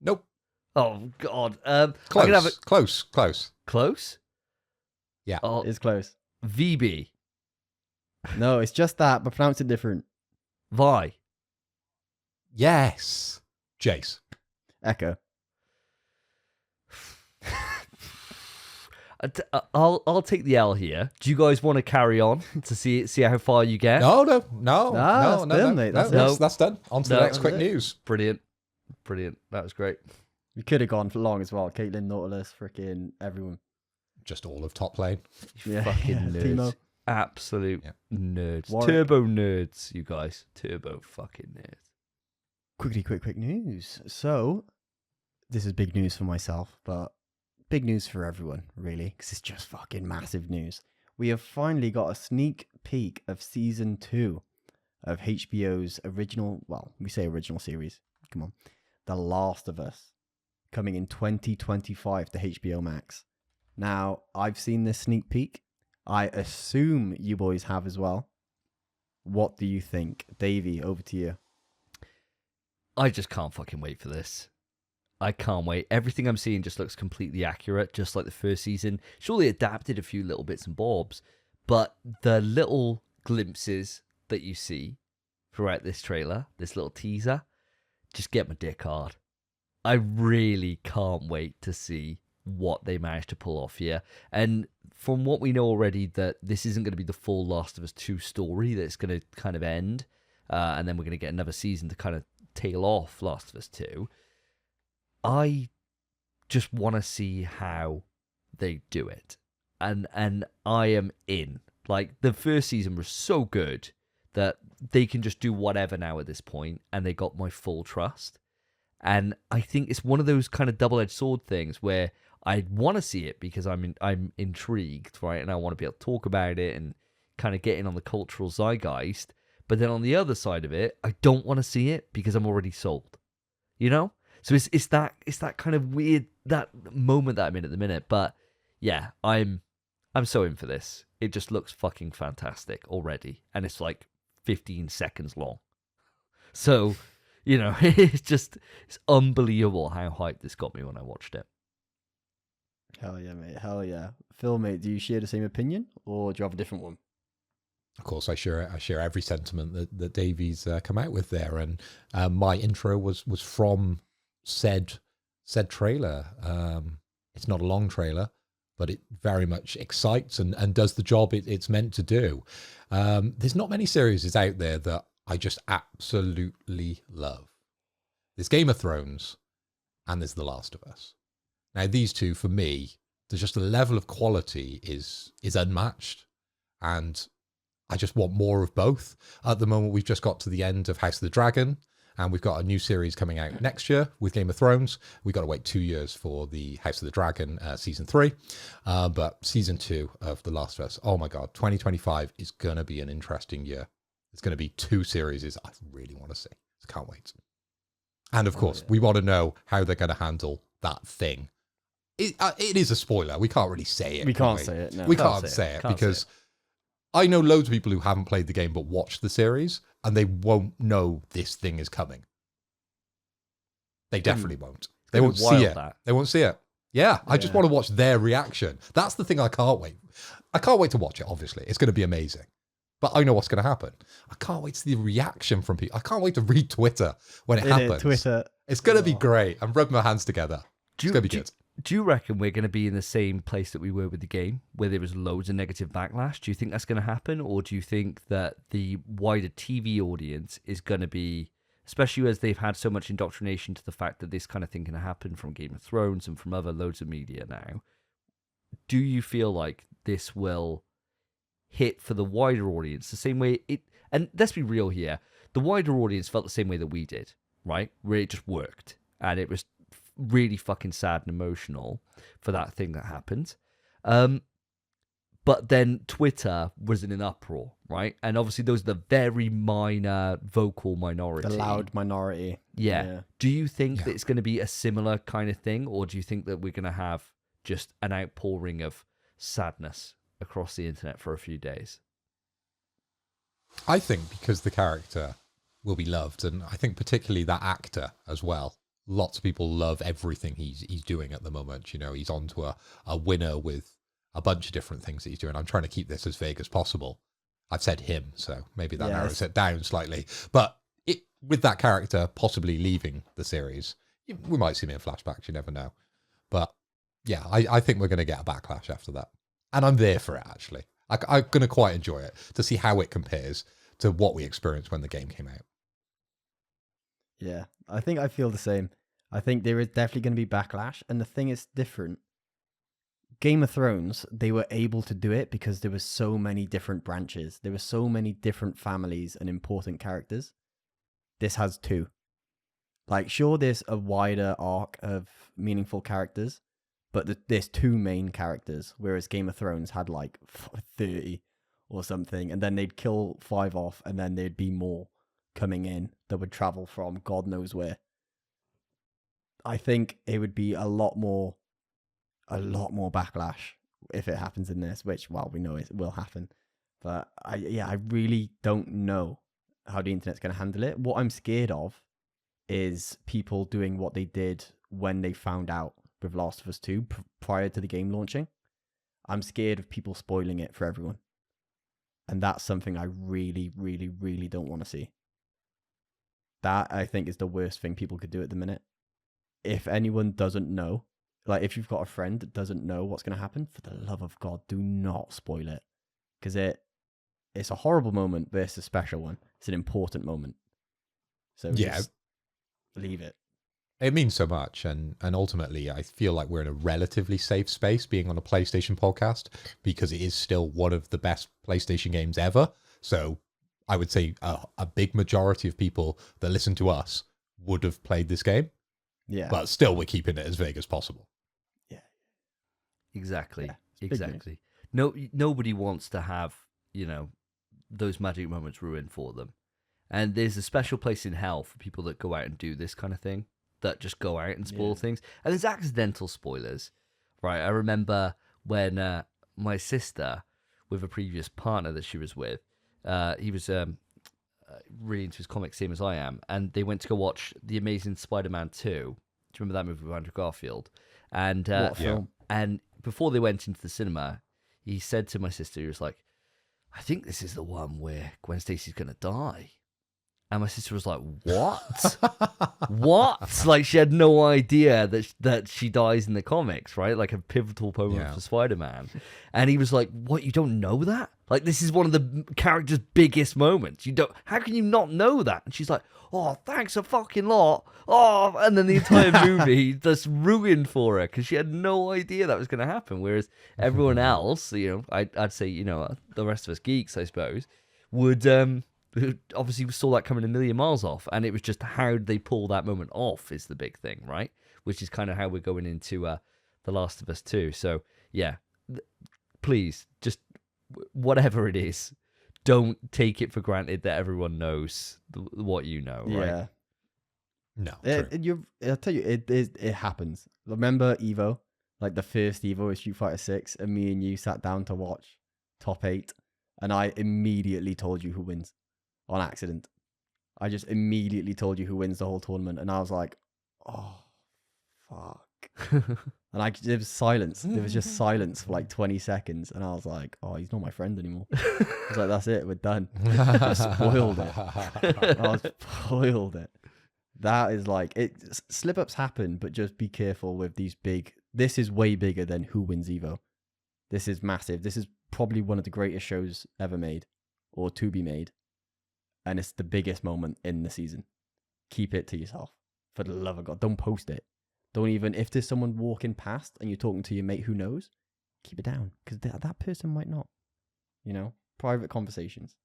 Nope. Oh God. Close. Close. Yeah. Oh, It's close. VB. No, it's just that, but pronounce it different. Vi. Yes. Jace. Echo. I'll take the L here. Do you guys want to carry on to see how far you get? No. That's done, mate. That's done. On to the next quick it. news. Brilliant. That was great. We could have gone for long as well. Caitlyn, Nautilus, freaking everyone. Just all of top lane. Yeah. Fucking nerds. Timo. Absolute nerds. Warwick. Turbo nerds, you guys. Turbo fucking nerds. Quick news. So, this is big news for myself, but big news for everyone, really, because it's just fucking massive news. We have finally got a sneak peek of season 2 of HBO's original, well, we say original series, come on, The Last of Us, coming in 2025 to HBO Max. Now, I've seen this sneak peek. I assume you boys have as well. What do you think? Davey, over to you. I just can't fucking wait for this. I can't wait. Everything I'm seeing just looks completely accurate, just like the first season. Surely adapted a few little bits and bobs, but the little glimpses that you see throughout this trailer, this little teaser, just get my dick hard. I really can't wait to see what they managed to pull off here. And from what we know already, that this isn't going to be the full Last of Us 2 story, that it's going to kind of end, and then we're going to get another season to kind of tail off Last of Us 2. I just want to see how they do it. And I am in. Like, the first season was so good that they can just do whatever now at this point, and they got my full trust. And I think it's one of those kind of double-edged sword things where I want to see it because I'm intrigued, right? And I want to be able to talk about it and kind of get in on the cultural zeitgeist. But then on the other side of it, I don't want to see it because I'm already sold. You know? So it's that kind of weird that moment that I'm in at the minute. But yeah, I'm so in for this. It just looks fucking fantastic already, and it's like 15 seconds long. So, it's unbelievable how hyped this got me when I watched it. Hell yeah, mate. Hell yeah. Phil, mate, do you share the same opinion, or do you have a different one? Of course, I share every sentiment that Davey's come out with there, and my intro was from said trailer. It's not a long trailer, but it very much excites and does the job it's meant to do. There's not many series out there that I just absolutely love. There's Game of Thrones, and there's The Last of Us. Now, these two, for me, there's just a level of quality is unmatched, and I just want more of both. At the moment, we've just got to the end of House of the Dragon, and we've got a new series coming out next year with Game of Thrones. We've got to wait 2 years for the House of the Dragon season 3. But season 2 of The Last of Us, oh my God, 2025 is going to be an interesting year. It's going to be 2 series I really want to see. So can't wait. And of course, we want to know how they're going to handle that thing. It is a spoiler. We can't really say it. We can't say it. No, we can't say it because I know loads of people who haven't played the game but watched the series, and they won't know this thing is coming. They definitely won't. They won't see it. They won't see it. Yeah, I just want to watch their reaction. That's the thing I can't wait. I can't wait to watch it, obviously. It's going to be amazing. But I know what's going to happen. I can't wait to see the reaction from people. I can't wait to read Twitter when it happens. Twitter. It's going to be great. I'm rubbing my hands together. It's going to be good. Do you reckon we're going to be in the same place that we were with the game, where there was loads of negative backlash? Do you think that's going to happen? Or do you think that the wider TV audience is going to be, especially as they've had so much indoctrination to the fact that this kind of thing can happen from Game of Thrones and from other loads of media now, do you feel like this will hit for the wider audience the same way it... And let's be real here, the wider audience felt the same way that we did, right? Where it just worked. And it was really fucking sad and emotional for that thing that happened. But then Twitter was in an uproar, right? And obviously those are the very minor vocal minority. The loud minority. Yeah. Do you think that it's going to be a similar kind of thing? Or do you think that we're going to have just an outpouring of sadness across the internet for a few days? I think because the character will be loved, and I think particularly that actor as well. Lots of people love everything he's doing at the moment. You know, he's on to a winner with a bunch of different things that he's doing. I'm trying to keep this as vague as possible. I've said him, so maybe that narrows it down slightly. But with that character possibly leaving the series, we might see him in flashbacks, you never know. But yeah, I think we're going to get a backlash after that. And I'm there for it, actually. I'm going to quite enjoy it to see how it compares to what we experienced when the game came out. Yeah, I think I feel the same. I think there is definitely going to be backlash. And the thing is different. Game of Thrones, they were able to do it because there were so many different branches. There were so many different families and important characters. This has 2. Like, sure, there's a wider arc of meaningful characters, but there's 2 main characters, whereas Game of Thrones had like 30 or something, and then they'd kill 5 off, and then there'd be more coming in that would travel from God knows where. I think it would be a lot more backlash if it happens in this, which, well, we know it will happen. But I really don't know how the internet's going to handle it. What I'm scared of is people doing what they did when they found out with Last of Us 2 prior to the game launching. I'm scared of people spoiling it for everyone. And that's something I really, really, really don't want to see. That, I think, is the worst thing people could do at the minute. If anyone doesn't know, like if you've got a friend that doesn't know what's going to happen, for the love of God, do not spoil it. Because it's a horrible moment, but it's a special one. It's an important moment. So just leave it. It means so much, and ultimately, I feel like we're in a relatively safe space being on a PlayStation podcast, because it is still one of the best PlayStation games ever. So I would say a big majority of people that listen to us would have played this game. Yeah. But still, we're keeping it as vague as possible. Exactly. Yeah, it's big news. Exactly. No, nobody wants to have, those magic moments ruined for them. And there's a special place in hell for people that go out and do this kind of thing, that just go out and spoil things. And there's accidental spoilers, right? I remember when my sister, with a previous partner that she was with, he was really into his comics, same as I am, and they went to go watch The Amazing Spider-Man 2. Do you remember that movie with Andrew Garfield? And What film? and before they went into the cinema, he said to my sister, he was like, I think this is the one where Gwen Stacy's going to die. And my sister was like, what? What? Like, she had no idea that she dies in the comics, right? Like a pivotal moment for Spider-Man. And he was like, what, you don't know that? Like, this is one of the character's biggest moments. How can you not know that? And she's like, oh, thanks a fucking lot. Oh, and then the entire movie just ruined for her because she had no idea that was going to happen. Whereas everyone else, I'd say, the rest of us geeks, I suppose, would obviously saw that coming a million miles off. And it was just how they pull that moment off is the big thing, right? Which is kind of how we're going into The Last of Us 2. So, yeah, please, just whatever it is, don't take it for granted that everyone knows what you know, right? Yeah. No, I'll tell you, it happens. Remember Evo? Like the first Evo is Street Fighter 6, and me and you sat down to watch top 8, and I immediately told you who wins on accident. I just immediately told you who wins the whole tournament, and I was like, oh, fuck. And there was silence. There was just silence for like 20 seconds, and I was like, oh, he's not my friend anymore. I was like, that's it, we're done. I spoiled it. That is like, slip-ups happen, but just be careful with these big... This is way bigger than who wins Evo. This is massive. This is probably one of the greatest shows ever made, or to be made. And it's the biggest moment in the season. Keep it to yourself. For the love of God, don't post it. Don't even... If there's someone walking past and you're talking to your mate who knows, keep it down. Because that person might not. Private conversations.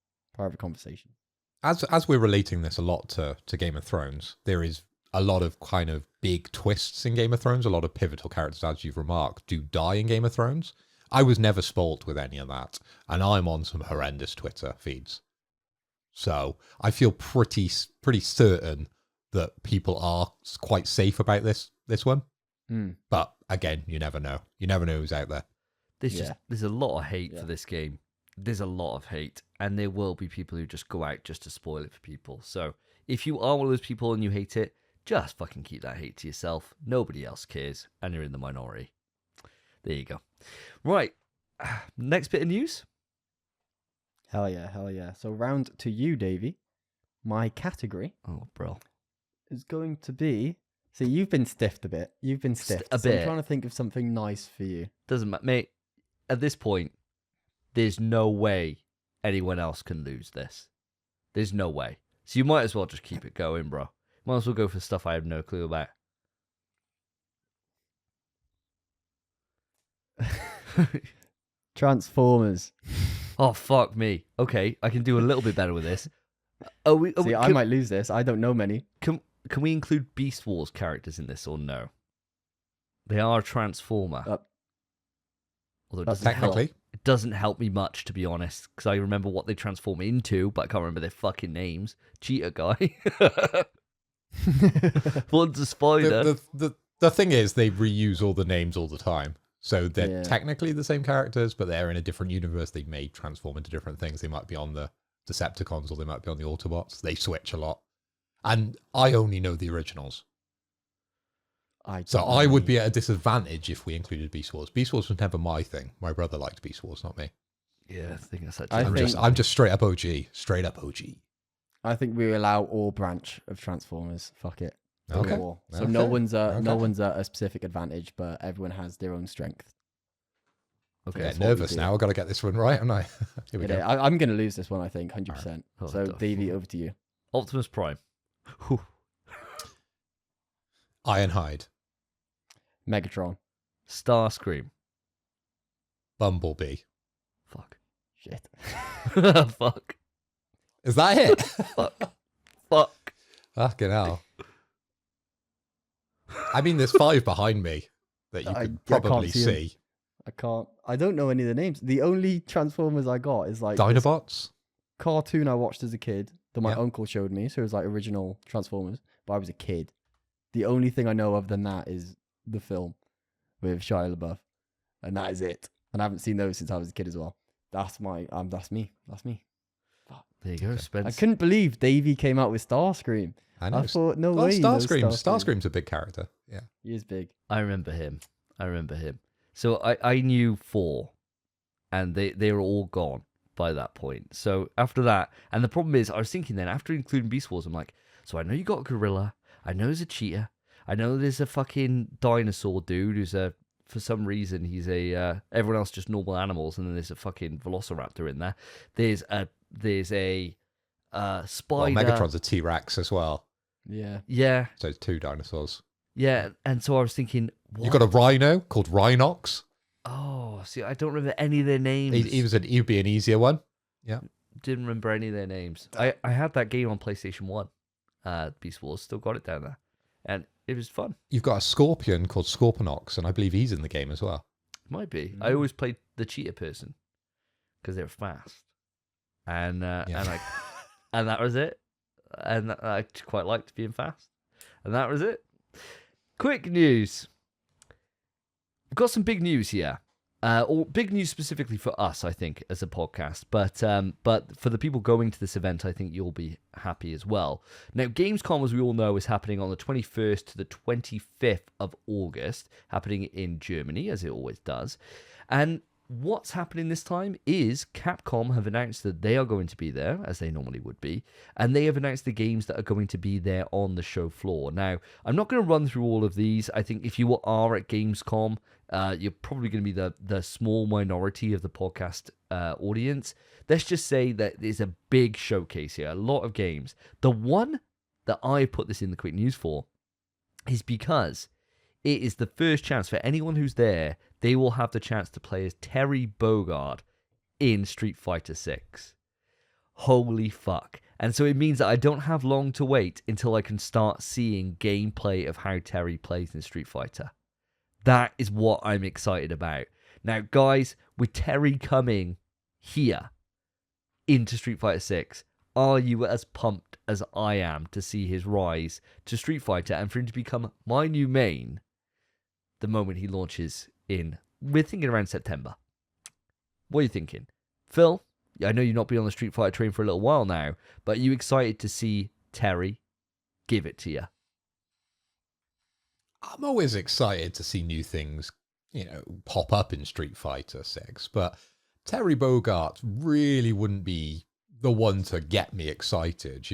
As we're relating this a lot to Game of Thrones, there is a lot of kind of big twists in Game of Thrones. A lot of pivotal characters, as you've remarked, do die in Game of Thrones. I was never spoilt with any of that, and I'm on some horrendous Twitter feeds. So I feel pretty certain that people are quite safe about this one. But again, you never know. You never know who's out there. There's a lot of hate for this game. There's a lot of hate, and there will be people who just go out just to spoil it for people. So if you are one of those people and you hate it, just fucking keep that hate to yourself. Nobody else cares, and you're in the minority. There you go. Right. Next bit of news. Hell yeah. So round to you, Davey. My category. Oh, bro. Is going to be... See, you've been stiffed a bit. I'm trying to think of something nice for you. Doesn't matter, mate. At this point, there's no way anyone else can lose this. There's no way. So you might as well just keep it going, bro. Might as well go for stuff I have no clue about. Transformers. Oh, fuck me. Okay, I can do a little bit better with this. I might lose this. I don't know many. Can we include Beast Wars characters in this or no? They are a Transformer. Although it doesn't help me much, to be honest, because I remember what they transform into, but I can't remember their fucking names. Cheetah guy. One's a spider. The thing is, they reuse all the names all the time. So they're technically the same characters, but they're in a different universe. They may transform into different things. They might be on the Decepticons or they might be on the Autobots. They switch a lot. And I only know the originals. I would be at a disadvantage if we included Beast Wars. Beast Wars was never my thing. My brother liked Beast Wars, not me. Yeah, I think that's actually... I'm just straight up OG. Straight up OG. I think we allow all branch of Transformers. Fuck it. Okay. So no one's at a specific advantage, but everyone has their own strength. Okay. I'm nervous now. I've got to get this one right, haven't I? Here we go. I'm going to lose this one, I think, 100%. Right. Oh, so, Davey, over to you. Optimus Prime. Ironhide. Megatron. Starscream. Bumblebee. Fuck. Shit. Fuck. Is that it? Fuck. Fucking hell. I mean, there's 5 behind me that you I could can't probably see 'em. see. I can't. I don't know any of the names. The only Transformers I got is like this Dinobots? cartoon I watched as a kid that my Yeah. uncle showed me. So it was like original Transformers, but I was a kid. The only thing I know other than that is the film with Shia LaBeouf, and that is it. And I haven't seen those since I was a kid as well. That's my that's me. That's me. There you go, Spence. I couldn't believe Davey came out with Starscream. I know. I thought, no Well, way. he knows Starscream's a big character. Yeah. He is big. I remember him. So I knew 4, and they were all gone by that point. So after that, and the problem is, I was thinking then, after including Beast Wars, I'm like, so I know you got a gorilla, I know there's a cheetah, I know there's a fucking dinosaur dude who's for some reason he's everyone else just normal animals, and then there's a fucking velociraptor in there. There's a spider. Well, Megatron's a T-Rex as well. Yeah. Yeah, So it's 2 dinosaurs. yeah, and so I was thinking, what? You got a rhino called Rhinox. Oh, see, I don't remember any of their names. He'd be an easier one. Yeah. Didn't remember any of their names. I had that game on PlayStation 1, Beast Wars, still got it down there. And it was fun. You've got a scorpion called Scorponox, and I believe he's in the game as well. Might be. I always played the cheetah person because they were fast. And and that was it. And I quite liked being fast. And that was it. Quick news. We've got some big news here. Or big news specifically for us, I think, as a podcast. But for the people going to this event, I think you'll be happy as well. Now, Gamescom, as we all know, is happening on the 21st to the 25th of August, happening in Germany, as it always does. And what's happening this time is Capcom have announced that they are going to be there, as they normally would be, and they have announced the games that are going to be there on the show floor. Now, I'm not going to run through all of these. I think if you are at Gamescom, you're probably going to be the small minority of the podcast audience. Let's just say that there's a big showcase here, a lot of games. The one that I put this in the quick news for is because it is the first chance for anyone who's there. They will have the chance to play as Terry Bogard in Street Fighter 6. Holy fuck. And so it means that I don't have long to wait until I can start seeing gameplay of how Terry plays in Street Fighter. That is what I'm excited about. Now, guys, with Terry coming here into Street Fighter 6, are you as pumped as I am to see his rise to Street Fighter and for him to become my new main the moment he launches in, we're thinking around September. What are you thinking? Phil, I know you've not been on the Street Fighter train for a little while now, but are you excited to see Terry give it to you? I'm always excited to see new things, pop up in Street Fighter 6, but Terry Bogard really wouldn't be the one to get me excited.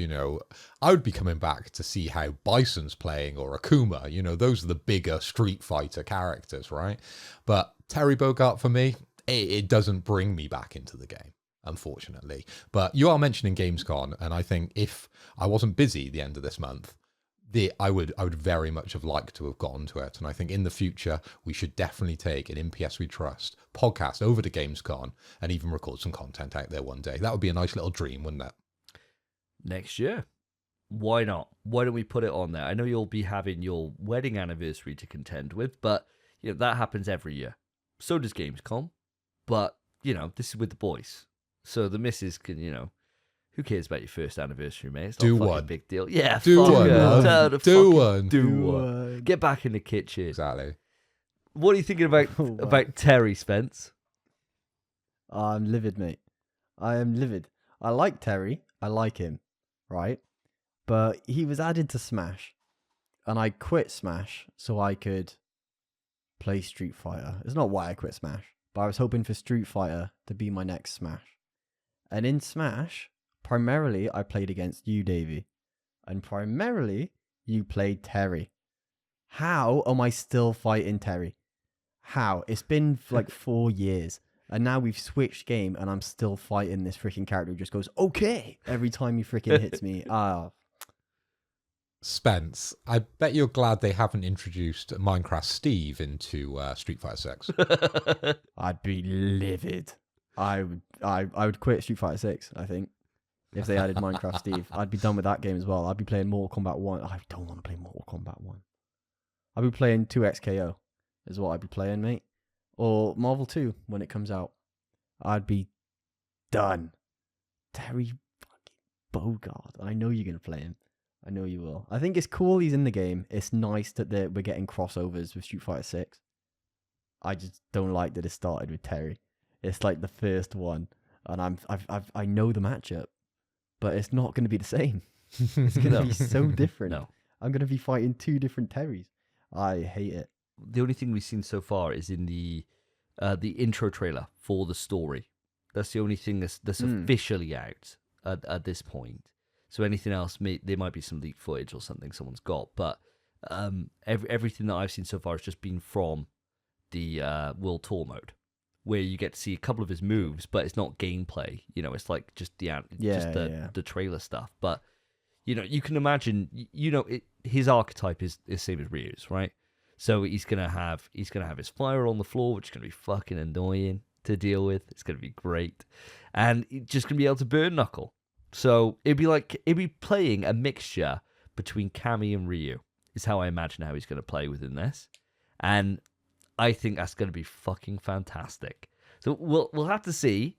I would be coming back to see how Bison's playing or Akuma. Those are the bigger Street Fighter characters, right? But Terry Bogard, for me, it doesn't bring me back into the game, unfortunately. But you are mentioning Gamescom, and I think if I wasn't busy at the end of this month, I would very much have liked to have gotten to it. And I think in the future, we should definitely take an MPS We Trust podcast over to Gamescom and even record some content out there one day. That would be a nice little dream, wouldn't it? Next year. Why not? Why don't we put it on there? I know you'll be having your wedding anniversary to contend with, but that happens every year. So does Gamescom. But, this is with the boys. So the missus can, who cares about your first anniversary, mate? It's not a big deal. Yeah, do fuck one. it. Do one. Get back in the kitchen. Exactly. What are you thinking about Terry, Spence? I'm livid, mate. I am livid. I like Terry. I like him, right? But he was added to Smash, and I quit Smash so I could play Street Fighter. It's not why I quit Smash, but I was hoping for Street Fighter to be my next Smash. And in Smash, primarily I played against you, Davey. And primarily you played Terry. How am I still fighting Terry? How? It's been like 4 years. And now we've switched game and I'm still fighting this freaking character who just goes, okay, every time he freaking hits me. Spence, I bet you're glad they haven't introduced Minecraft Steve into Street Fighter 6. I'd be livid. I would quit Street Fighter 6, I think. If they added Minecraft Steve, I'd be done with that game as well. I'd be playing Mortal Kombat 1. I don't want to play Mortal Kombat 1. I'll be playing 2XKO is what I'd be playing, mate. Or Marvel 2 when it comes out. I'd be done. Terry fucking Bogard. I know you're going to play him. I know you will. I think it's cool he's in the game. It's nice that we're getting crossovers with Street Fighter 6. I just don't like that it started with Terry. It's like the first one, and I know the matchup, but it's not going to be the same. It's going to be so different. No. I'm going to be fighting 2 different Terrys. I hate it. The only thing we've seen so far is in the intro trailer for the story. That's the only thing that's officially out at this point. So anything else, there might be some leaked footage or something someone's got, but everything that I've seen so far has just been from the World Tour mode, where you get to see a couple of his moves, but it's not gameplay. You know, it's like just the trailer stuff. But you know, you can imagine. His archetype is the same as Ryu's, right? So he's gonna have his fire on the floor, which is gonna be fucking annoying to deal with. It's gonna be great, and he's just gonna be able to burn knuckle. So it'd be playing a mixture between Cammy and Ryu is how I imagine how he's going to play within this, and I think that's going to be fucking fantastic. So we'll have to see.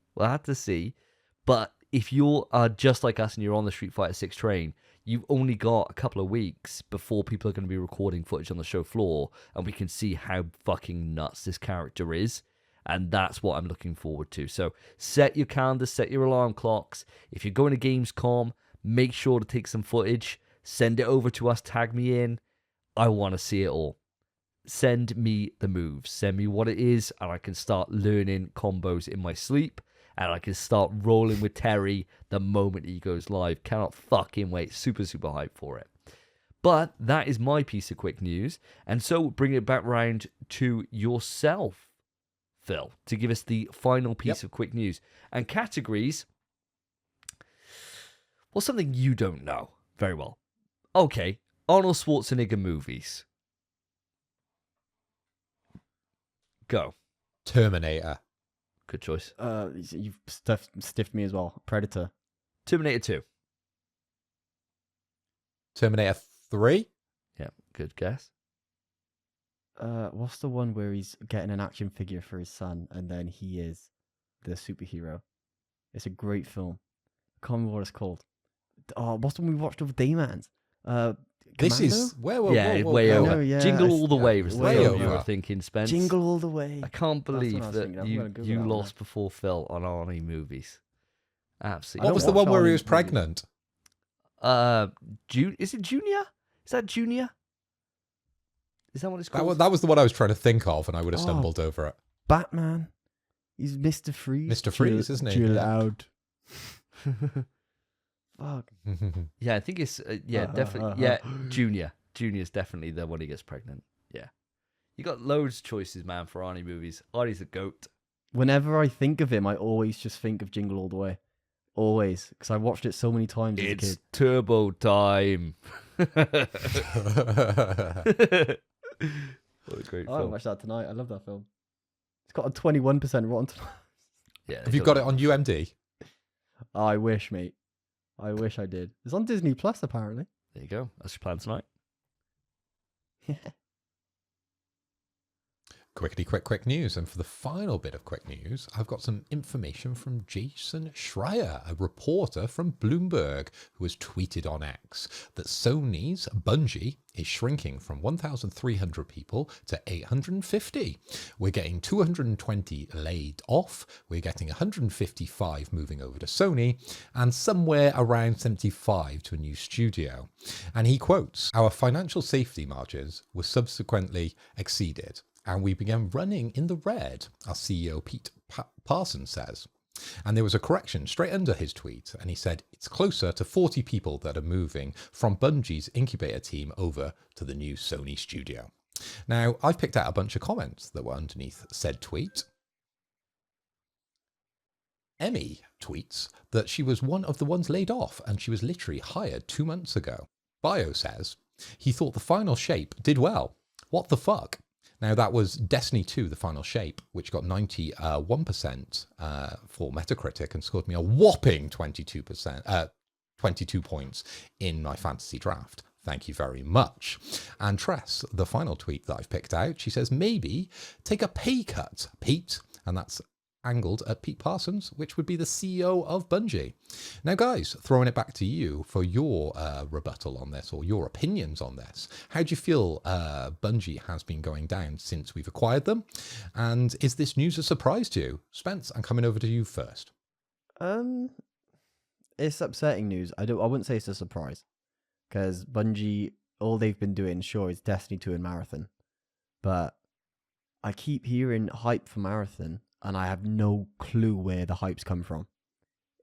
But if you are just like us and you're on the Street Fighter 6 train, you've only got a couple of weeks before people are going to be recording footage on the show floor, and we can see how fucking nuts this character is. And that's what I'm looking forward to. So set your calendar, set your alarm clocks. If you're going to Gamescom, make sure to take some footage. Send it over to us. Tag me in. I want to see it all. Send me the moves. Send me what it is, and I can start learning combos in my sleep. And I can start rolling with Terry the moment he goes live. Cannot fucking wait. Super, super hyped for it. But that is my piece of quick news. And so bring it back round to yourself, Phil, to give us the final piece of quick news. And categories, well, something you don't know very well. Okay, Arnold Schwarzenegger movies. Go. Terminator. Good choice. You've stiffed me as well. Predator. Terminator 2. Terminator 3. Yeah, good guess. What's the one where he's getting an action figure for his son and then he is the superhero? It's a great film. I can't remember what it's called. Oh, what's the one we watched over Daymans? This Commando? is Way whoa. over. No, yeah, Jingle All the Way was the way film you over. were thinking, Spence. Jingle All the Way. I can't what I believe was that thinking. I'm gonna Google you that lost one. before Phil on Arnie movies. Absolutely. What was the watch one where he Arnie was movies. pregnant? Is it Junior? Is that Junior? Is that what it's called? That was the one I was trying to think of, and I would have stumbled over it. Batman. He's Mr. Freeze. Mr. Freeze, isn't he? Chill Yeah. out. Fuck. Yeah, I think it's definitely. Yeah, Junior. Junior's definitely the one who gets pregnant. Yeah, you got loads of choices, man, for Arnie movies. Arnie's a goat. Whenever I think of him, I always just think of Jingle All the Way. Always. Because I watched it so many times as a It's kid. turbo time. What a great I'll film. watch that tonight. I love that film. It's got a 21% Rotten Tomatoes. Yeah, Have you got it on UMD? Oh, I wish, mate. I wish I did. It's on Disney Plus, apparently. There you go. That's your plan tonight. Quick news. And for the final bit of quick news, I've got some information from Jason Schreier, a reporter from Bloomberg, who has tweeted on X that Sony's Bungie is shrinking from 1,300 people to 850. We're getting 220 laid off. We're getting 155 moving over to Sony and somewhere around 75 to a new studio. And he quotes, "Our financial safety margins were subsequently exceeded, and we began running in the red," our CEO Pete Parsons says. And there was a correction straight under his tweet, and he said it's closer to 40 people that are moving from Bungie's incubator team over to the new Sony studio. Now, I've picked out a bunch of comments that were underneath said tweet. Emmy tweets that she was one of the ones laid off, and she was literally hired 2 months ago. Bio says, he thought the final shape did well. What the fuck? Now, that was Destiny 2, The Final Shape, which got 91% for Metacritic and scored me a whopping 22 points in my fantasy draft. Thank you very much. And Tress, the final tweet that I've picked out, she says, maybe take a pay cut, Pete. And that's angled at Pete Parsons, which would be the CEO of Bungie. Now, guys, throwing it back to you for your rebuttal on this, or your opinions on this. How do you feel Bungie has been going down since we've acquired them? And is this news a surprise to you? Spence, I'm coming over to you first. It's upsetting news. I wouldn't say it's a surprise, because Bungie, all they've been doing, sure, is Destiny 2 and Marathon, but I keep hearing hype for Marathon, and I have no clue where the hype's come from.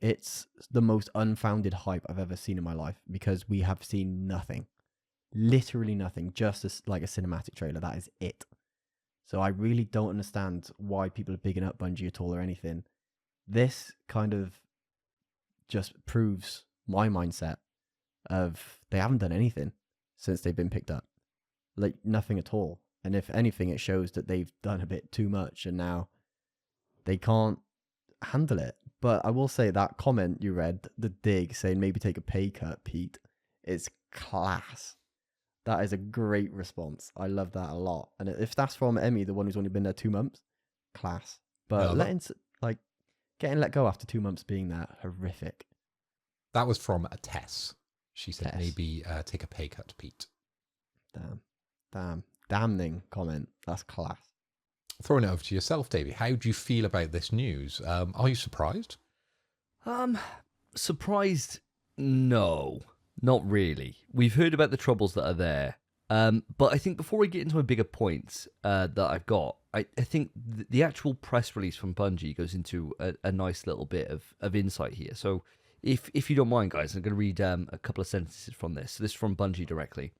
It's the most unfounded hype I've ever seen in my life, because we have seen nothing. Literally nothing. Just like a cinematic trailer. That is it. So I really don't understand why people are bigging up Bungie at all or anything. This kind of just proves my mindset of they haven't done anything since they've been picked up. Like, nothing at all. And if anything, it shows that they've done a bit too much and now they can't handle it. But I will say that comment you read, the dig, saying maybe take a pay cut, Pete, it's class. That is a great response. I love that a lot. And if that's from Emmy, the one who's only been there 2 months, class. But getting let go after 2 months being there, horrific. That was from a Tess. She said, Tess. maybe take a pay cut, Pete. Damning comment. That's class. Throwing it over to yourself, Davey. How do you feel about this news? Are you surprised? Surprised? No, not really. We've heard about the troubles that are there. But I think before we get into my bigger points that I've got, I think the actual press release from Bungie goes into a nice little bit of insight here. So if you don't mind, guys, I'm going to read a couple of sentences from this. So this is from Bungie directly.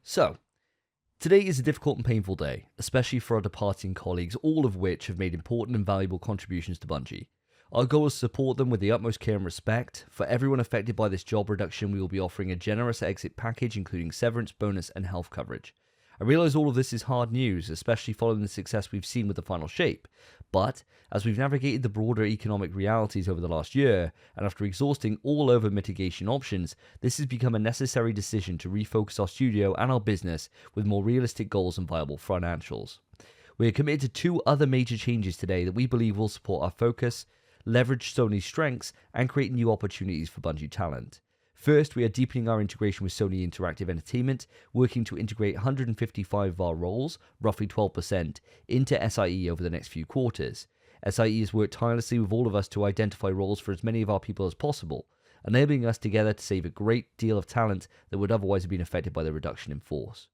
So, today is a difficult and painful day, especially for our departing colleagues, all of which have made important and valuable contributions to Bungie. Our goal is to support them with the utmost care and respect. For everyone affected by this job reduction, we will be offering a generous exit package, including severance, bonus, and health coverage. I realise all of this is hard news, especially following the success we've seen with the final shape. But, as we've navigated the broader economic realities over the last year, and after exhausting all over mitigation options, this has become a necessary decision to refocus our studio and our business with more realistic goals and viable financials. We are committed to 2 other major changes today that we believe will support our focus, leverage Sony's strengths, and create new opportunities for Bungie talent. First, we are deepening our integration with Sony Interactive Entertainment, working to integrate 155 of our roles, roughly 12%, into SIE over the next few quarters. SIE has worked tirelessly with all of us to identify roles for as many of our people as possible, enabling us together to save a great deal of talent that would otherwise have been affected by the reduction in force.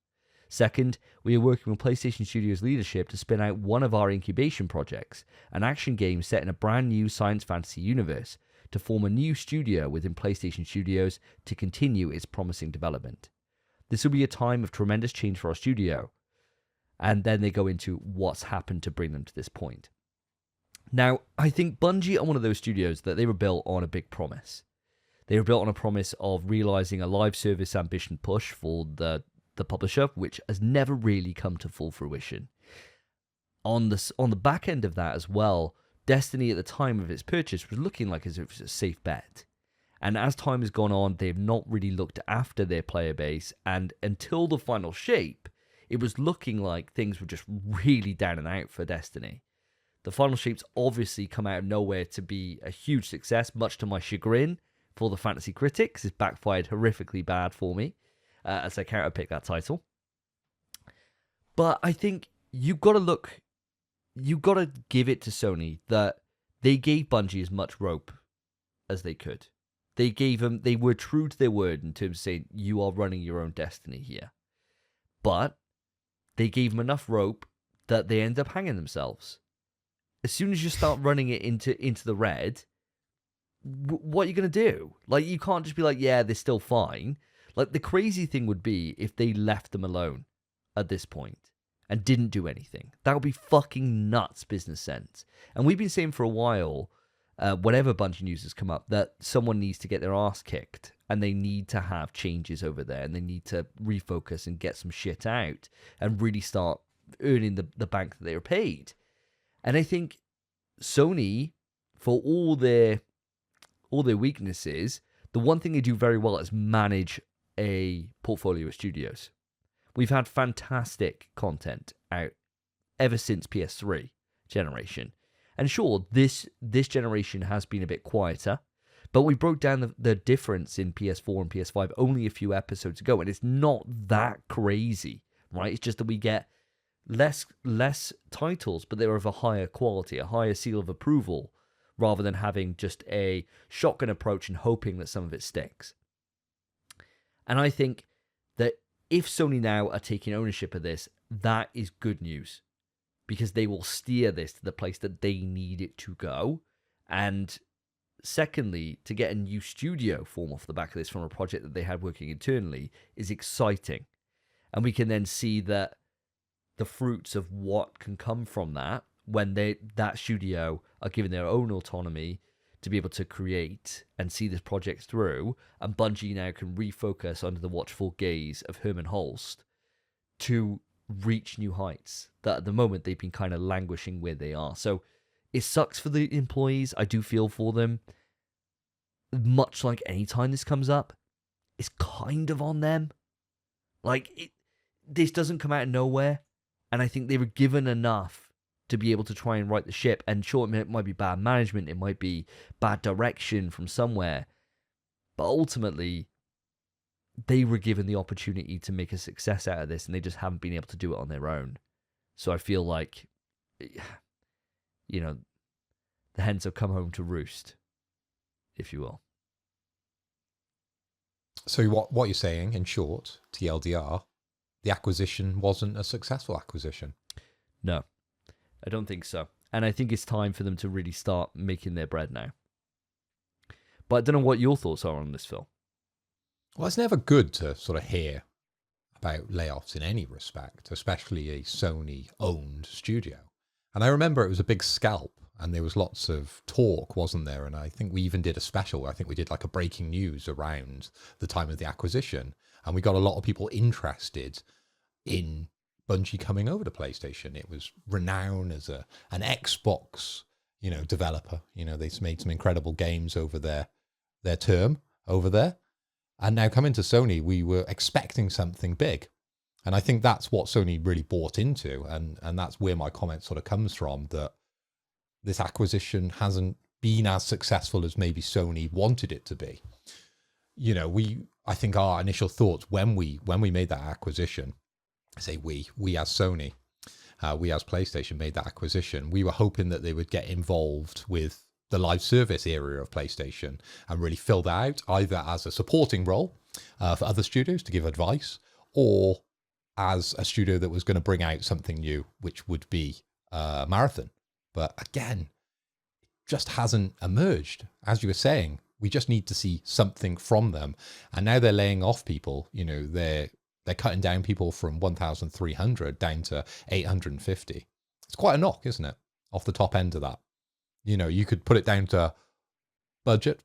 Second, we are working with PlayStation Studios leadership to spin out one of our incubation projects, an action game set in a brand new science fantasy universe, to form a new studio within PlayStation Studios to continue its promising development. This will be a time of tremendous change for our studio. And then they go into what's happened to bring them to this point. Now, I think Bungie are one of those studios that they were built on a big promise. They were built on a promise of realizing a live service ambition push for the publisher, which has never really come to full fruition. On the back end of that as well, Destiny at the time of its purchase was looking like as if it was a safe bet. And as time has gone on, they've not really looked after their player base, and until the final shape, it was looking like things were just really down and out for Destiny. The final shape's obviously come out of nowhere to be a huge success, much to my chagrin for the fantasy critics. It's backfired horrifically bad for me, as I counterpick that title. But I think you've got to give it to Sony that they gave Bungie as much rope as they could. They were true to their word in terms of saying, you are running your own destiny here. But they gave them enough rope that they end up hanging themselves. As soon as you start running it into the red, what are you going to do? Like, you can't just be like, yeah, they're still fine. Like, the crazy thing would be if they left them alone at this point and didn't do anything. That would be fucking nuts business sense. And we've been saying for a while, whenever Bungie news has come up, that someone needs to get their ass kicked and they need to have changes over there and they need to refocus and get some shit out and really start earning the bank that they were paid. And I think Sony, for all their weaknesses, the one thing they do very well is manage a portfolio of studios. We've had fantastic content out ever since PS3 generation. And sure, this generation has been a bit quieter, but we broke down the difference in PS4 and PS5 only a few episodes ago, and it's not that crazy, right? It's just that we get less titles, but they're of a higher quality, a higher seal of approval, rather than having just a shotgun approach and hoping that some of it sticks. And I think that if Sony now are taking ownership of this, that is good news, because they will steer this to the place that they need it to go. And secondly, to get a new studio form off the back of this from a project that they had working internally is exciting. And we can then see that the fruits of what can come from that when that studio are given their own autonomy to be able to create and see this project through, and Bungie now can refocus under the watchful gaze of Herman Holst to reach new heights that at the moment they've been kind of languishing where they are. So it sucks for the employees. I do feel for them. Much like any time this comes up, it's kind of on them. Like, this doesn't come out of nowhere, and I think they were given enough to be able to try and right the ship. And sure, it might be bad management, it might be bad direction from somewhere, but ultimately, they were given the opportunity to make a success out of this, and they just haven't been able to do it on their own. So I feel like, you know, the hens have come home to roost, if you will. So what you're saying, in short, TLDR, the acquisition wasn't a successful acquisition? No, I don't think so. And I think it's time for them to really start making their bread now. But I don't know what your thoughts are on this, Phil. Well, it's never good to sort of hear about layoffs in any respect, especially a Sony-owned studio. And I remember it was a big scalp, and there was lots of talk, wasn't there? And I think we even did a special. I think we did like a breaking news around the time of the acquisition, and we got a lot of people interested in Bungie coming over to PlayStation. It was renowned as an Xbox, developer. They made some incredible games over their term over there. And now coming to Sony, we were expecting something big. And I think that's what Sony really bought into. And that's where my comment sort of comes from, that this acquisition hasn't been as successful as maybe Sony wanted it to be. I think our initial thoughts when we made that acquisition, I say we as Sony, we as PlayStation made that acquisition, we were hoping that they would get involved with the live service area of PlayStation and really fill that out, either as a supporting role for other studios to give advice, or as a studio that was going to bring out something new, which would be Marathon. But again, it just hasn't emerged. As you were saying, we just need to see something from them. And now they're laying off people. They're cutting down people from 1,300 down to 850. It's quite a knock, isn't it? Off the top end of that. You could put it down to budget,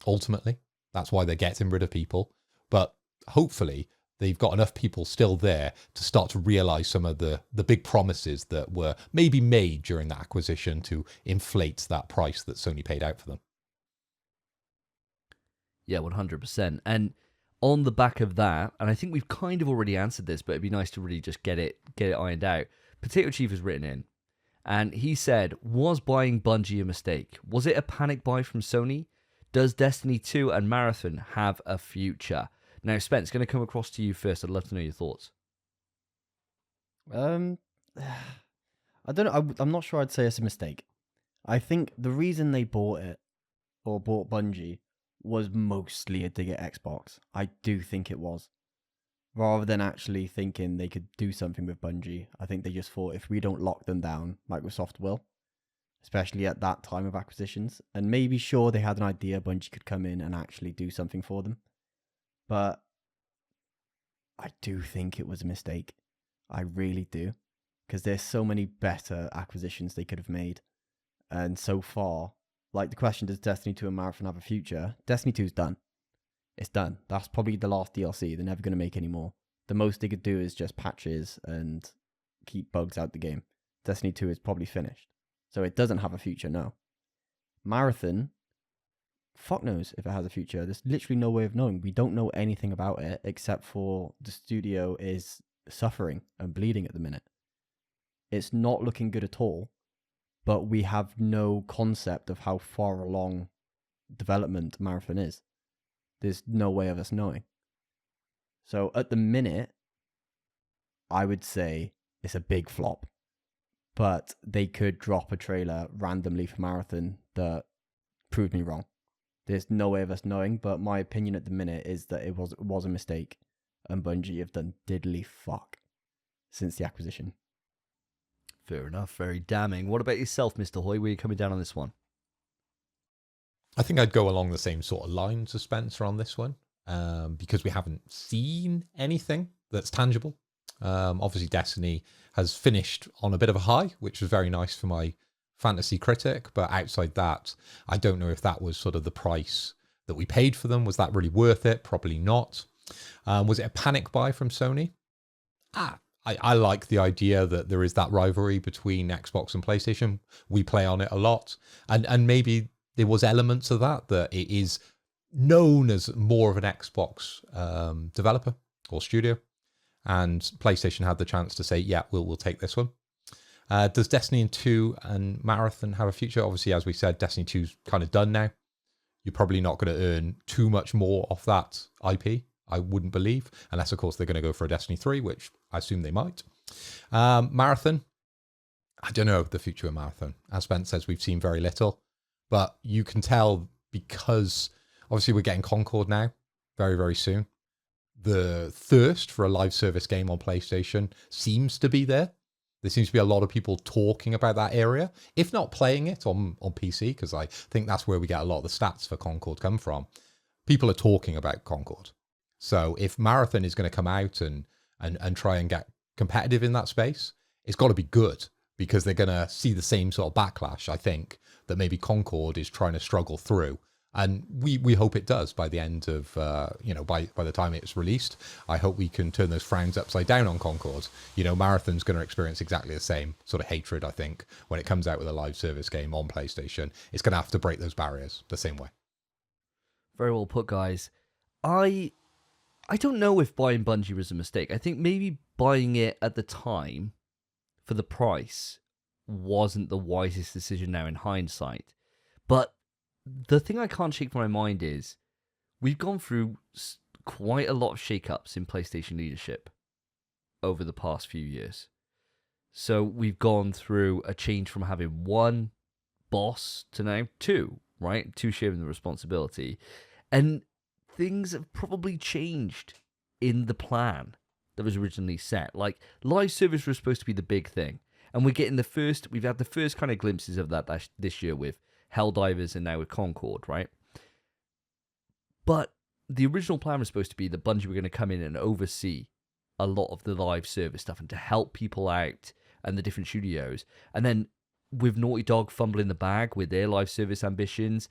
ultimately. That's why they're getting rid of people. But hopefully they've got enough people still there to start to realize some of the big promises that were maybe made during that acquisition to inflate that price that Sony paid out for them. Yeah, 100%. And on the back of that, and I think we've kind of already answered this, but it'd be nice to really just get it ironed out. Potato Chief has written in, and he said, was buying Bungie a mistake? Was it a panic buy from Sony? Does Destiny 2 and Marathon have a future? Now, Spence, going to come across to you first. I'd love to know your thoughts. I don't know. I'm not sure I'd say it's a mistake. I think the reason they bought it, or bought Bungie, was mostly a dig at Xbox. I do think it was. Rather than actually thinking they could do something with Bungie, I think they just thought, if we don't lock them down, Microsoft will. Especially at that time of acquisitions. And maybe, sure, they had an idea Bungie could come in and actually do something for them. But I do think it was a mistake. I really do. Because there's so many better acquisitions they could have made. And so far, like the question, does Destiny 2 and Marathon have a future? Destiny 2 is done. It's done. That's probably the last DLC. They're never going to make any more. The most they could do is just patches and keep bugs out the game. Destiny 2 is probably finished. So it doesn't have a future, no. Marathon, fuck knows if it has a future. There's literally no way of knowing. We don't know anything about it except for the studio is suffering and bleeding at the minute. It's not looking good at all, but we have no concept of how far along development Marathon is. There's no way of us knowing. So at the minute, I would say it's a big flop. But they could drop a trailer randomly for Marathon that proved me wrong. There's no way of us knowing, but my opinion at the minute is that it was a mistake, and Bungie have done diddly fuck since the acquisition. Fair enough. Very damning. What about yourself, Mr. Hoy? Where are you coming down on this one? I think I'd go along the same sort of lines as Spencer on this one, because we haven't seen anything that's tangible. Obviously, Destiny has finished on a bit of a high, which was very nice for my fantasy critic. But outside that, I don't know if that was sort of the price that we paid for them. Was that really worth it? Probably not. Was it a panic buy from Sony? I like the idea that there is that rivalry between Xbox and PlayStation. We play on it a lot. And maybe there was elements of that it is known as more of an Xbox developer or studio. And PlayStation had the chance to say, yeah, we'll take this one. Does Destiny 2 and Marathon have a future? Obviously, as we said, Destiny 2's kind of done now. You're probably not going to earn too much more off that IP, I wouldn't believe. Unless, of course, they're going to go for a Destiny 3, which I assume they might. Marathon, I don't know the future of Marathon. As Spence says, we've seen very little. But you can tell because, obviously, we're getting Concord now, very, very soon. The thirst for a live service game on PlayStation seems to be there. There seems to be a lot of people talking about that area, if not playing it on PC, because I think that's where we get a lot of the stats for Concord come from. People are talking about Concord. So if Marathon is going to come out and try and get competitive in that space, it's got to be good, because they're going to see the same sort of backlash, I think, that maybe Concord is trying to struggle through. And we hope it does by the end of, by the time it's released. I hope we can turn those frowns upside down on Concord. Marathon's going to experience exactly the same sort of hatred, I think, when it comes out with a live service game on PlayStation. It's going to have to break those barriers the same way. Very well put, guys. I don't know if buying Bungie was a mistake. I think maybe buying it at the time for the price wasn't the wisest decision now in hindsight. But the thing I can't shake from my mind is we've gone through quite a lot of shake-ups in PlayStation leadership over the past few years. So we've gone through a change from having one boss to now two, right? Two sharing the responsibility. And things have probably changed in the plan that was originally set. Like, live service was supposed to be the big thing. And we've had the first kind of glimpses of that this year with Helldivers and now with Concord, right? But the original plan was supposed to be that Bungie were going to come in and oversee a lot of the live service stuff and to help people out and the different studios. And then with Naughty Dog fumbling the bag with their live service ambitions,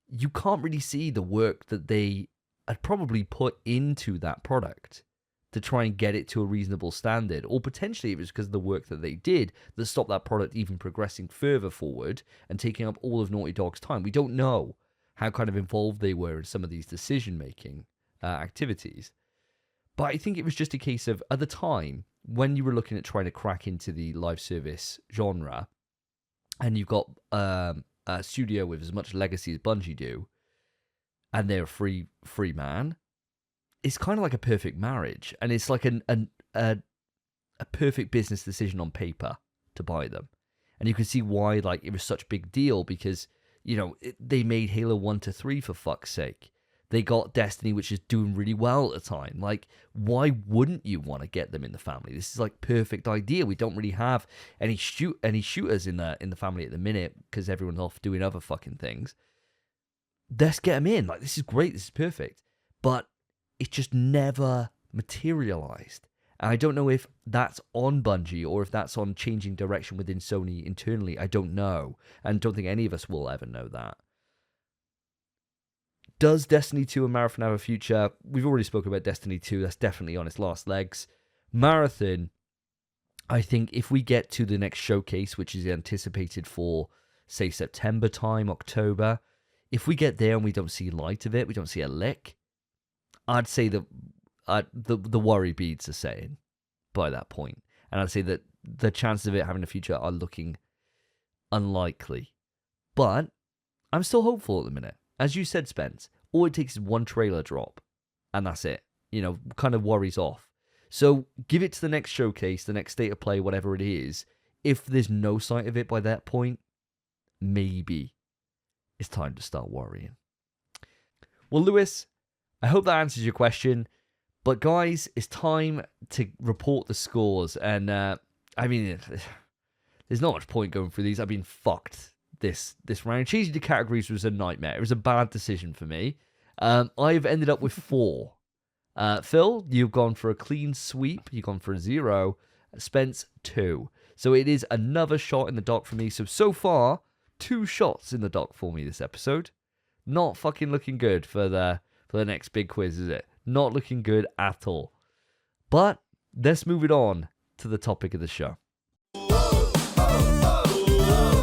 you can't really see the work that they had probably put into that product to try and get it to a reasonable standard. Or potentially it was because of the work that they did that stopped that product even progressing further forward and taking up all of Naughty Dog's time. We don't know how kind of involved they were in some of these decision-making activities. But I think it was just a case of, at the time, when you were looking at trying to crack into the live service genre, and you've got a studio with as much legacy as Bungie do, and they're a free man, it's kind of like a perfect marriage, and it's like a perfect business decision on paper to buy them. And you can see why it was such a big deal, because they made Halo 1 to 3 for fuck's sake. They got Destiny, which is doing really well at the time. Why wouldn't you want to get them in the family? This is perfect idea. We don't really have any shooters in the family at the minute because everyone's off doing other fucking things. Let's get them in. This is great. This is perfect. But it just never materialized. And I don't know if that's on Bungie or if that's on changing direction within Sony internally. I don't know. And don't think any of us will ever know that. Does Destiny 2 and Marathon have a future? We've already spoken about Destiny 2. That's definitely on its last legs. Marathon, I think if we get to the next showcase, which is anticipated for, say, September time, October, if we get there and we don't see light of it, we don't see a lick, I'd say that the worry beads are setting by that point. And I'd say that the chances of it having a future are looking unlikely. But I'm still hopeful at the minute. As you said, Spence, all it takes is one trailer drop, and that's it. Kind of worries off. So give it to the next showcase, the next state of play, whatever it is. If there's no sight of it by that point, maybe it's time to start worrying. Well, Lewis, I hope that answers your question. But guys, it's time to report the scores. And there's not much point going through these. I've been fucked this round. Changing the categories was a nightmare. It was a bad decision for me. I've ended up with 4. Phil, you've gone for a clean sweep. You've gone for a 0. Spence, 2. So it is another shot in the dock for me. So far, 2 shots in the dock for me this episode. Not fucking looking good for the next big quiz, is it? Not looking good at all. But let's move it on to the topic of the show.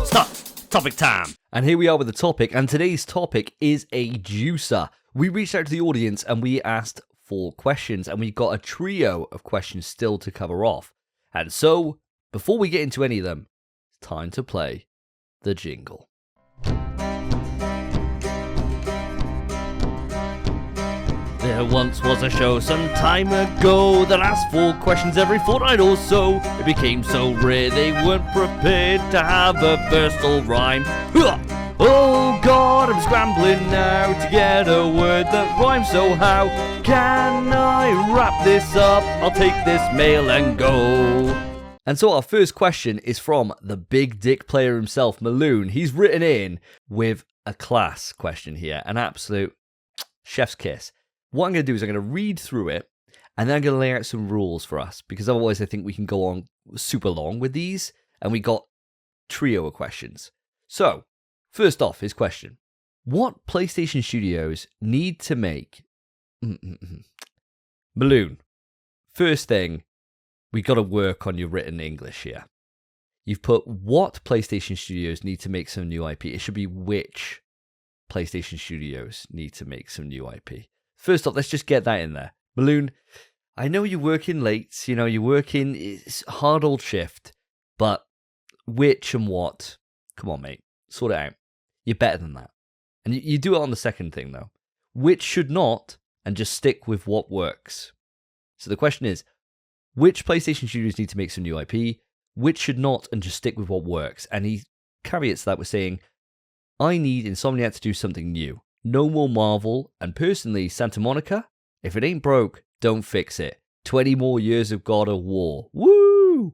Stop! Topic time! And here we are with the topic, and today's topic is a juicer. We reached out to the audience and we asked 4 questions, and we've got a trio of questions still to cover off. And so, before we get into any of them, it's time to play the jingle. There once was a show some time ago that asked 4 questions every fortnight or so. It became so rare they weren't prepared to have a verse or rhyme. Oh God, I'm scrambling now to get a word that rhymes, so how can I wrap this up? I'll take this mail and go. And so our first question is from the big dick player himself, Maloon. He's written in with a class question here, an absolute chef's kiss. What I'm going to do is I'm going to read through it, and then I'm going to lay out some rules for us, because otherwise I think we can go on super long with these, and we got trio of questions. So, first off, his question. What PlayStation studios need to make... Balloon, first thing, we got to work on your written English here. You've put what PlayStation studios need to make some new IP. It should be which PlayStation studios need to make some new IP. First off, let's just get that in there. Balloon, I know you're working late, you're working, it's a hard old shift, but which and what? Come on, mate, sort it out. You're better than that. And you do it on the second thing, though. Which should not, and just stick with what works. So the question is, which PlayStation studios need to make some new IP? Which should not, and just stick with what works? And he caveats that with saying, I need Insomniac to do something new. No more Marvel, and personally, Santa Monica, if it ain't broke, don't fix it. 20 more years of God of War. Woo!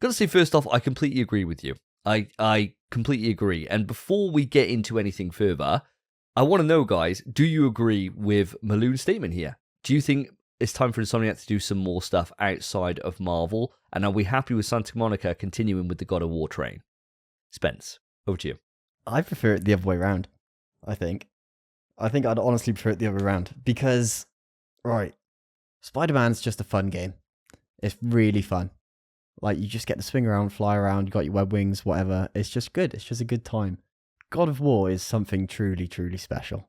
Gotta say, first off, I completely agree with you. I completely agree. And before we get into anything further, I want to know, guys, do you agree with Maloon's statement here? Do you think it's time for Insomniac to do some more stuff outside of Marvel? And are we happy with Santa Monica continuing with the God of War train? Spence, over to you. I prefer it the other way around, I think. I'd honestly prefer it the other way around. Because, right, Spider-Man's just a fun game. It's really fun. Like, you just get to swing around, fly around, you got your web wings, whatever. It's just good. It's just a good time. God of War is something truly, truly special.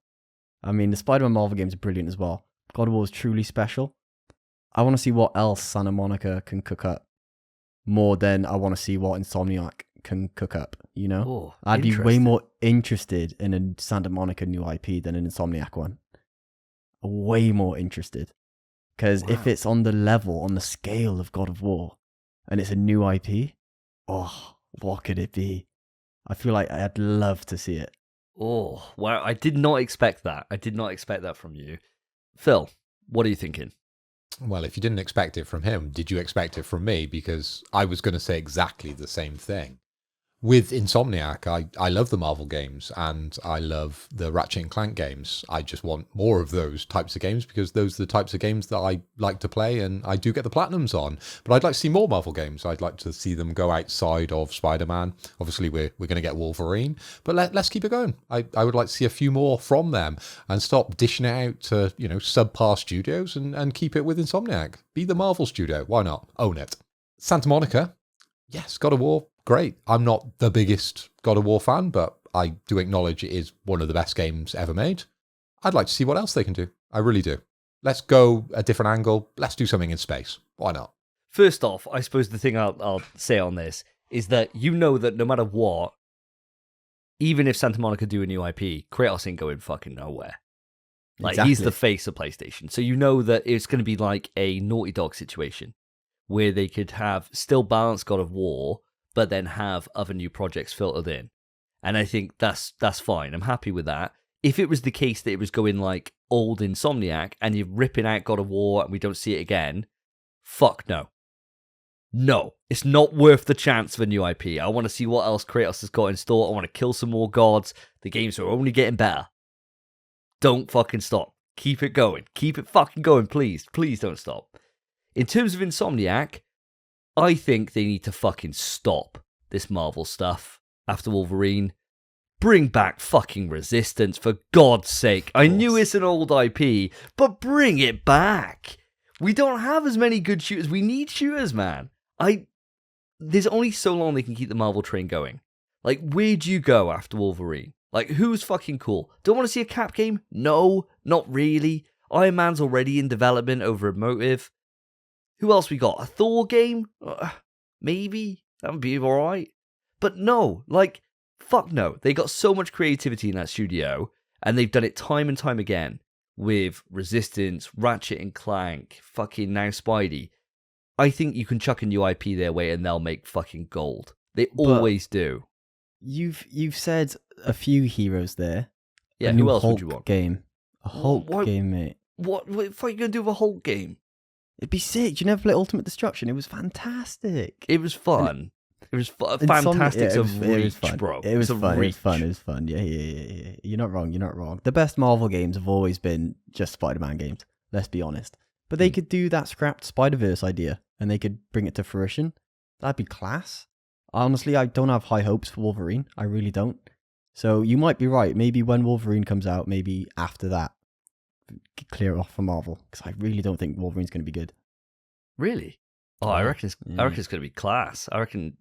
I mean, the Spider-Man Marvel games are brilliant as well. God of War is truly special. I want to see what else Santa Monica can cook up. More than I want to see what Insomniac can cook up, Oh, I'd be way more interested in a Santa Monica new IP than an Insomniac one. Way more interested. Because if it's on the level, on the scale of God of War, and it's a new IP, oh, what could it be? I feel like I'd love to see it. Oh, wow. I did not expect that. I did not expect that from you. Phil, what are you thinking? Well, if you didn't expect it from him, did you expect it from me? Because I was going to say exactly the same thing. With Insomniac, I love the Marvel games and I love the Ratchet & Clank games. I just want more of those types of games because those are the types of games that I like to play and I do get the Platinums on. But I'd like to see more Marvel games. I'd like to see them go outside of Spider-Man. Obviously, we're going to get Wolverine, but let's keep it going. I would like to see a few more from them and stop dishing it out to, subpar studios and keep it with Insomniac. Be the Marvel studio. Why not? Own it. Santa Monica. Yes, God of War. Great. I'm not the biggest God of War fan, but I do acknowledge it is one of the best games ever made. I'd like to see what else they can do. I really do. Let's go a different angle. Let's do something in space. Why not? First off, I suppose the thing I'll say on this is that you know that no matter what, even if Santa Monica do a new IP, Kratos ain't going fucking nowhere. Like, he's Exactly. the face of PlayStation. So you know that it's going to be like a Naughty Dog situation where they could have still balance God of War, but then have other new projects filtered in. And I think that's fine. I'm happy with that. If it was the case that it was going like old Insomniac and you're ripping out God of War and we don't see it again, fuck no. No, it's not worth the chance of a new IP. I want to see what else Kratos has got in store. I want to kill some more gods. The games are only getting better. Don't fucking stop. Keep it going. Keep it fucking going, please. Please don't stop. In terms of Insomniac, I think they need to fucking stop this Marvel stuff after Wolverine. Bring back fucking Resistance, for God's sake. I knew it's an old IP, but bring it back. We don't have as many good shooters. We need shooters, man. There's only so long they can keep the Marvel train going. Like, where'd you go after Wolverine? Like, who's fucking cool? Don't want to see a Cap game? No, not really. Iron Man's already in development over a Motive. Who else we got? A Thor game? Maybe. That would be alright. But no, like, fuck no. They got so much creativity in that studio, and they've done it time and time again with Resistance, Ratchet and Clank, fucking now Spidey. I think you can chuck a new IP their way and they'll make fucking gold. They always do. You've said a few heroes there. Yeah, a who new else Hulk would you want? Game. A Hulk game, mate. What are you going to do with a Hulk game? It'd be sick. You never play Ultimate Destruction. It was fantastic. It was fun. It was Insomnia- fantastic yeah, it was reach, fun. bro. It was a fun. It was reach. fun. It was fun. Yeah. You're not wrong. You're not wrong. The best Marvel games have always been just Spider-Man games. Let's be honest. But they could do that scrapped Spider-Verse idea, and they could bring it to fruition. That'd be class. Honestly, I don't have high hopes for Wolverine. I really don't. So you might be right. Maybe when Wolverine comes out, maybe after that, clear it off for Marvel, because I really don't think Wolverine's going to be good. Really? Oh, I reckon it's going to be class. I reckon,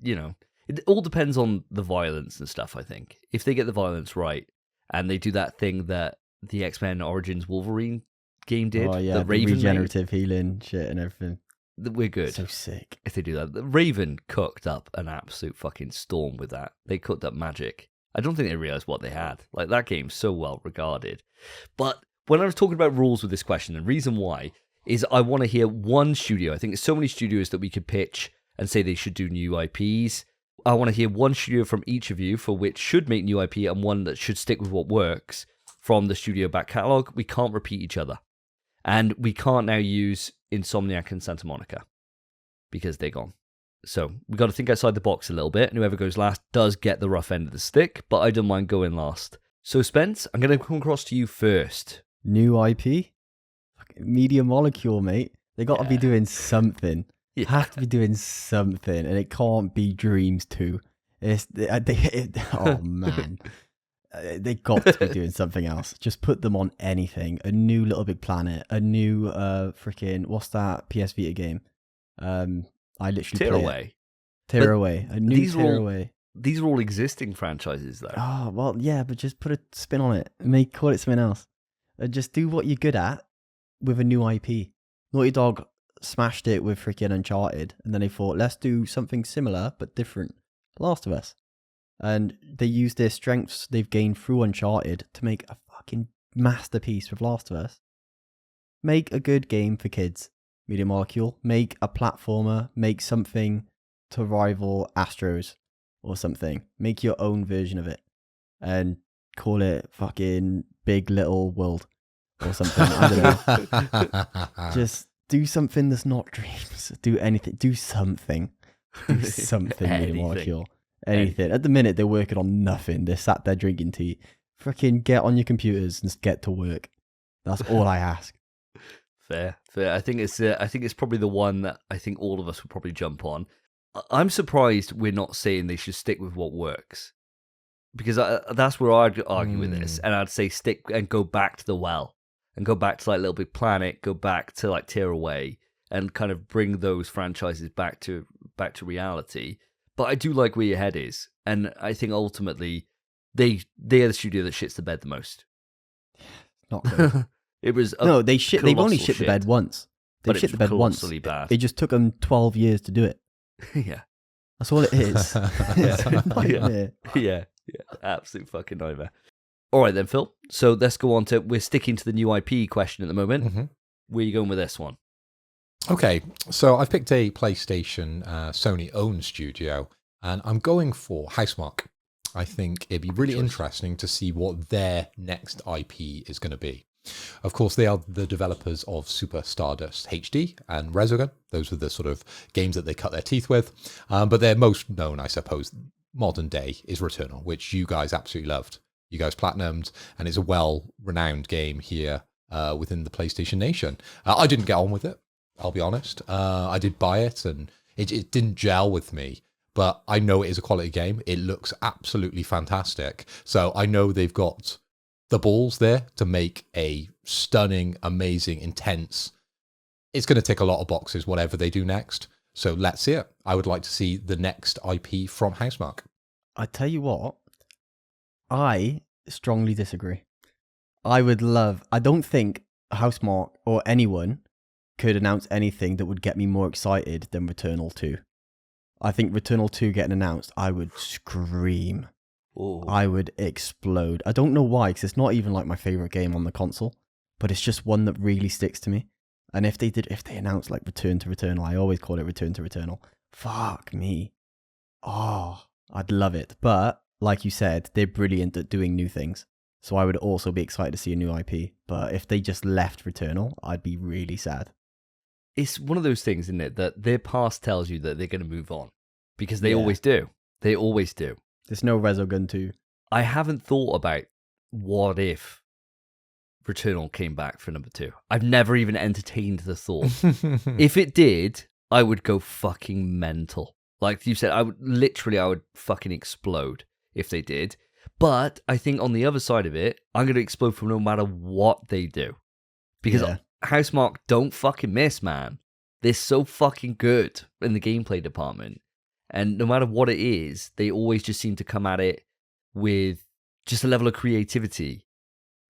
it all depends on the violence and stuff, I think. If they get the violence right, and they do that thing that the X-Men Origins Wolverine game did, Oh yeah, the the Raven regenerative healing shit and everything. we're good. So sick. If they do that. The Raven cooked up an absolute fucking storm with that. They cooked up magic. I don't think they realized what they had. Like, that game's so well regarded. But when I was talking about rules with this question, the reason why is I want to hear one studio. I think there's so many studios that we could pitch and say they should do new IPs. I want to hear one studio from each of you for which should make new IP and one that should stick with what works from the studio back catalogue. We can't repeat each other. And we can't now use Insomniac and Santa Monica because they're gone. So we've got to think outside the box a little bit. And whoever goes last does get the rough end of the stick, but I don't mind going last. So Spence, I'm going to come across to you first. New IP? Media Molecule, mate. They got to be doing something. Yeah. Have to be doing something, and it can't be Dreams 2. Oh man, they got to be doing something else. Just put them on anything. A new Little Big Planet. A new freaking what's that PS Vita game? I literally Tear play it. away. Tear Away. A new these are Tear all- Away. These are all existing franchises, though. Oh well, yeah, but just put a spin on it. Call it something else. Just do what you're good at with a new IP. Naughty Dog smashed it with freaking Uncharted, and then they thought, let's do something similar but different. Last of Us. And they used their strengths they've gained through Uncharted to make a fucking masterpiece with Last of Us. Make a good game for kids, Media Molecule. Make a platformer. Make something to rival Astros or something. Make your own version of it. And call it fucking Big Little World or something. I don't know. Just do something that's not Dreams. Do anything. Do something. Do something, Media Anything. Molecule. Anything. At the minute, they're working on nothing. They're sat there drinking tea. Freaking get on your computers and get to work. That's all I ask. Fair. I think it's probably the one that I think all of us would probably jump on. I'm surprised we're not saying they should stick with what works, because that's where I'd argue with this, and I'd say stick and go back to the well, and go back to like Little Big Planet, go back to like Tear Away, and kind of bring those franchises back to reality. But I do like where your head is, and I think ultimately They are the studio that shits the bed the most. Not good. It was No, they shit. They've only colossal shit the bed once. They but it shit was the bed once. colossally bad. It just took them 12 years to do it. Yeah. That's all it is. It's a nightmare. Yeah, absolute fucking nightmare. All right then, Phil. So let's go on to, we're sticking to the new IP question at the moment. Mm-hmm. Where are you going with this one? Okay, so I've picked a PlayStation Sony-owned studio, and I'm going for Housemarque. I think it'd be really interesting to see what their next IP is going to be. Of course, they are the developers of Super Stardust HD and Resogun. Those are the sort of games that they cut their teeth with. But they're most known, I suppose, modern day is Returnal, which you guys absolutely loved. You guys platinumed, and it's a well-renowned game here within the PlayStation Nation. I didn't get on with it, I'll be honest. I did buy it, and it didn't gel with me. But I know it is a quality game. It looks absolutely fantastic. So I know they've got the balls there to make a stunning, amazing, intense. It's going to tick a lot of boxes, whatever they do next. So let's see it. I would like to see the next IP from Housemarque. I tell you what, I strongly disagree. I don't think Housemarque or anyone could announce anything that would get me more excited than Returnal 2. I think Returnal 2 getting announced, I would scream. Ooh. I would explode. I don't know why, because it's not even like my favorite game on the console, but it's just one that really sticks to me. And if they announced like Return to Returnal, I always call it Return to Returnal. Fuck me. Oh, I'd love it. But like you said, they're brilliant at doing new things. So I would also be excited to see a new IP. But if they just left Returnal, I'd be really sad. It's one of those things, isn't it, that their past tells you that they're going to move on. Because they always do. They always do. There's no Resogun 2. I haven't thought about what if Returnal came back for number 2. I've never even entertained the thought. If it did, I would go fucking mental. Like you said, I would fucking explode if they did. But I think on the other side of it, I'm going to explode from no matter what they do. Because Housemarque don't fucking miss, man. They're so fucking good in the gameplay department. And no matter what it is, they always just seem to come at it with just a level of creativity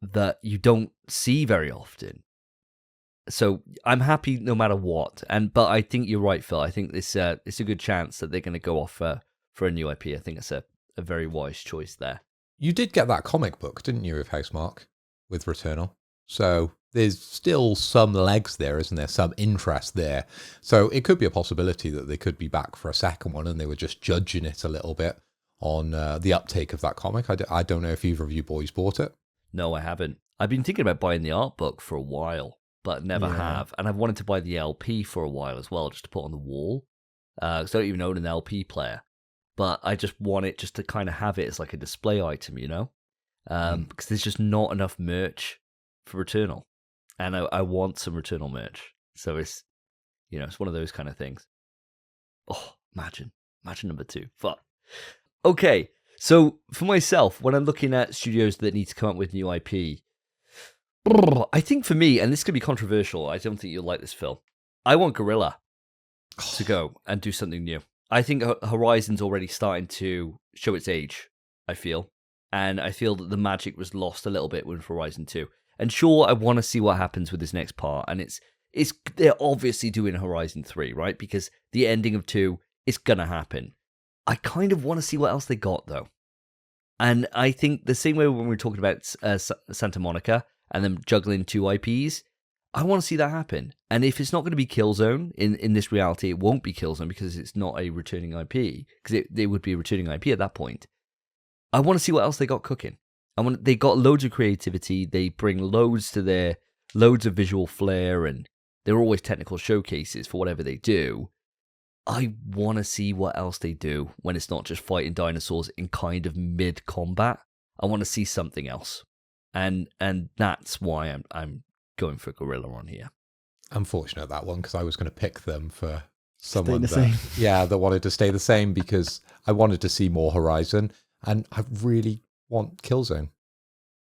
that you don't see very often. So I'm happy no matter what. But I think you're right, Phil. I think it's a good chance that they're going to go off for a new IP. I think it's a very wise choice there. You did get that comic book, didn't you, of Housemarque with Returnal? So there's still some legs there, isn't there? Some interest there. So it could be a possibility that they could be back for a second one and they were just judging it a little bit on the uptake of that comic. I don't know if either of you boys bought it. No, I haven't. I've been thinking about buying the art book for a while, but never have. And I've wanted to buy the LP for a while as well, just to put on the wall. Because I don't even own an LP player. But I just want it just to kind of have it as like a display item, you know? Because there's just not enough merch for Returnal. And I want some Returnal merch. So it's one of those kind of things. Oh, imagine number 2. Fuck. Okay, so for myself, when I'm looking at studios that need to come up with new IP, I think for me, and this could be controversial, I don't think you'll like this, Phil, I want Guerrilla to go and do something new. I think Horizon's already starting to show its age, I feel. And I feel that the magic was lost a little bit with Horizon 2. And sure, I want to see what happens with this next part. And they're obviously doing Horizon 3, right? Because the ending of 2 is going to happen. I kind of want to see what else they got, though. And I think the same way when we were talking about Santa Monica and them juggling 2 IPs, I want to see that happen. And if it's not going to be Killzone, in this reality, it won't be Killzone because it's not a returning IP, because they would be a returning IP at that point. I want to see what else they got cooking. They got loads of creativity. They bring loads of visual flair, and they're always technical showcases for whatever they do. I want to see what else they do when it's not just fighting dinosaurs in kind of mid-combat. I want to see something else. And that's why I'm going for Guerrilla on here. Unfortunate that one, because I was going to pick them for someone that wanted to stay the same, because I wanted to see more Horizon, and I really want Killzone.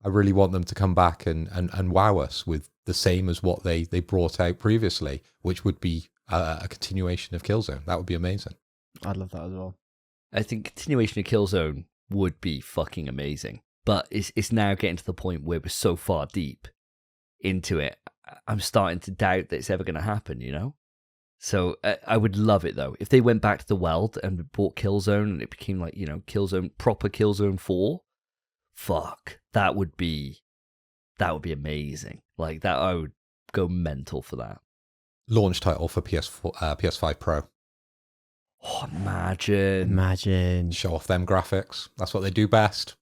I really want them to come back and wow us with the same as what they brought out previously, which would be a continuation of Killzone. That would be amazing. I'd love that as well. I think continuation of Killzone would be fucking amazing. But it's now getting to the point where we're so far deep into it, I'm starting to doubt that it's ever going to happen, you know? So I would love it, though. If they went back to the world and brought Killzone and it became like, Killzone, proper Killzone 4, fuck, that would be amazing. Like, that, I would go mental for that. Launch title for PS5 Pro. Oh, imagine. Show off them graphics. That's what they do best.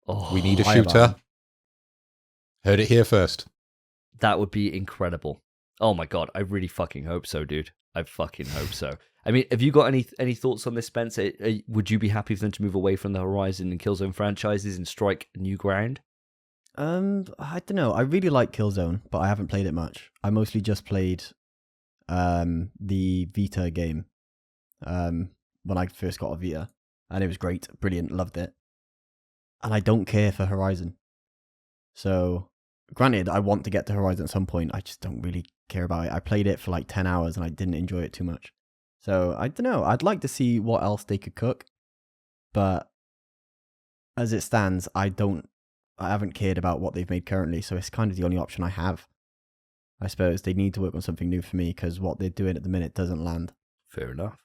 Oh, we need a shooter. Heard it here first. That would be incredible. Oh my god, I really fucking hope so, dude. I fucking hope so. I mean, have you got any thoughts on this, Spencer? Would you be happy for them to move away from the Horizon and Killzone franchises and strike new ground? I don't know. I really like Killzone, but I haven't played it much. I mostly just played the Vita game when I first got a Vita, and it was great, brilliant, loved it. And I don't care for Horizon. So, granted, I want to get to Horizon at some point. I just don't really care about it. I played it for like 10 hours and I didn't enjoy it too much. So, I don't know. I'd like to see what else they could cook. But as it stands, I haven't cared about what they've made currently. So, it's kind of the only option I have. I suppose they need to work on something new for me because what they're doing at the minute doesn't land. Fair enough.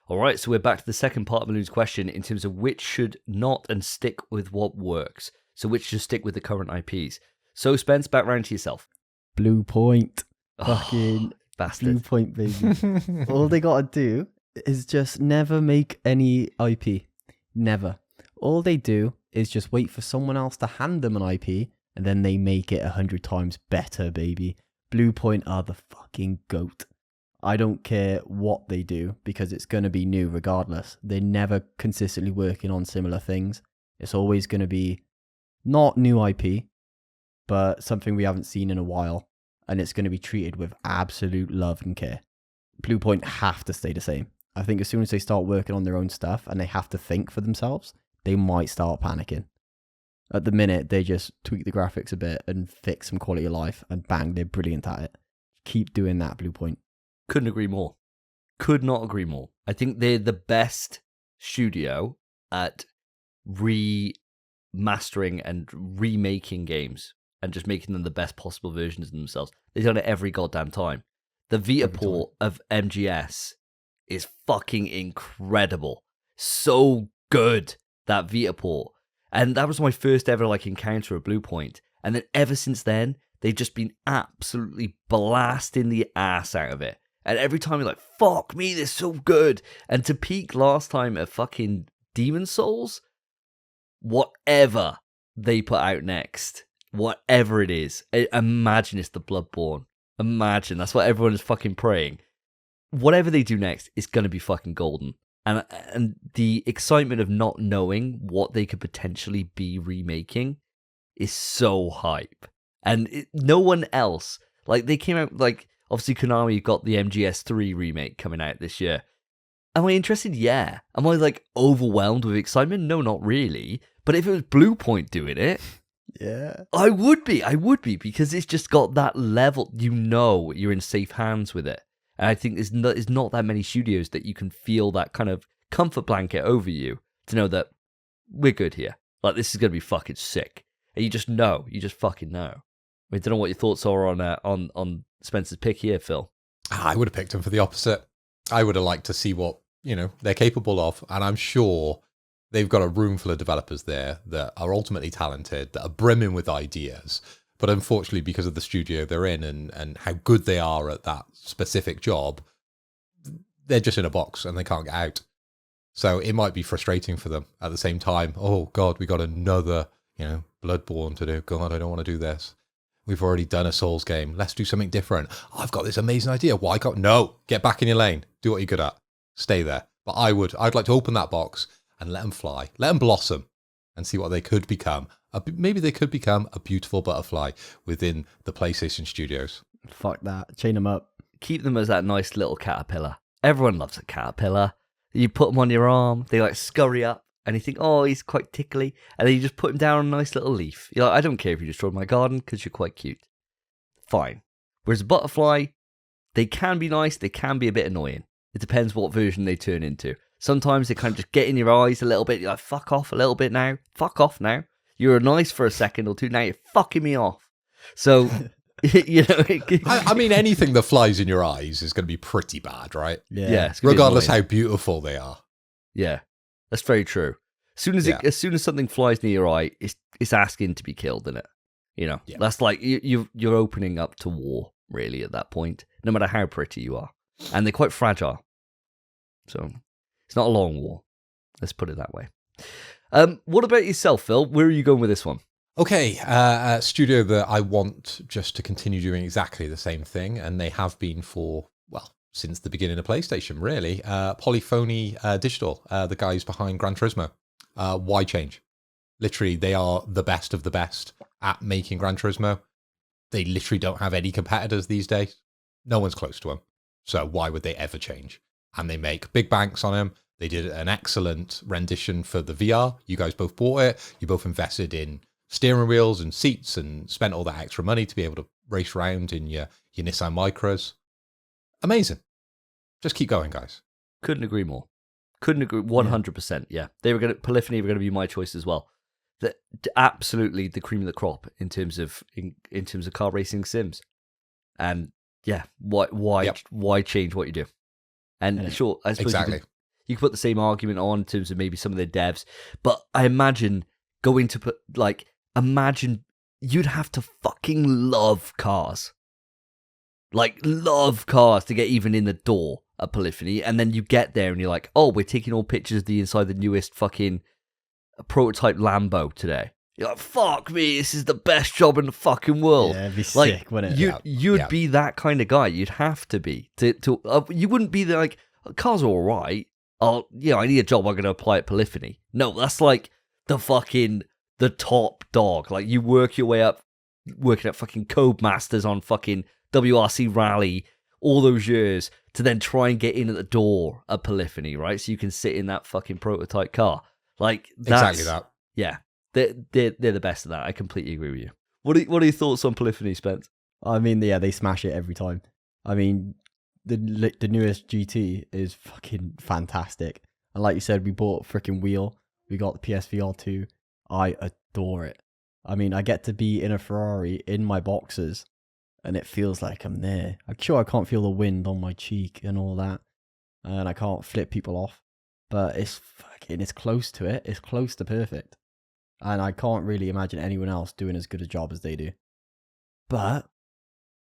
All right, so we're back to the second part of Maloon's question in terms of which should not and stick with what works. So which should stick with the current IPs. So Spence, back round to yourself. Blue Point. Oh, Fucking bastard. Blue Point, baby. All they gotta do is just never make any IP. Never. All they do is just wait for someone else to hand them an IP, and then they make it 100 times better, baby. Blue Point are the fucking GOAT. I don't care what they do, because it's going to be new regardless. They're never consistently working on similar things. It's always going to be not new IP, but something we haven't seen in a while, and it's going to be treated with absolute love and care. Blue Point have to stay the same. I think as soon as they start working on their own stuff, and they have to think for themselves, they might start panicking. At the minute, they just tweak the graphics a bit and fix some quality of life, and bang, they're brilliant at it. Keep doing that, Blue Point. Couldn't agree more. Could not agree more. I think they're the best studio at remastering and remaking games and just making them the best possible versions of themselves. They've done it every goddamn time. The Vita port of MGS is fucking incredible. So good, that Vita port. And that was my first ever encounter of Blue Point. And then ever since then, they've just been absolutely blasting the ass out of it. And every time you're like, fuck me, they're so good. And to peak last time at fucking Demon Souls, whatever they put out next, whatever it is, imagine it's the Bloodborne. Imagine, that's what everyone is fucking praying. Whatever they do next is going to be fucking golden. And the excitement of not knowing what they could potentially be remaking is so hype. And no one else, they came out, obviously Konami got the MGS3 remake coming out this year. Am I interested? Yeah. Am I overwhelmed with excitement? No, not really. But if it was Blue Point doing it, yeah, I would be, because it's just got that level, you're in safe hands with it. And I think there's not that many studios that you can feel that kind of comfort blanket over you to know that we're good here. This is going to be fucking sick. And you just fucking know. I don't know what your thoughts are on Spencer's pick here, Phil. I would have picked him for the opposite. I would have liked to see what, they're capable of. And I'm sure they've got a room full of developers there that are ultimately talented, that are brimming with ideas. But unfortunately, because of the studio they're in and how good they are at that specific job, they're just in a box and they can't get out. So it might be frustrating for them at the same time. Oh, God, we got another, Bloodborne to do. God, I don't want to do this. We've already done a Souls game. Let's do something different. I've got this amazing idea. Why can't... No, get back in your lane. Do what you're good at. Stay there. But I'd like to open that box and let them fly. Let them blossom and see what they could become. Maybe they could become a beautiful butterfly within the PlayStation studios. Fuck that. Chain them up. Keep them as that nice little caterpillar. Everyone loves a caterpillar. You put them on your arm, they scurry up, and you think, oh, he's quite tickly. And then you just put him down on a nice little leaf. You're like, I don't care if you destroyed my garden because you're quite cute. Fine. Whereas a butterfly, they can be nice, they can be a bit annoying. It depends what version they turn into. Sometimes they kind of just get in your eyes a little bit. You're like, fuck off a little bit now. Fuck off now. You were nice for a second or two. Now you're fucking me off. So, you know. I mean, anything that flies in your eyes is going to be pretty bad, right? Yeah. It's gonna be Regardless annoying. how beautiful they are. Yeah, that's very true. As soon as something flies near your eye, it's asking to be killed, isn't it? You know, that's like you're opening up to war, really, at that point, no matter how pretty you are. And they're quite fragile. So it's not a long war. Let's put it that way. What about yourself, Phil? Where are you going with this one? Okay, a studio that I want just to continue doing exactly the same thing, and they have been for, well, since the beginning of PlayStation, really. Polyphony Digital, the guys behind Gran Turismo. Why change? Literally, they are the best of the best at making Gran Turismo. They literally don't have any competitors these days. No one's close to them. So why would they ever change? And they make big banks on them. They did an excellent rendition for the VR. You guys both bought it. You both invested in steering wheels and seats and spent all that extra money to be able to race around in your Nissan Micras. Amazing. Just keep going, guys. Couldn't agree more. Couldn't agree 100%. Yeah, Polyphony were going to be my choice as well. Absolutely the cream of the crop in terms of car racing sims. And yeah, why change what you do? And sure, I suppose exactly. You could put the same argument on in terms of maybe some of their devs, but I imagine imagine you'd have to fucking love cars. Like, love cars to get even in the door at Polyphony, and then you get there and you're like, oh, we're taking all pictures of the inside the newest fucking prototype Lambo today. You're like, fuck me, this is the best job in the fucking world. Yeah, it'd be like, sick, wouldn't it? You'd be that kind of guy. You'd have to be. You wouldn't be like, cars are all right. I need a job, I'm going to apply at Polyphony. No, that's like the top dog. Like, you work your way up, working at fucking Codemasters on fucking WRC Rally all those years to then try and get in at the door at Polyphony, right? So you can sit in that fucking prototype car. Like, that's, exactly that. Yeah, they're the best of that. I completely agree with you. What are your thoughts on Polyphony, Spence? I mean, yeah, they smash it every time. I mean, the newest GT is fucking fantastic. And like you said, we bought a freaking wheel. We got the PSVR 2. I adore it. I mean, I get to be in a Ferrari in my boxers, and it feels like I'm there. I'm sure I can't feel the wind on my cheek and all that, and I can't flip people off, but it's close to it. It's close to perfect. And I can't really imagine anyone else doing as good a job as they do. But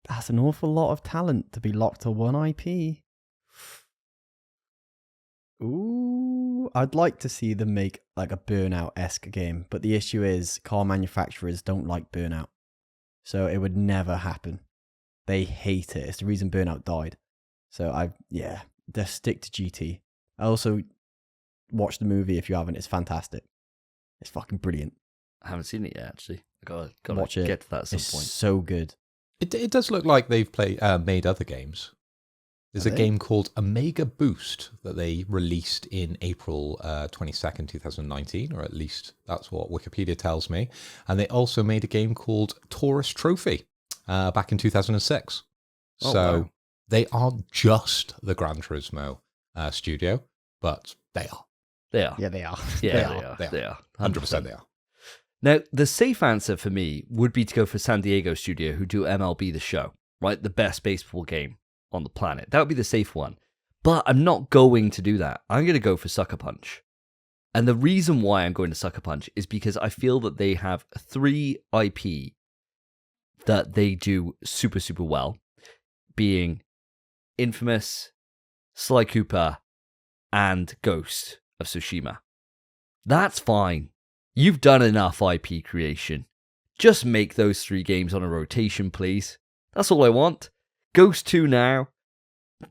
that's an awful lot of talent to be locked to one IP. Ooh, I'd like to see them make like a Burnout-esque game, but the issue is car manufacturers don't like Burnout. So it would never happen. They hate it. It's the reason Burnout died. So just stick to GT. I also watched the movie if you haven't. It's fantastic. It's fucking brilliant. I haven't seen it yet, actually. I gotta watch it. Get to that at some it's point. So good. It does look like they've made other games. There's a game called Omega Boost that they released in April 22nd, 2019, or at least that's what Wikipedia tells me. And they also made a game called Taurus Trophy back in 2006. Oh, so wow. They aren't just the Gran Turismo studio, but they are. They are. Yeah, they are. Yeah, They are. 100% they are. Now, the safe answer for me would be to go for San Diego Studio, who do MLB The Show, right? The best baseball game on the planet. That would be the safe one. But I'm not going to do that. I'm going to go for Sucker Punch. And the reason why I'm going to Sucker Punch is because I feel that they have 3 IP that they do super, super well, being Infamous, Sly Cooper, and Ghost of Tsushima. That's fine. You've done enough IP creation. Just make those 3 games on a rotation, please. That's all I want. Ghost 2 now.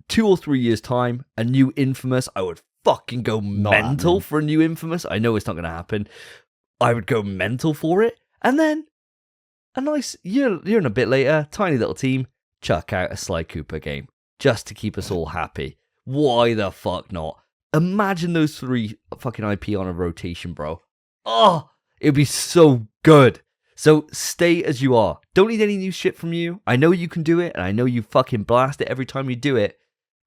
2 or 3 years' time, a new Infamous. I would fucking go mental for a new Infamous. I know it's not going to happen. I would go mental for it. And then, a nice year and a bit later, tiny little team, chuck out a Sly Cooper game. Just to keep us all happy. Why the fuck not? Imagine those 3 fucking IP on a rotation, bro. Oh, it'd be so good. So stay as you are. Don't need any new shit from you. I know you can do it, and I know you fucking blast it every time you do it,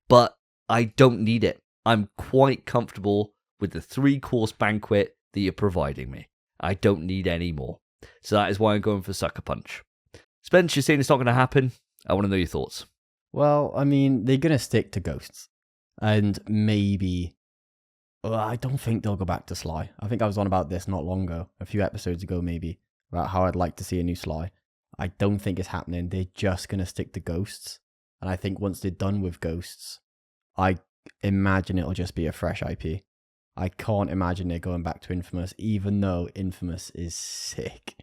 but I don't need it. I'm quite comfortable with the 3-course banquet that you're providing me. I don't need any more. So that is why I'm going for Sucker Punch. Spence, you're saying it's not going to happen. I want to know your thoughts. Well, I mean, they're going to stick to ghosts. And maybe... Well, I don't think they'll go back to Sly. I think I was on about this not long ago, a few episodes ago maybe, about how I'd like to see a new Sly. I don't think it's happening. They're just going to stick to ghosts. And I think once they're done with ghosts, I imagine it'll just be a fresh IP. I can't imagine they're going back to Infamous, even though Infamous is sick.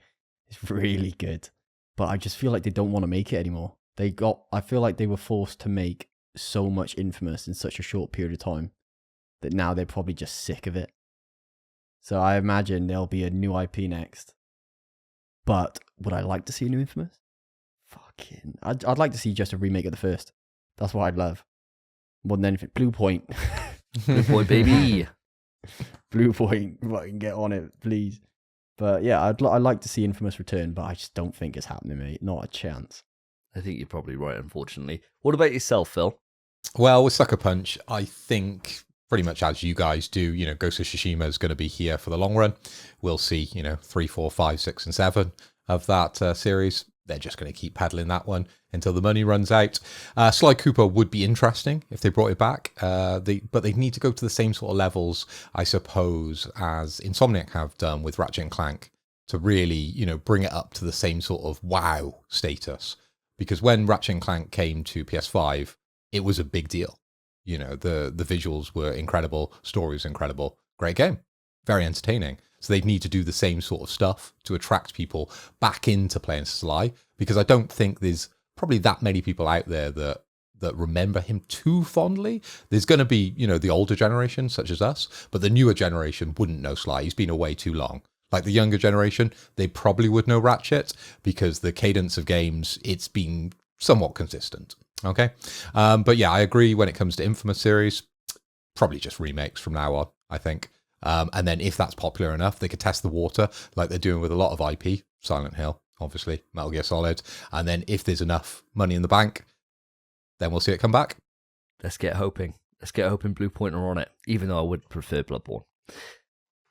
It's really good. But I just feel like they don't want to make it anymore. I feel like they were forced to make so much Infamous in such a short period of time that now they're probably just sick of it. So I imagine there'll be a new IP next. But would I like to see a new Infamous? Fucking... I'd like to see just a remake of the first. That's what I'd love. More than anything. Blue Point. Blue Point, baby. Blue Point. Fucking get on it, please. But yeah, I'd like to see Infamous return, but I just don't think it's happening, mate. Not a chance. I think you're probably right, unfortunately. What about yourself, Phil? Well, with Sucker Punch, I think pretty much as you guys do, Ghost of Tsushima is going to be here for the long run. We'll see, 3, 4, 5, 6, and 7 of that series. They're just going to keep peddling that one until the money runs out. Sly Cooper would be interesting if they brought it back, but they need to go to the same sort of levels, I suppose, as Insomniac have done with Ratchet and Clank to really, bring it up to the same sort of wow status. Because when Ratchet and Clank came to PS5, it was a big deal. The visuals were incredible, story was incredible, great game, very entertaining. So they'd need to do the same sort of stuff to attract people back into playing Sly, because I don't think there's probably that many people out there that remember him too fondly. There's going to be, the older generation, such as us, but the newer generation wouldn't know Sly. He's been away too long. Like the younger generation, they probably would know Ratchet, because the cadence of games, it's been somewhat consistent. Okay? But yeah, I agree when it comes to Infamous series, probably just remakes from now on, I think. And then if that's popular enough, they could test the water like they're doing with a lot of IP, Silent Hill, obviously, Metal Gear Solid. And then if there's enough money in the bank, then we'll see it come back. Let's get hoping. Blue Point are on it, even though I would prefer Bloodborne.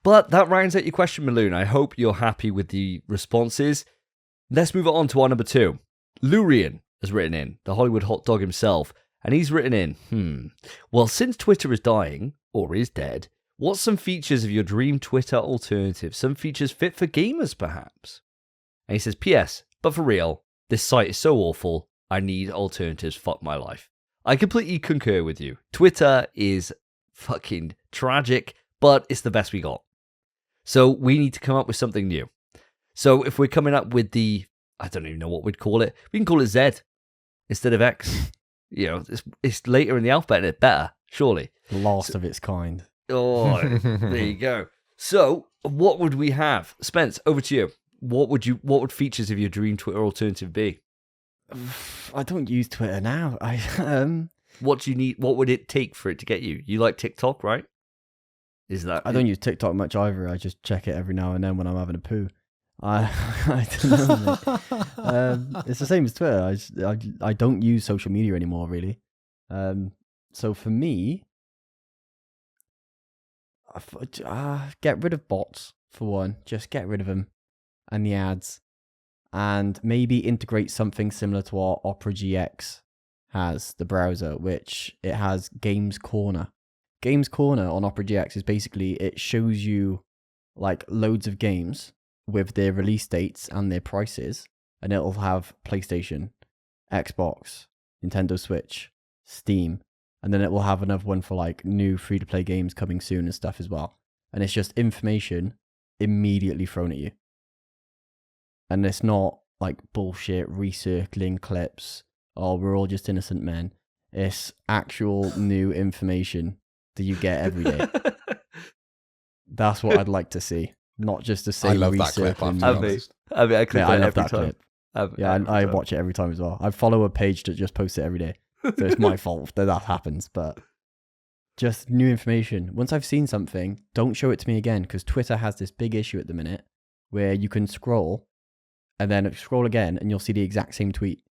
But that rounds out your question, Maloon. I hope you're happy with the responses. Let's move on to our number 2. Lurian has written in, the Hollywood hot dog himself, and he's written in, well, since Twitter is dying, or is dead, what's some features of your dream Twitter alternative? Some features fit for gamers, perhaps? And he says, P.S., but for real, this site is so awful, I need alternatives, fuck my life. I completely concur with you. Twitter is fucking tragic, but it's the best we got. So we need to come up with something new. So if we're coming up with I don't even know what we'd call it. We can call it Z instead of X. It's later in the alphabet and it's better, surely. Last of its kind. Oh, there you go. So what would we have? Spence, over to you. What would features of your dream Twitter alternative be? I don't use Twitter now. What do you need? What would it take for it to get you? You like TikTok, right? Is that? I don't use TikTok much either. I just check it every now and then when I'm having a poo. I don't know. Mate. It's the same as Twitter. I don't use social media anymore, really. So for me, get rid of bots for one. Just get rid of them and the ads, and maybe integrate something similar to what Opera GX has, the browser, which it has Games Corner. Games Corner on Opera GX is basically, it shows you like loads of games with their release dates and their prices, and it'll have PlayStation, Xbox, Nintendo Switch, Steam, and then it will have another one for like new free-to-play games coming soon and stuff as well. And it's just information immediately thrown at you. And it's not like bullshit recircling clips, oh, we're all just innocent men. It's actual new information that you get every day. That's what I'd like to see. Not just the same. I love that clip. I love that clip. I watch it every time as well. I follow a page that just posts it every day. So it's my fault that happens. But just new information. Once I've seen something, don't show it to me again, because Twitter has this big issue at the minute where you can scroll and then scroll again and you'll see the exact same tweet.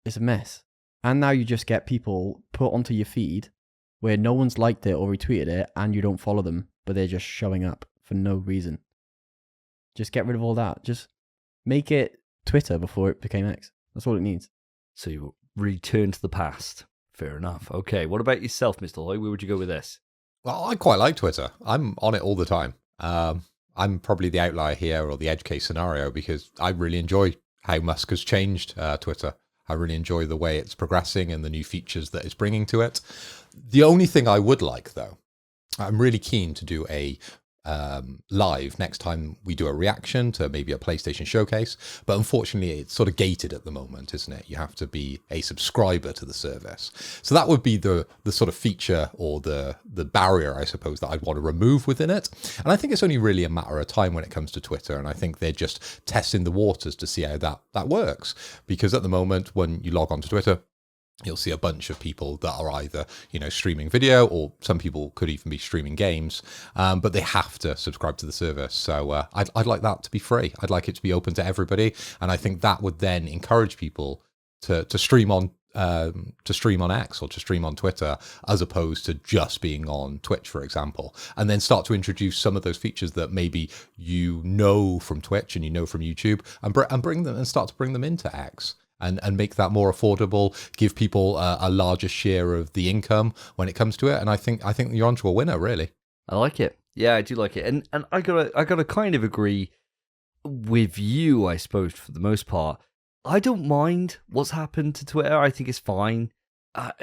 It's a mess. And now you just get people put onto your feed where no one's liked it or retweeted it and you don't follow them, but they're just showing up for no reason. Just get rid of all that. Just make it Twitter before it became X. That's all it needs. So you return to the past. Fair enough. Okay, what about yourself, Mr. Hoy? Where would you go with this? Well, I quite like Twitter. I'm on it all the time. I'm probably the outlier here, or the edge case scenario, because I really enjoy how Musk has changed Twitter. I really enjoy the way it's progressing and the new features that it's bringing to it. The only thing I would like, though, I'm really keen to do a live next time we do a reaction to maybe a PlayStation showcase, but unfortunately it's sort of gated at the moment, isn't it? You have to be a subscriber to the service. So that would be the sort of feature or the barrier, I suppose, that I'd want to remove within it. And I think it's only really a matter of time when it comes to Twitter, and I think they're just testing the waters to see how that works. Because at the moment, when you log on to Twitter, you'll see a bunch of people that are either, streaming video, or some people could even be streaming games, but they have to subscribe to the service. So I'd like that to be free. I'd like it to be open to everybody, and I think that would then encourage people to stream on X or to stream on Twitter, as opposed to just being on Twitch, for example, and then start to introduce some of those features that maybe from Twitch and from YouTube, and bring them and start to bring them into X. And make that more affordable, give people a larger share of the income when it comes to it, and I think you're onto a winner, really. I like it. Yeah, I do like it, and I gotta kind of agree with you, I suppose, for the most part. I don't mind what's happened to Twitter. I think it's fine.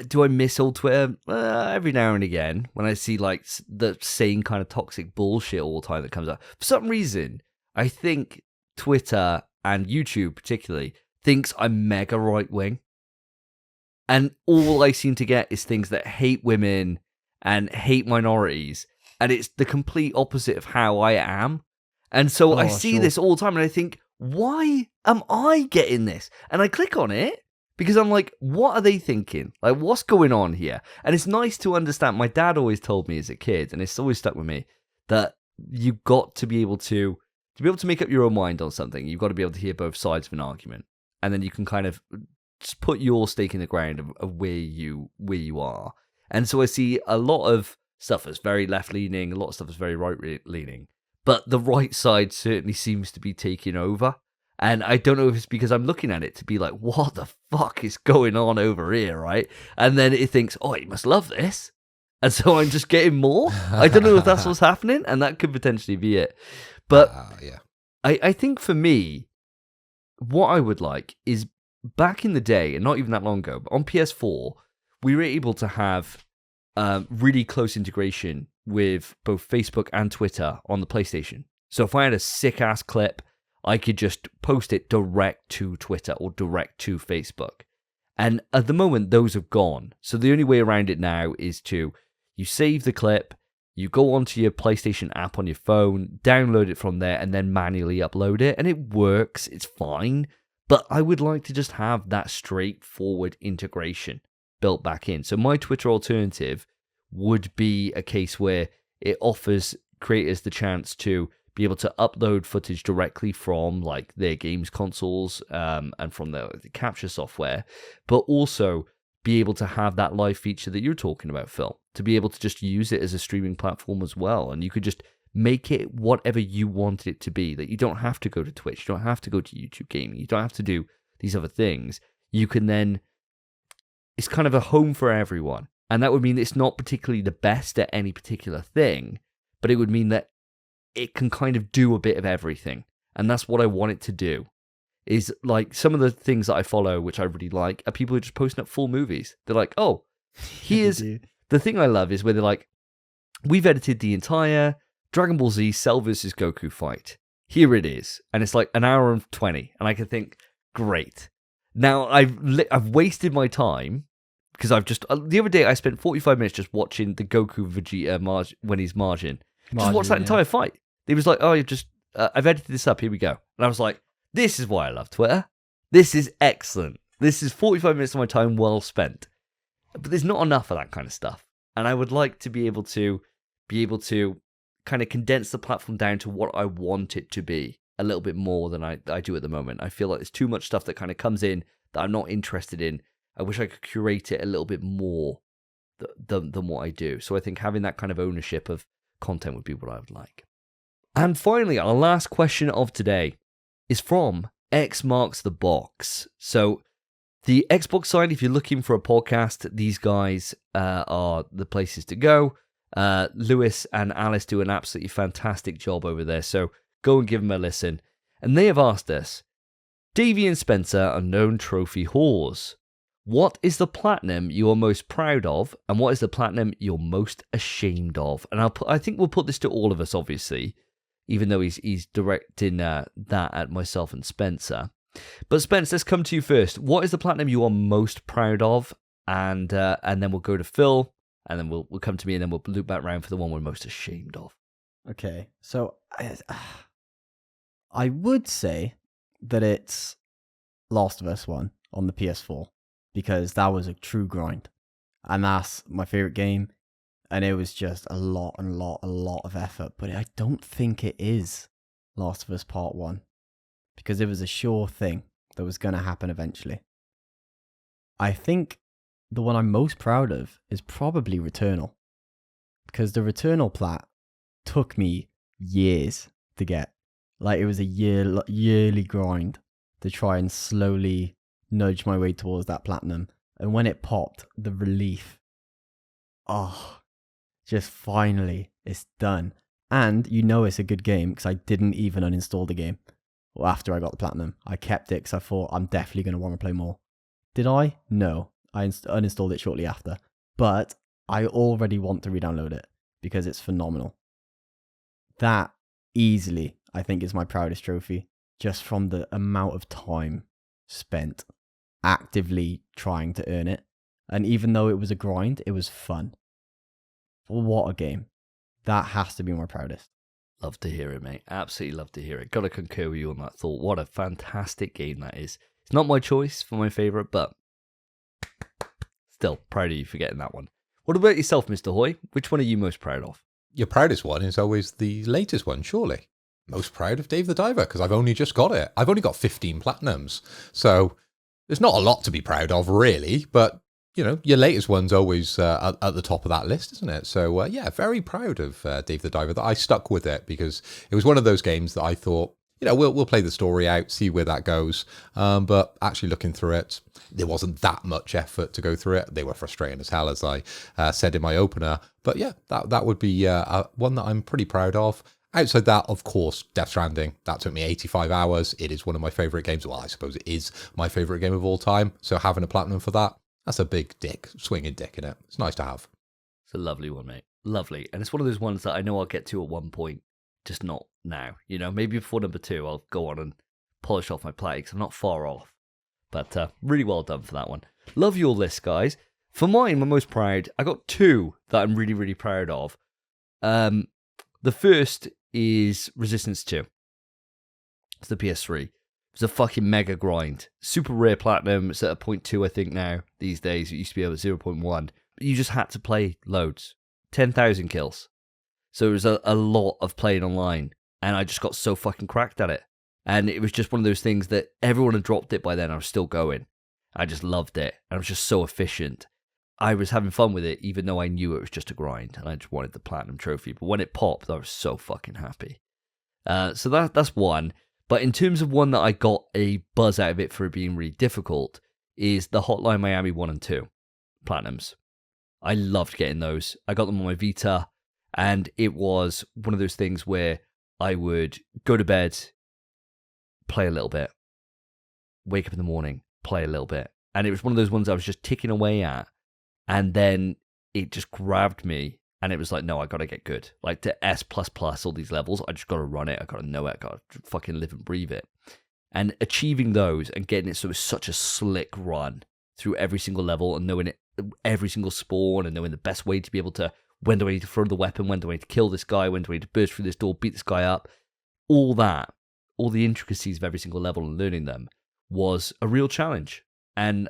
Do I miss old Twitter? Every now and again, when I see like the same kind of toxic bullshit all the time that comes up. For some reason, I think Twitter and YouTube particularly thinks I'm mega right-wing. And all I seem to get is things that hate women and hate minorities. And it's the complete opposite of how I am. And so I see this all the time and I think, why am I getting this? And I click on it because I'm like, what are they thinking? Like, what's going on here? And it's nice to understand. My dad always told me as a kid, and it's always stuck with me, that you've got to be able to make up your own mind on something. You've got to be able to hear both sides of an argument. And then you can kind of just put your stake in the ground of where you are. And so I see a lot of stuff that's very left-leaning, a lot of stuff that's very right-leaning. But the right side certainly seems to be taking over. And I don't know if it's because I'm looking at it to be like, what the fuck is going on over here, right? And then it thinks, oh, you must love this. And so I'm just getting more. I don't know if that's what's happening, and that could potentially be it. But yeah. I think for me, what I would like is, back in the day, and not even that long ago, but on PS4, we were able to have really close integration with both Facebook and Twitter on the PlayStation. So if I had a sick-ass clip, I could just post it direct to Twitter or direct to Facebook. And at the moment, those have gone. So the only way around it now is you save the clip, you go onto your PlayStation app on your phone, download it from there, and then manually upload it. And it works, it's fine. But I would like to just have that straightforward integration built back in. So my Twitter alternative would be a case where it offers creators the chance to be able to upload footage directly from like their games consoles and from the capture software, but also be able to have that live feature that you're talking about, Phil, to be able to just use it as a streaming platform as well. And you could just make it whatever you want it to be, that you don't have to go to Twitch, you don't have to go to YouTube Gaming, you don't have to do these other things. You can then, it's kind of a home for everyone. And that would mean it's not particularly the best at any particular thing, but it would mean that it can kind of do a bit of everything. And that's what I want it to do. Is like some of the things that I follow, which I really like, are people who are just posting up full movies. They're like, oh, here's the thing I love is where they're like, we've edited the entire Dragon Ball Z Cell vs. Goku fight. Here it is. And it's like an hour and 20. And I can think, great. Now I've wasted my time because I've just, the other day I spent 45 minutes just watching the Goku Vegeta when he's Margin. Just watch that entire fight. He was like, oh, I've edited this up. Here we go. And I was like, this is why I love Twitter. This is excellent. This is 45 minutes of my time well spent. But there's not enough of that kind of stuff. And I would like to be able to kind of condense the platform down to what I want it to be a little bit more than I do at the moment. I feel like there's too much stuff that kind of comes in that I'm not interested in. I wish I could curate it a little bit more than what I do. So I think having that kind of ownership of content would be what I would like. And finally, our last question of today is from X Marks the Box. So the Xbox side, if you're looking for a podcast, these guys are the places to go. Lewis and Alice do an absolutely fantastic job over there, so go and give them a listen. And they have asked us, Davey and Spencer are known trophy whores. What is the platinum you are most proud of, and what is the platinum you're most ashamed of? And I think we'll put this to all of us, obviously, even though he's directing that at myself and Spencer. But Spence, let's come to you first. What is the platinum you are most proud of? And then we'll go to Phil, and then we'll come to me, and then we'll loop back around for the one we're most ashamed of. Okay, so I would say that it's Last of Us 1 on the PS4, because that was a true grind. And that's my favorite game, and it was just a lot of effort. But I don't think it is Last of Us Part 1, because it was a sure thing that was going to happen eventually. I think the one I'm most proud of is probably Returnal, because the Returnal plat took me years to get. Like, it was a yearly grind to try and slowly nudge my way towards that platinum. And when it popped, the relief. Oh, just finally, it's done. And you know it's a good game because I didn't even uninstall the game after I got the platinum. I kept it because I thought I'm definitely going to want to play more. Did I? No. I uninstalled it shortly after. But I already want to re-download it because it's phenomenal. That easily, I think, is my proudest trophy, just from the amount of time spent actively trying to earn it. And even though it was a grind, it was fun. What a game. That has to be my proudest. Love to hear it, mate. Absolutely love to hear it. Got to concur with you on that thought. What a fantastic game that is. It's not my choice for my favourite, but still, proud of you for getting that one. What about yourself, Mr. Hoy? Which one are you most proud of? Your proudest one is always the latest one, surely. Most proud of Dave the Diver, because I've only just got it. I've only got 15 platinums. So there's not a lot to be proud of, really, but you know, your latest one's always at the top of that list, isn't it? So, yeah, very proud of Dave the Diver that I stuck with it, because it was one of those games that I thought, you know, we'll play the story out, see where that goes. But actually looking through it, there wasn't that much effort to go through it. They were frustrating as hell, as I said in my opener. But yeah, that would be one that I'm pretty proud of. Outside that, of course, Death Stranding. That took me 85 hours. It is one of my favourite games. Well, I suppose it is my favourite game of all time. So having a platinum for that, that's a big dick, swinging dick in it. It's nice to have. It's a lovely one, mate. Lovely. And it's one of those ones that I know I'll get to at one point, just not now. You know, maybe before number 2, I'll go on and polish off my plate, because I'm not far off. But really well done for that one. Love your list, guys. For mine, my most proud, I got 2 that I'm really, really proud of. The first is Resistance 2. It's the PS3. It's a fucking mega grind. Super rare platinum. It's at a 0.2, I think, now. These days, it used to be able to 0.1. You just had to play loads. 10,000 kills. So it was a lot of playing online. And I just got so fucking cracked at it. And it was just one of those things that everyone had dropped it by then. I was still going. I just loved it. And I was just so efficient. I was having fun with it, even though I knew it was just a grind. And I just wanted the platinum trophy. But when it popped, I was so fucking happy. So that's one. But in terms of one that I got a buzz out of it for it being really difficult, is the Hotline Miami 1 and 2 platinums. I loved getting those. I got them on my Vita, and it was one of those things where I would go to bed, play a little bit, wake up in the morning, play a little bit. And it was one of those ones I was just ticking away at, and then it just grabbed me. And it was like, no, I got to get good. Like to S++, all these levels, I just got to run it. I got to know it. I got to fucking live and breathe it. And achieving those and getting it so it's such a slick run through every single level, and knowing it, every single spawn, and knowing the best way to be able to, when do I need to throw the weapon, when do I need to kill this guy, when do I need to burst through this door, beat this guy up. All that, all the intricacies of every single level and learning them was a real challenge. And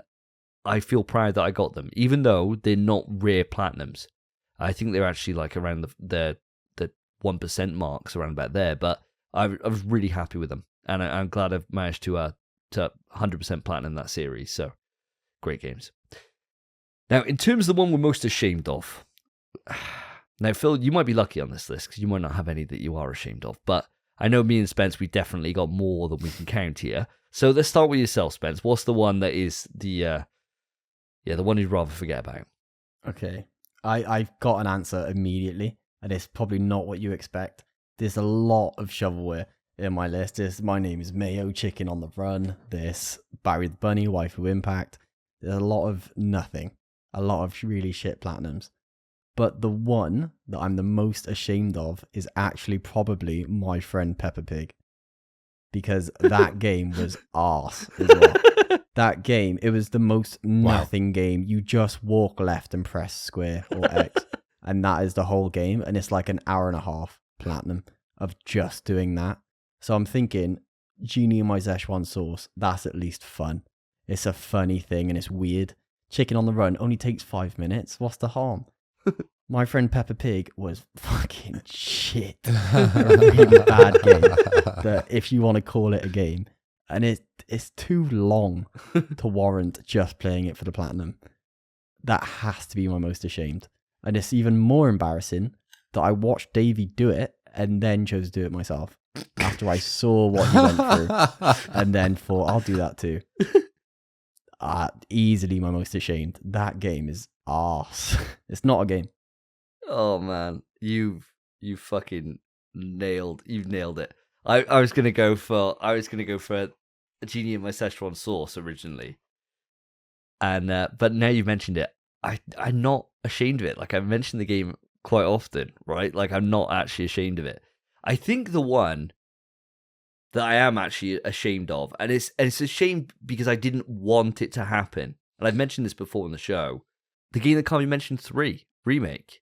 I feel proud that I got them, even though they're not rare platinums. I think they're actually like around the 1% marks, around about there. But I was really happy with them, and I'm glad I've managed to 100% platinum that series. So great games. Now, in terms of the one we're most ashamed of, now, Phil, you might be lucky on this list because you might not have any that you are ashamed of, but I know me and Spence, we definitely got more than we can count here. So let's start with yourself, Spence. What's the one that is the one you'd rather forget about? Okay. I've got an answer immediately, and it's probably not what you expect. There's a lot of shovelware in my list. My name is Mayo, Chicken on the Run. There's Barry the Bunny, Waifu Impact. There's a lot of nothing. A lot of really shit platinums. But the one that I'm the most ashamed of is actually probably My Friend Peppa Pig. Because that game was arse as well. That game, it was the most nothing game. You just walk left and press square or X. And that is the whole game. And it's like an hour and a half platinum of just doing that. So I'm thinking, Genie in my Szechuan sauce, that's at least fun. It's a funny thing and it's weird. Chicken on the Run only takes 5 minutes. What's the harm? My Friend Peppa Pig was fucking shit. A really bad game. That if you want to call it a game. And it's too long to warrant just playing it for the platinum. That has to be my most ashamed. And it's even more embarrassing that I watched Davey do it and then chose to do it myself. After I saw what he went through. And then thought, I'll do that too. Easily my most ashamed. That game is arse. It's not a game. Oh man, you've fucking nailed it. I was gonna go for a Genie in my Szechuan sauce originally, and but now you've mentioned it, I'm not ashamed of it. Like I've mentioned the game quite often, right? Like I'm not actually ashamed of it. I think the one that I am actually ashamed of, and it's a shame because I didn't want it to happen, and I've mentioned this before in the show, the game that can't be mentioned 3 remake.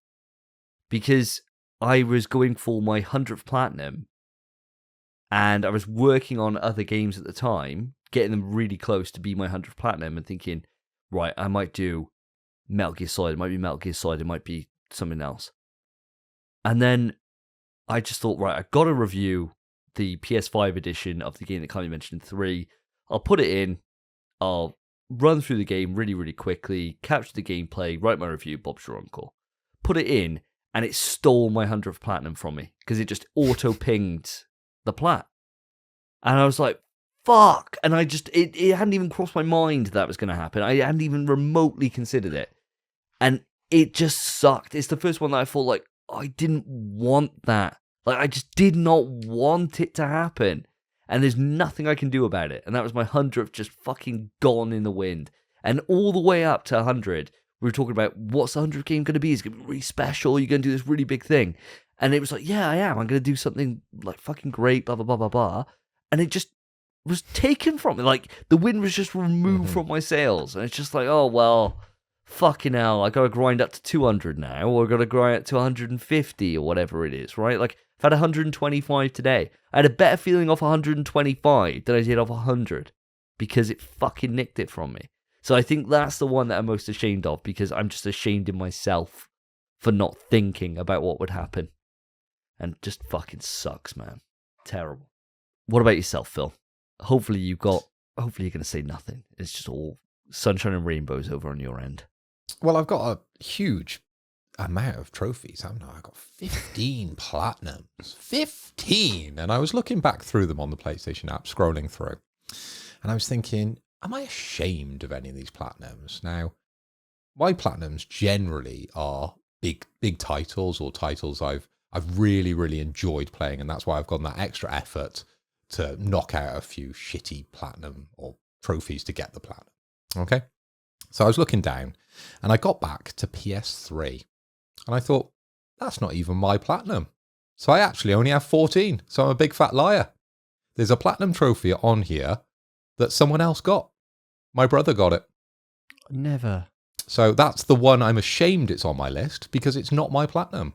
Because I was going for my 100th platinum and I was working on other games at the time, getting them really close to be my 100th platinum and thinking, right, I might do Metal Gear Solid, it might be Metal Gear Solid, it might be something else. And then I just thought, right, I've got to review the PS5 edition of the game that can't be mentioned 3. I'll put it in, I'll run through the game really, really quickly, capture the gameplay, write my review, Bob's your uncle. Put it in, and it stole my 100th platinum from me because it just auto-pinged the plat. And I was like, fuck. And I just, it hadn't even crossed my mind that was going to happen. I hadn't even remotely considered it. And it just sucked. It's the first one that I thought, like, I didn't want that. Like, I just did not want it to happen. And there's nothing I can do about it. And that was my 100th just fucking gone in the wind. And all the way up to 100, we were talking about what's the 100th game going to be? It's going to be really special. You're going to do this really big thing. And it was like, yeah, I am. I'm going to do something like fucking great, blah, blah, blah, blah, blah. And it just was taken from me. Like the wind was just removed from my sails. And it's just like, oh, well, fucking hell. I got to grind up to 200 now, or I got to grind up to 150 or whatever it is, right? Like I've had 125 today. I had a better feeling off 125 than I did off 100 because it fucking nicked it from me. So I think that's the one that I'm most ashamed of because I'm just ashamed in myself for not thinking about what would happen. And just fucking sucks, man. Terrible. What about yourself, Phil? Hopefully you're going to say nothing. It's just all sunshine and rainbows over on your end. Well, I've got a huge amount of trophies, haven't I? I've got 15 platinums. 15! And I was looking back through them on the PlayStation app, scrolling through. And I was thinking, am I ashamed of any of these platinums? Now, my platinums generally are big titles or titles I've really, really enjoyed playing, and that's why I've gone that extra effort to knock out a few shitty platinum or trophies to get the platinum. Okay? So I was looking down, and I got back to PS3, and I thought, that's not even my platinum. So I actually only have 14, so I'm a big fat liar. There's a platinum trophy on here that someone else got. My brother got it. Never. So that's the one I'm ashamed it's on my list because it's not my platinum.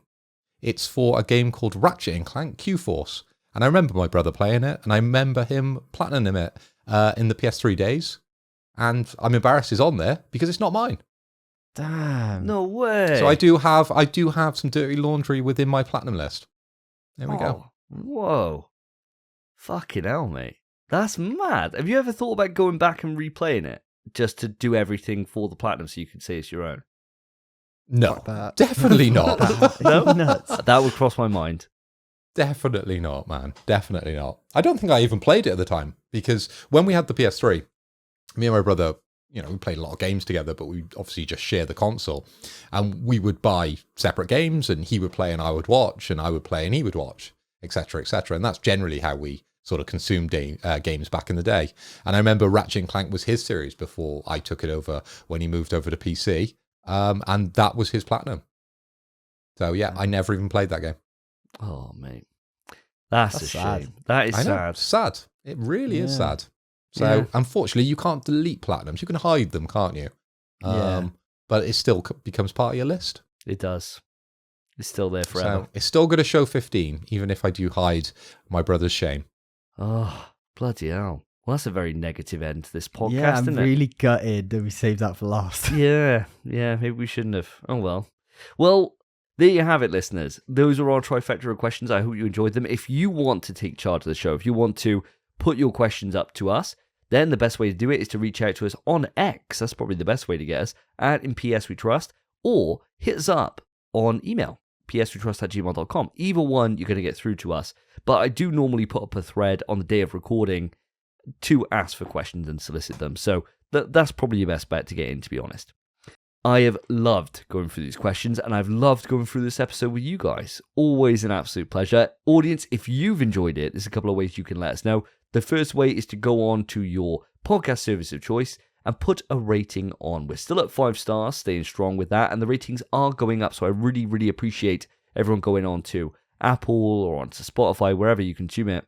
It's for a game called Ratchet & Clank Q-Force. And I remember my brother playing it, and I remember him platinum it in the PS3 days. And I'm embarrassed it's on there because it's not mine. Damn. No way. So I do have some dirty laundry within my platinum list. There we go. Whoa. Fucking hell, mate. That's mad. Have you ever thought about going back and replaying it? just to do everything for the platinum so you could say it's your own? No, Fuck that. definitely not. No? Nuts. That would cross my mind. Definitely not, man. Definitely not. I don't think I even played it at the time, because when we had the PS3, me and my brother, we played a lot of games together, but we obviously just share the console. And we would buy separate games, and he would play and I would watch, and I would play and he would watch, etc., etc. And that's generally how we sort of consumed games back in the day. And I remember Ratchet & Clank was his series before I took it over when he moved over to PC. And that was his platinum. So yeah, I never even played that game. Oh, mate. That's a sad. shame. That is I know, sad. sad. It really is Yeah. sad. So Yeah. unfortunately, you can't delete platinums. You can hide them, can't you? Yeah. But it still becomes part of your list. It does. It's still there forever. So it's still going to show 15, even if I do hide my brother's shame. Oh, bloody hell. Well, that's a very negative end to this podcast, Yeah, I'm isn't really gutted that we saved that for last. it? Yeah, maybe we shouldn't have. Oh, well. Well, there you have it, listeners. Those are our trifecta of questions. I hope you enjoyed them. If you want to take charge of the show, if you want to put your questions up to us, then the best way to do it is to reach out to us on X. That's probably the best way to get us, at In PS We Trust, or hit us up on email, pswetrust@gmail.com. Either one, you're going to get through to us. But I do normally put up a thread on the day of recording to ask for questions and solicit them. So that's probably your best bet to get in, to be honest. I have loved going through these questions, and I've loved going through this episode with you guys. Always an absolute pleasure. Audience, if you've enjoyed it, there's a couple of ways you can let us know. The first way is to go on to your podcast service of choice and put a rating on. We're still at 5 stars, staying strong with that, and the ratings are going up, so I really, really appreciate everyone going on to Apple or onto Spotify, wherever you consume it,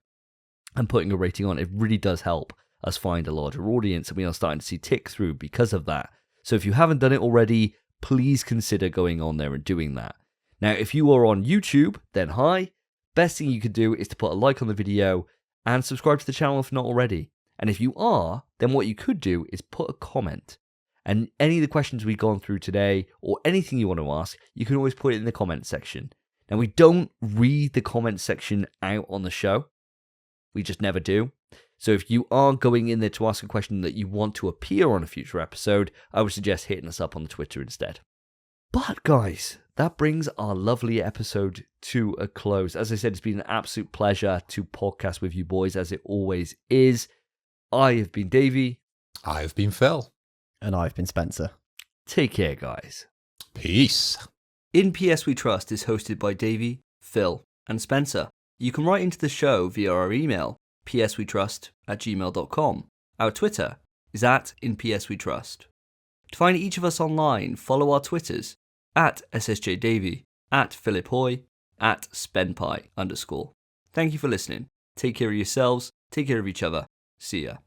and putting a rating on. It really does help us find a larger audience, and we are starting to see tick through because of that. So if you haven't done it already, please consider going on there and doing that. Now, if you are on YouTube, then hi. Best thing you could do is to put a like on the video and subscribe to the channel if not already. And if you are, then what you could do is put a comment. And any of the questions we've gone through today, or anything you want to ask, you can always put it in the comment section. Now, we don't read the comment section out on the show. We just never do. So if you are going in there to ask a question that you want to appear on a future episode, I would suggest hitting us up on the Twitter instead. But guys, that brings our lovely episode to a close. As I said, it's been an absolute pleasure to podcast with you boys, as it always is. I have been Davey. I've been Phil. And I've been Spencer. Take care, guys. Peace. In PS We Trust is hosted by Davey, Phil, and Spencer. You can write into the show via our email, pswetrust@gmail.com. Our Twitter is @InPSWeTrust. To find each of us online, follow our Twitters, @SSJDavey, @PhilipHoy, @SpenPie_. Thank you for listening. Take care of yourselves, take care of each other. See ya.